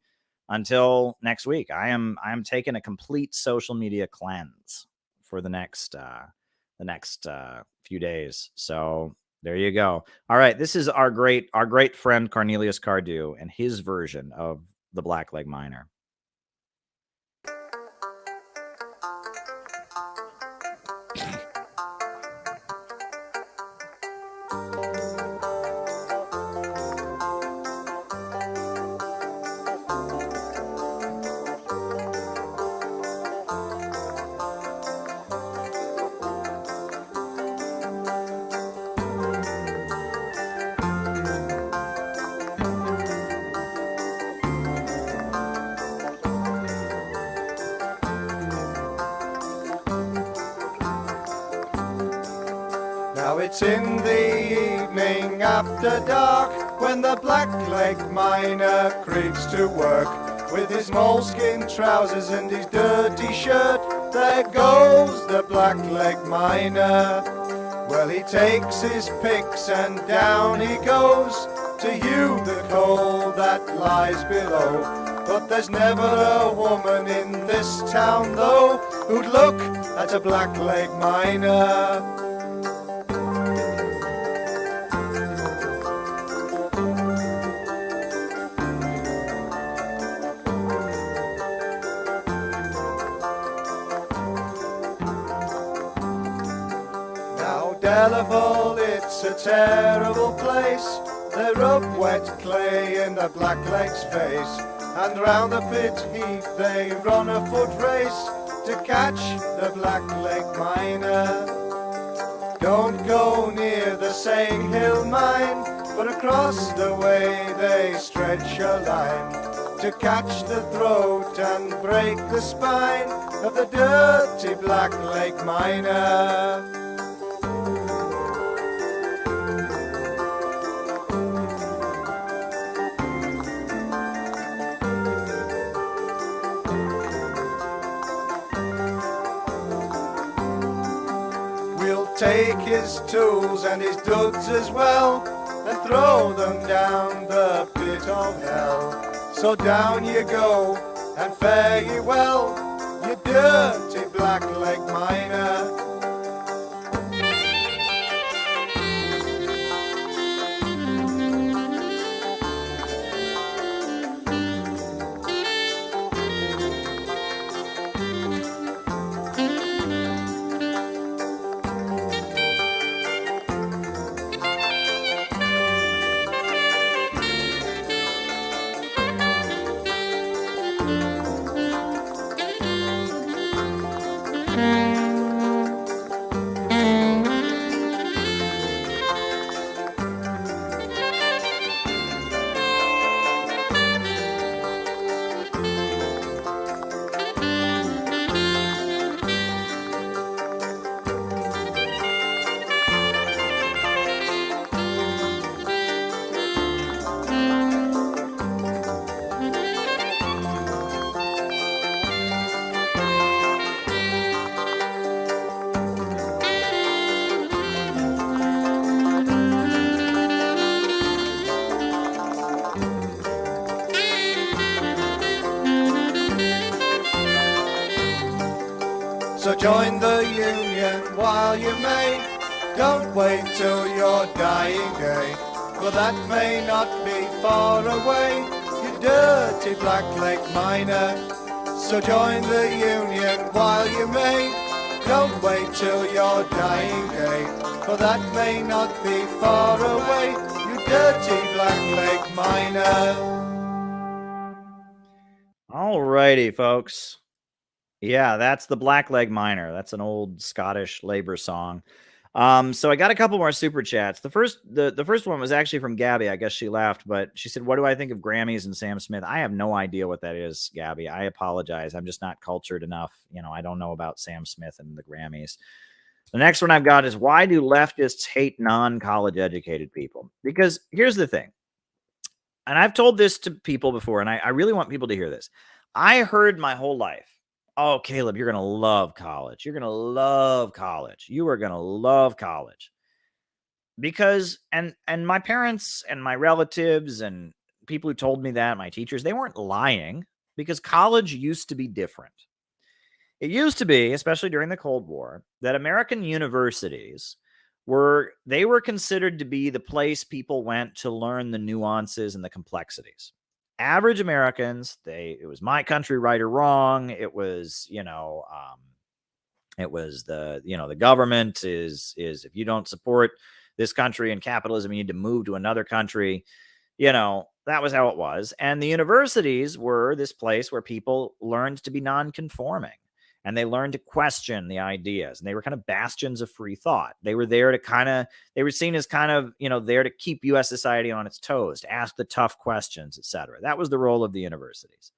until next week. I am taking a complete social media cleanse for the next few days. So there you go. All right, this is our great friend Cornelius Cardew and his version of the Blackleg Miner. Now it's in the evening after dark when the blackleg miner creeps to work with his moleskin trousers and his dirty shirt. There goes the blackleg miner. Well, he takes his picks and down he goes to hew the coal that lies below. But there's never a woman in this town, though, who'd look at a blackleg miner. Delaval, it's a terrible place. They rub wet clay in the blackleg's face, and round the pit heap they run a foot race to catch the blackleg miner. Don't go near the Saying Hill mine, but across the way they stretch a line to catch the throat and break the spine of the dirty blackleg miner. Take his tools and his duds as well and throw them down the pit of hell. So down you go and fare ye well, you dirty blackleg miner. So join the union while you may. Don't wait till your dying day, for that may not be far away, you dirty blackleg miner. So join the union while you may. Don't wait till your dying day, for that may not be far away, you dirty blackleg miner. Alrighty, folks. Yeah, that's the Blackleg Miner. That's an old Scottish labor song. So I got a couple more super chats. The first one was actually from Gabby. I guess she laughed, but she said, "What do I think of Grammys and Sam Smith?" I have no idea what that is, Gabby. I apologize. I'm just not cultured enough. I don't know about Sam Smith and the Grammys. The next one I've got is, why do leftists hate non-college educated people? Because here's the thing. And I've told this to people before, and I really want people to hear this. I heard my whole life, "Oh, Caleb, you're going to love college. You're going to love college. You are going to love college." Because, and my parents and my relatives and people who told me that, my teachers, they weren't lying, because college used to be different. It used to be, especially during the Cold War, that American universities were considered to be the place people went to learn the nuances and the complexities. Average Americans, it was my country, right or wrong. It was, the government is if you don't support this country and capitalism, you need to move to another country. That was how it was. And the universities were this place where people learned to be non-conforming. And they learned to question the ideas, and they were kind of bastions of free thought. They were there to they were seen as there to keep U.S. society on its toes, to ask the tough questions, etc. That was the role of the universities.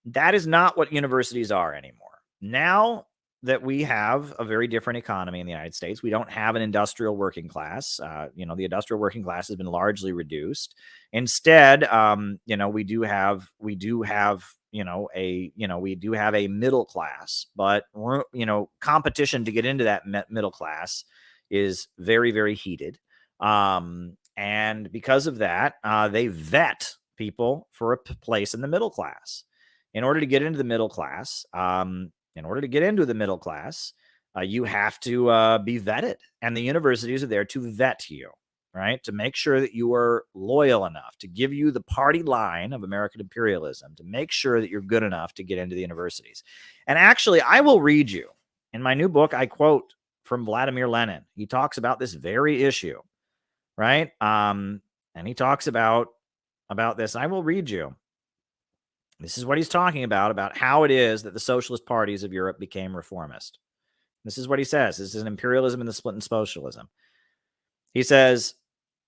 That is not what universities are anymore. Now that we have a very different economy in the United States, we don't have an industrial working class. The industrial working class has been largely reduced. Instead, we do have a middle class, but competition to get into that middle class is very, very heated. And because of that, they vet people for a place in the middle class. In order to get into the middle class, you have to be vetted, and the universities are there to vet you, right? To make sure that you are loyal enough, to give you the party line of American imperialism, to make sure that you're good enough to get into the universities. And actually, I will read you in my new book. I quote from Vladimir Lenin. He talks about this very issue, right? And he talks about this. I will read you. This is what he's talking about how it is that the socialist parties of Europe became reformist. This is what he says. This is an imperialism and the split in socialism. He says,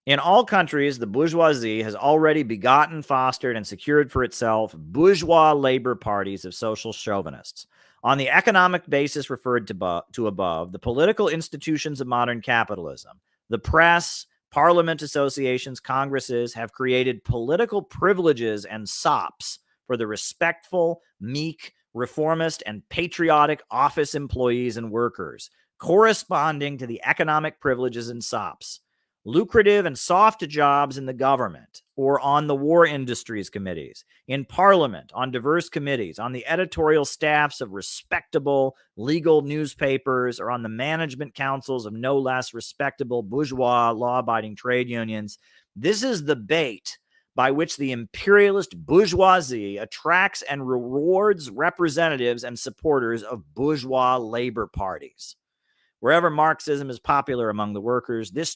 "In all countries, the bourgeoisie has already begotten, fostered, and secured for itself bourgeois labor parties of social chauvinists. On the economic basis referred to above, the political institutions of modern capitalism, the press, parliament associations, congresses have created political privileges and sops for the respectful, meek, reformist, and patriotic office employees and workers, corresponding to the economic privileges and sops. Lucrative and soft jobs in the government or on the war industries committees, in parliament, on diverse committees, on the editorial staffs of respectable legal newspapers, or on the management councils of no less respectable bourgeois law-abiding trade unions. This is the bait by which the imperialist bourgeoisie attracts and rewards representatives and supporters of bourgeois labor parties. Wherever Marxism is popular among the workers, this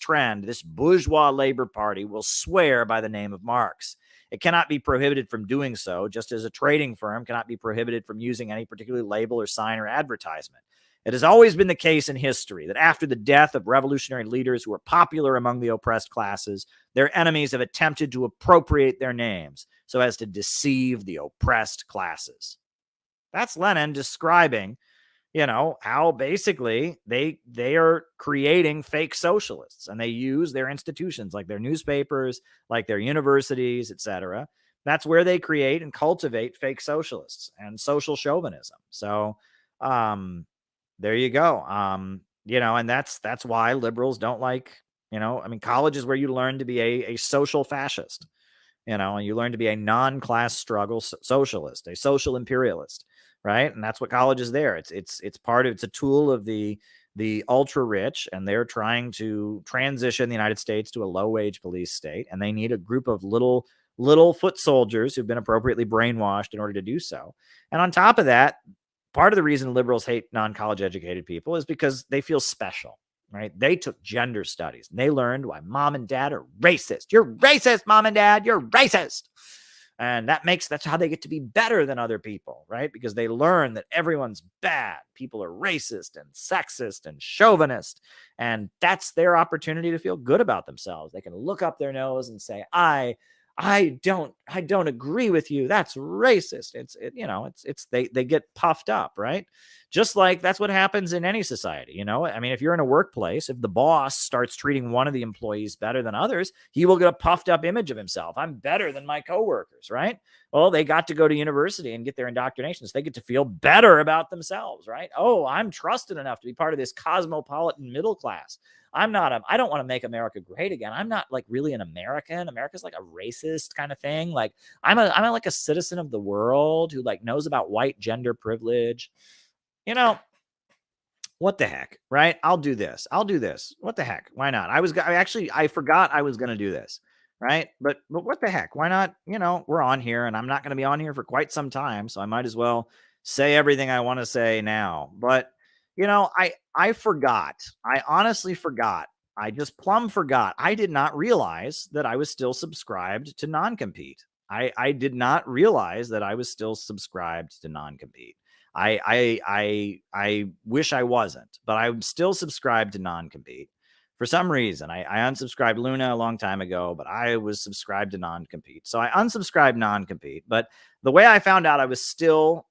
bourgeois labor party will swear by the name of Marx. It cannot be prohibited from doing so, just as a trading firm cannot be prohibited from using any particular label or sign or advertisement. It has always been the case in history that after the death of revolutionary leaders who were popular among the oppressed classes, their enemies have attempted to appropriate their names so as to deceive the oppressed classes." That's Lenin describing, how basically they are creating fake socialists, and they use their institutions like their newspapers, like their universities, etc. That's where they create and cultivate fake socialists and social chauvinism. So, there you go. And that's why liberals don't like, college is where you learn to be a social fascist, and you learn to be a non-class struggle socialist, a social imperialist. right? And that's what college is there. It's a tool of the ultra rich, and they're trying to transition the United States to a low wage police state, and they need a group of little foot soldiers who've been appropriately brainwashed in order to do so. And on top of that, part of the reason liberals hate non-college educated people is because they feel special, right? They took gender studies and they learned why mom and dad are racist. You're racist, mom and dad, you're racist. And that's how they get to be better than other people, right? Because they learn that everyone's bad. People are racist and sexist and chauvinist. And that's their opportunity to feel good about themselves. They can look up their nose and say, I don't agree with you. That's racist. They get puffed up, right? Just like that's what happens in any society. I mean, if you're in a workplace, if the boss starts treating one of the employees better than others, he will get a puffed up image of himself. I'm better than my coworkers, right? Well, they got to go to university and get their indoctrinations. They get to feel better about themselves, right? Oh, I'm trusted enough to be part of this cosmopolitan middle class. I don't want to make America great again. I'm not like really an American. America's like a racist kind of thing. Like I'm like a citizen of the world who like knows about white gender privilege. What the heck, right? I'll do this. What the heck? Why not? I forgot I was going to do this, right? But what the heck? Why not? We're on here and I'm not going to be on here for quite some time. So I might as well say everything I want to say now. But I forgot. I honestly forgot. I just plumb forgot. I did not realize that I was still subscribed to non-compete. I did not realize that I was still subscribed to non-compete. I wish I wasn't, but I'm still subscribed to non-compete. For some reason, I unsubscribed Luna a long time ago, but I was subscribed to non-compete. So I unsubscribed non-compete. But the way I found out I was still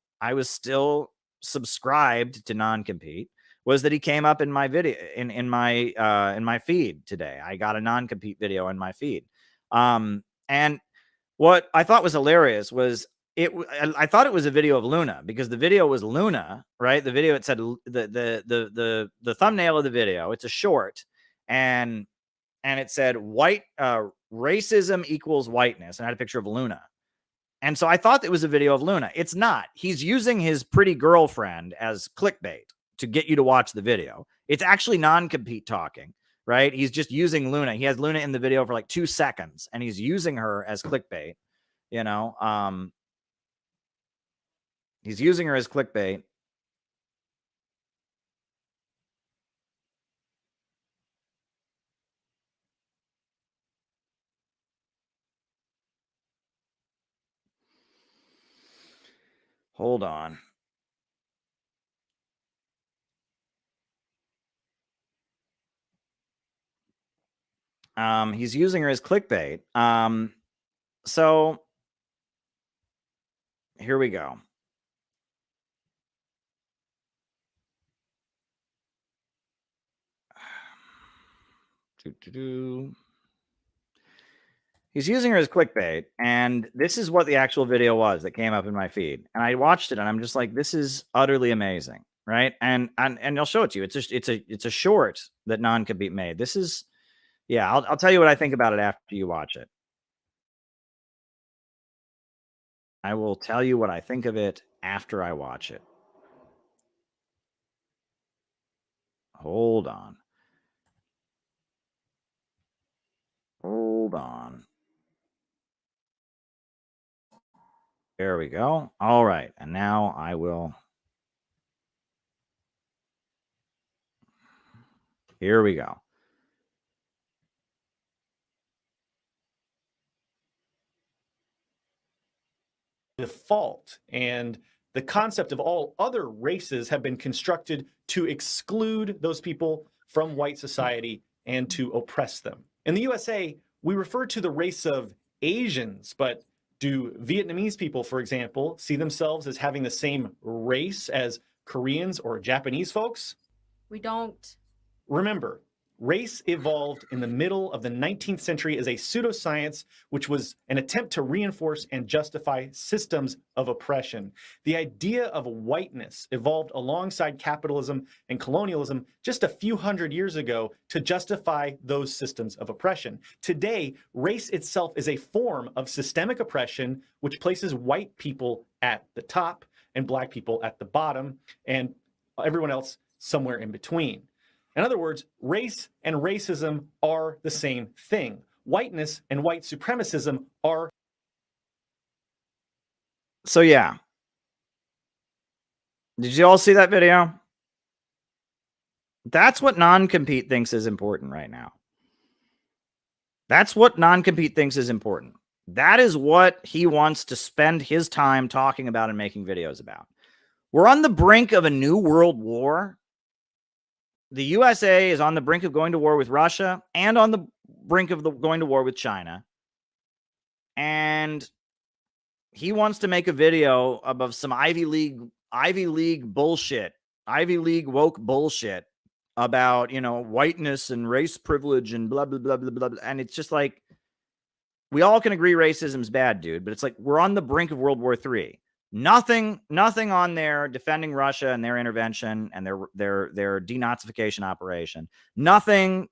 subscribed to non-compete was that he came up in my video in my feed today. I got a non-compete video in my feed. And what I thought was hilarious was I thought it was a video of Luna because the video was Luna, right? The video, it said the thumbnail of the video, it's a short, and it said white racism equals whiteness, and I had a picture of Luna. And so I thought it was a video of Luna. It's not. He's using his pretty girlfriend as clickbait to get you to watch the video. It's actually non-compete talking, right? He's just using Luna. He has Luna in the video for like 2 seconds, and he's using her as clickbait. He's using her as clickbait. Hold on. He's using her as clickbait. So here we go. He's using her as clickbait, and this is what the actual video was that came up in my feed. And I watched it, and I'm just like, this is utterly amazing, right? And I'll show it to you. It's a short that non-compete made. This is, yeah. I'll tell you what I think about it after you watch it. I will tell you what I think of it after I watch it. Hold on. Hold on. There we go. All right. And now I will. Here we go. Default, and the concept of all other races have been constructed to exclude those people from white society and to oppress them. In the USA, we refer to the race of Asians, but do Vietnamese people, for example, see themselves as having the same race as Koreans or Japanese folks? We don't. Remember, race evolved in the middle of the 19th century as a pseudoscience, which was an attempt to reinforce and justify systems of oppression. The idea of whiteness evolved alongside capitalism and colonialism just a few hundred years ago to justify those systems of oppression. Today, race itself is a form of systemic oppression, which places white people at the top and black people at the bottom, and everyone else somewhere in between. In other words, race and racism are the same thing. Whiteness and white supremacism are. So yeah. Did you all see that video? That's what non-compete thinks is important right now. That's what non-compete thinks is important. That is what he wants to spend his time talking about and making videos about. We're on the brink of a new world war. The USA is on the brink of going to war with Russia and on the brink of going to war with China. And he wants to make a video about some Ivy League bullshit, Ivy League woke bullshit about, you know, whiteness and race privilege and blah, blah, blah, blah, blah, blah. And it's just like, we all can agree racism's bad, dude, but it's like, we're on the brink of World War III. Nothing on there defending Russia and their intervention and their denazification operation. Nothing,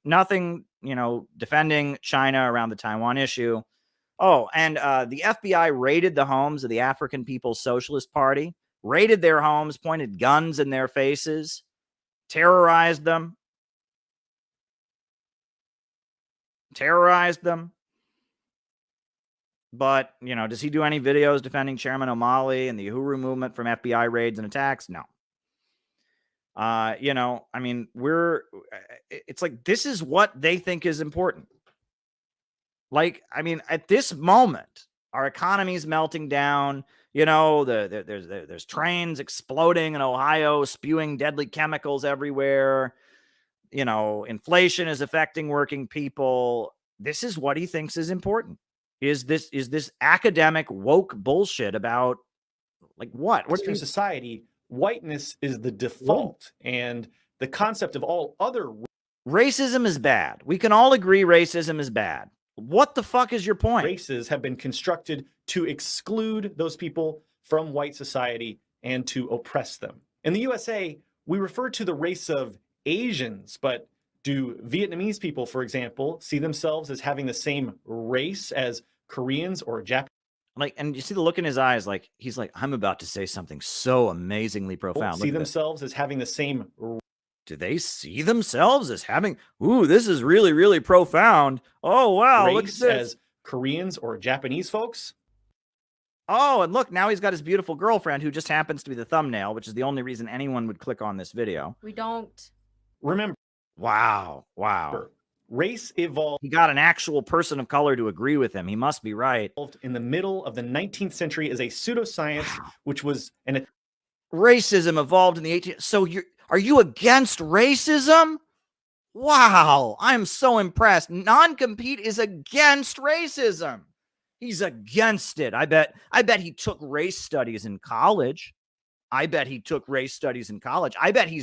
you know, defending China around the Taiwan issue. Oh, and the FBI raided the homes of the African People's Socialist Party, raided their homes, pointed guns in their faces, terrorized them. But, you know, does he do any videos defending Chairman O'Malley and the Uhuru movement from FBI raids and attacks? No. You know, I mean, it's like, this is what they think is important. Like, I mean, at this moment, our economy is melting down. You know, there's trains exploding in Ohio, spewing deadly chemicals everywhere. You know, inflation is affecting working people. This is what he thinks is important. Is this academic woke bullshit about, like, what? Western society, whiteness is the default, and the concept of all other racism is bad. We can all agree racism is bad. What the fuck is your point? Races have been constructed to exclude those people from white society and to oppress them. In the USA, we refer to the race of Asians, but do Vietnamese people, for example, see themselves as having the same race as Koreans or Japanese? Like, and you see the look in his eyes, like, he's like, I'm about to say something so amazingly profound. See themselves as having the same. Do they see themselves as having, ooh, this is really, really profound. Oh, wow, look at this. As Koreans or Japanese folks? Oh, and look, now he's got his beautiful girlfriend who just happens to be the thumbnail, which is the only reason anyone would click on this video. We don't. Remember. Wow. Race evolved. He got an actual person of color to agree with him. He must be right. In the middle of the 19th century as a pseudoscience, which was an racism evolved in the 18th. So are you against racism? Wow, I'm so impressed. Non-compete is against racism. He's against it. I bet he took race studies in college. I bet he's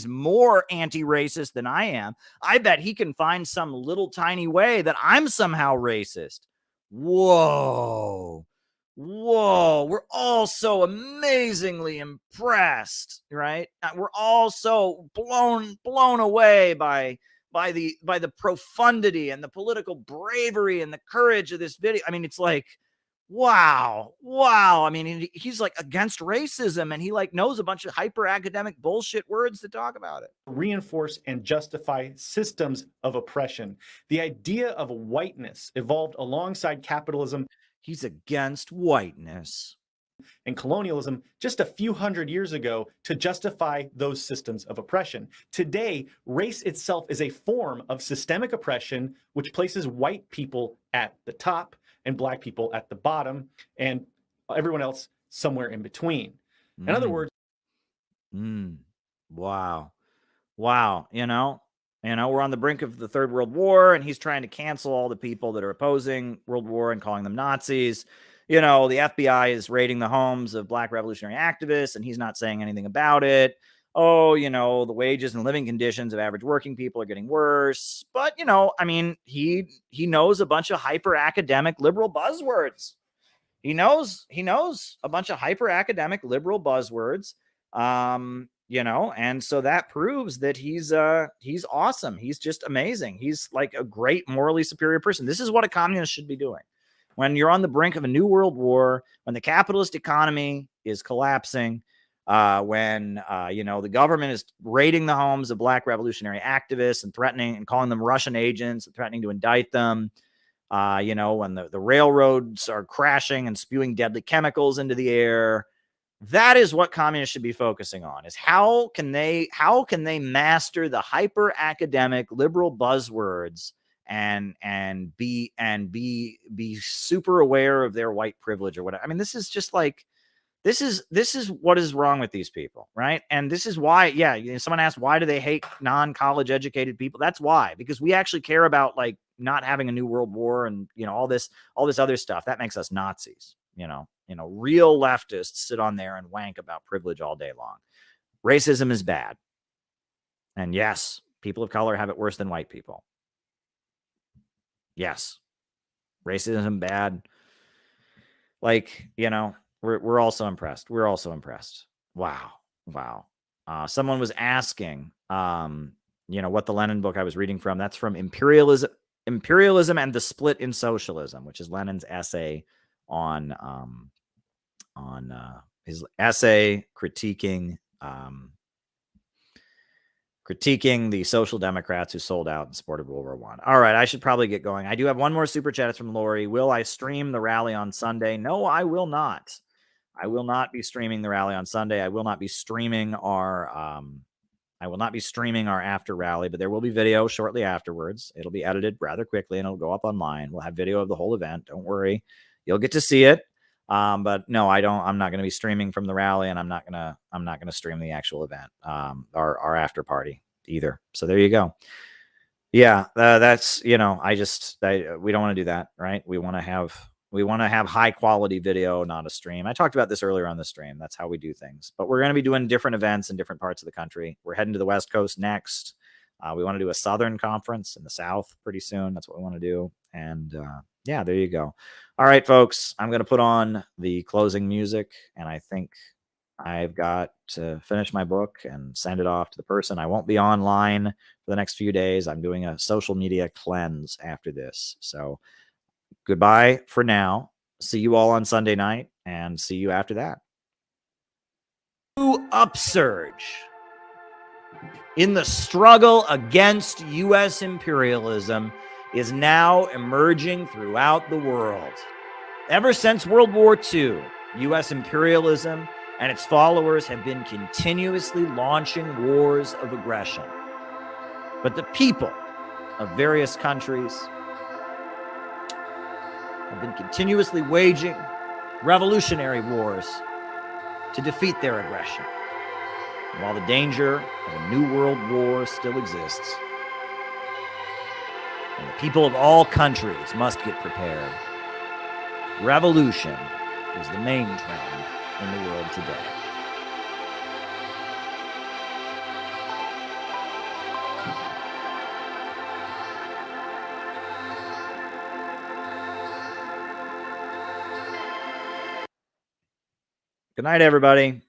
more anti-racist than I am. I bet he can find some little tiny way that I'm somehow racist. Whoa. We're all so amazingly impressed, right? We're all so blown away by the profundity and the political bravery and the courage of this video. I mean, it's like, wow. I mean, he's like against racism, and he like knows a bunch of hyper academic bullshit words to talk about it. Reinforce and justify systems of oppression. The idea of whiteness evolved alongside capitalism. He's against whiteness and colonialism just a few hundred years ago to justify those systems of oppression. Today, race itself is a form of systemic oppression, which places white people at the top and black people at the bottom, and everyone else somewhere in between. In other words, wow. You know, we're on the brink of the Third World War, and he's trying to cancel all the people that are opposing World War and calling them Nazis. You know, the FBI is raiding the homes of black revolutionary activists, and he's not saying anything about it. Oh, you know, the wages and living conditions of average working people are getting worse. But, you know, I mean, he knows a bunch of hyper academic liberal buzzwords. He knows a bunch of hyper academic liberal buzzwords. You know, and so that proves that he's awesome. He's just amazing. He's like a great morally superior person. This is what a communist should be doing. When you're on the brink of a new world war, when the capitalist economy is collapsing, when the government is raiding the homes of Black revolutionary activists and threatening and calling them Russian agents and threatening to indict them. When the railroads are crashing and spewing deadly chemicals into the air. That is what communists should be focusing on, is how can they master the hyper academic liberal buzzwords and be super aware of their white privilege or whatever. I mean, this is just like, this is what is wrong with these people, right? And this is why, someone asked, why do they hate non-college educated people? That's why, because we actually care about like not having a new world war and all this other stuff. That makes us Nazis. Real leftists sit on there and wank about privilege all day long. Racism is bad. And yes, people of color have it worse than white people. Yes. Racism bad. Like, we're also impressed. We're also impressed. Wow. Someone was asking, what the Lenin book I was reading from. That's from Imperialism and the Split in Socialism, which is Lenin's essay on his essay critiquing the social democrats who sold out in support of World War I. All right, I should probably get going. I do have one more super chat. It's from Lori. Will I stream the rally on Sunday? No, I will not. I will not be streaming the rally on Sunday. I will not be streaming our after rally, but there will be video shortly afterwards. It'll be edited rather quickly and it'll go up online. We'll have video of the whole event. Don't worry. You'll get to see it. But no, I'm not going to be streaming from the rally, and I'm not going to stream the actual event, our after party either. So there you go. Yeah. That's, we don't want to do that. Right. We want to have high quality video, not a stream. I talked about this earlier on the stream. That's how we do things, but we're going to be doing different events in different parts of the country. We're heading to the West Coast next. We want to do a Southern conference in the South pretty soon. That's what we want to do. And, yeah, there you go. All right, folks, I'm going to put on the closing music, and I think I've got to finish my book and send it off to the person. I won't be online for the next few days. I'm doing a social media cleanse after this. So goodbye for now. See you all on Sunday night, and see you after that. New upsurge in the struggle against U.S. imperialism is now emerging throughout the world. Ever since World War II, U.S. imperialism and its followers have been continuously launching wars of aggression. But the people of various countries have been continuously waging revolutionary wars to defeat their aggression. And while the danger of a new world war still exists, and the people of all countries must get prepared, revolution is the main trend in the world today. Good night, everybody.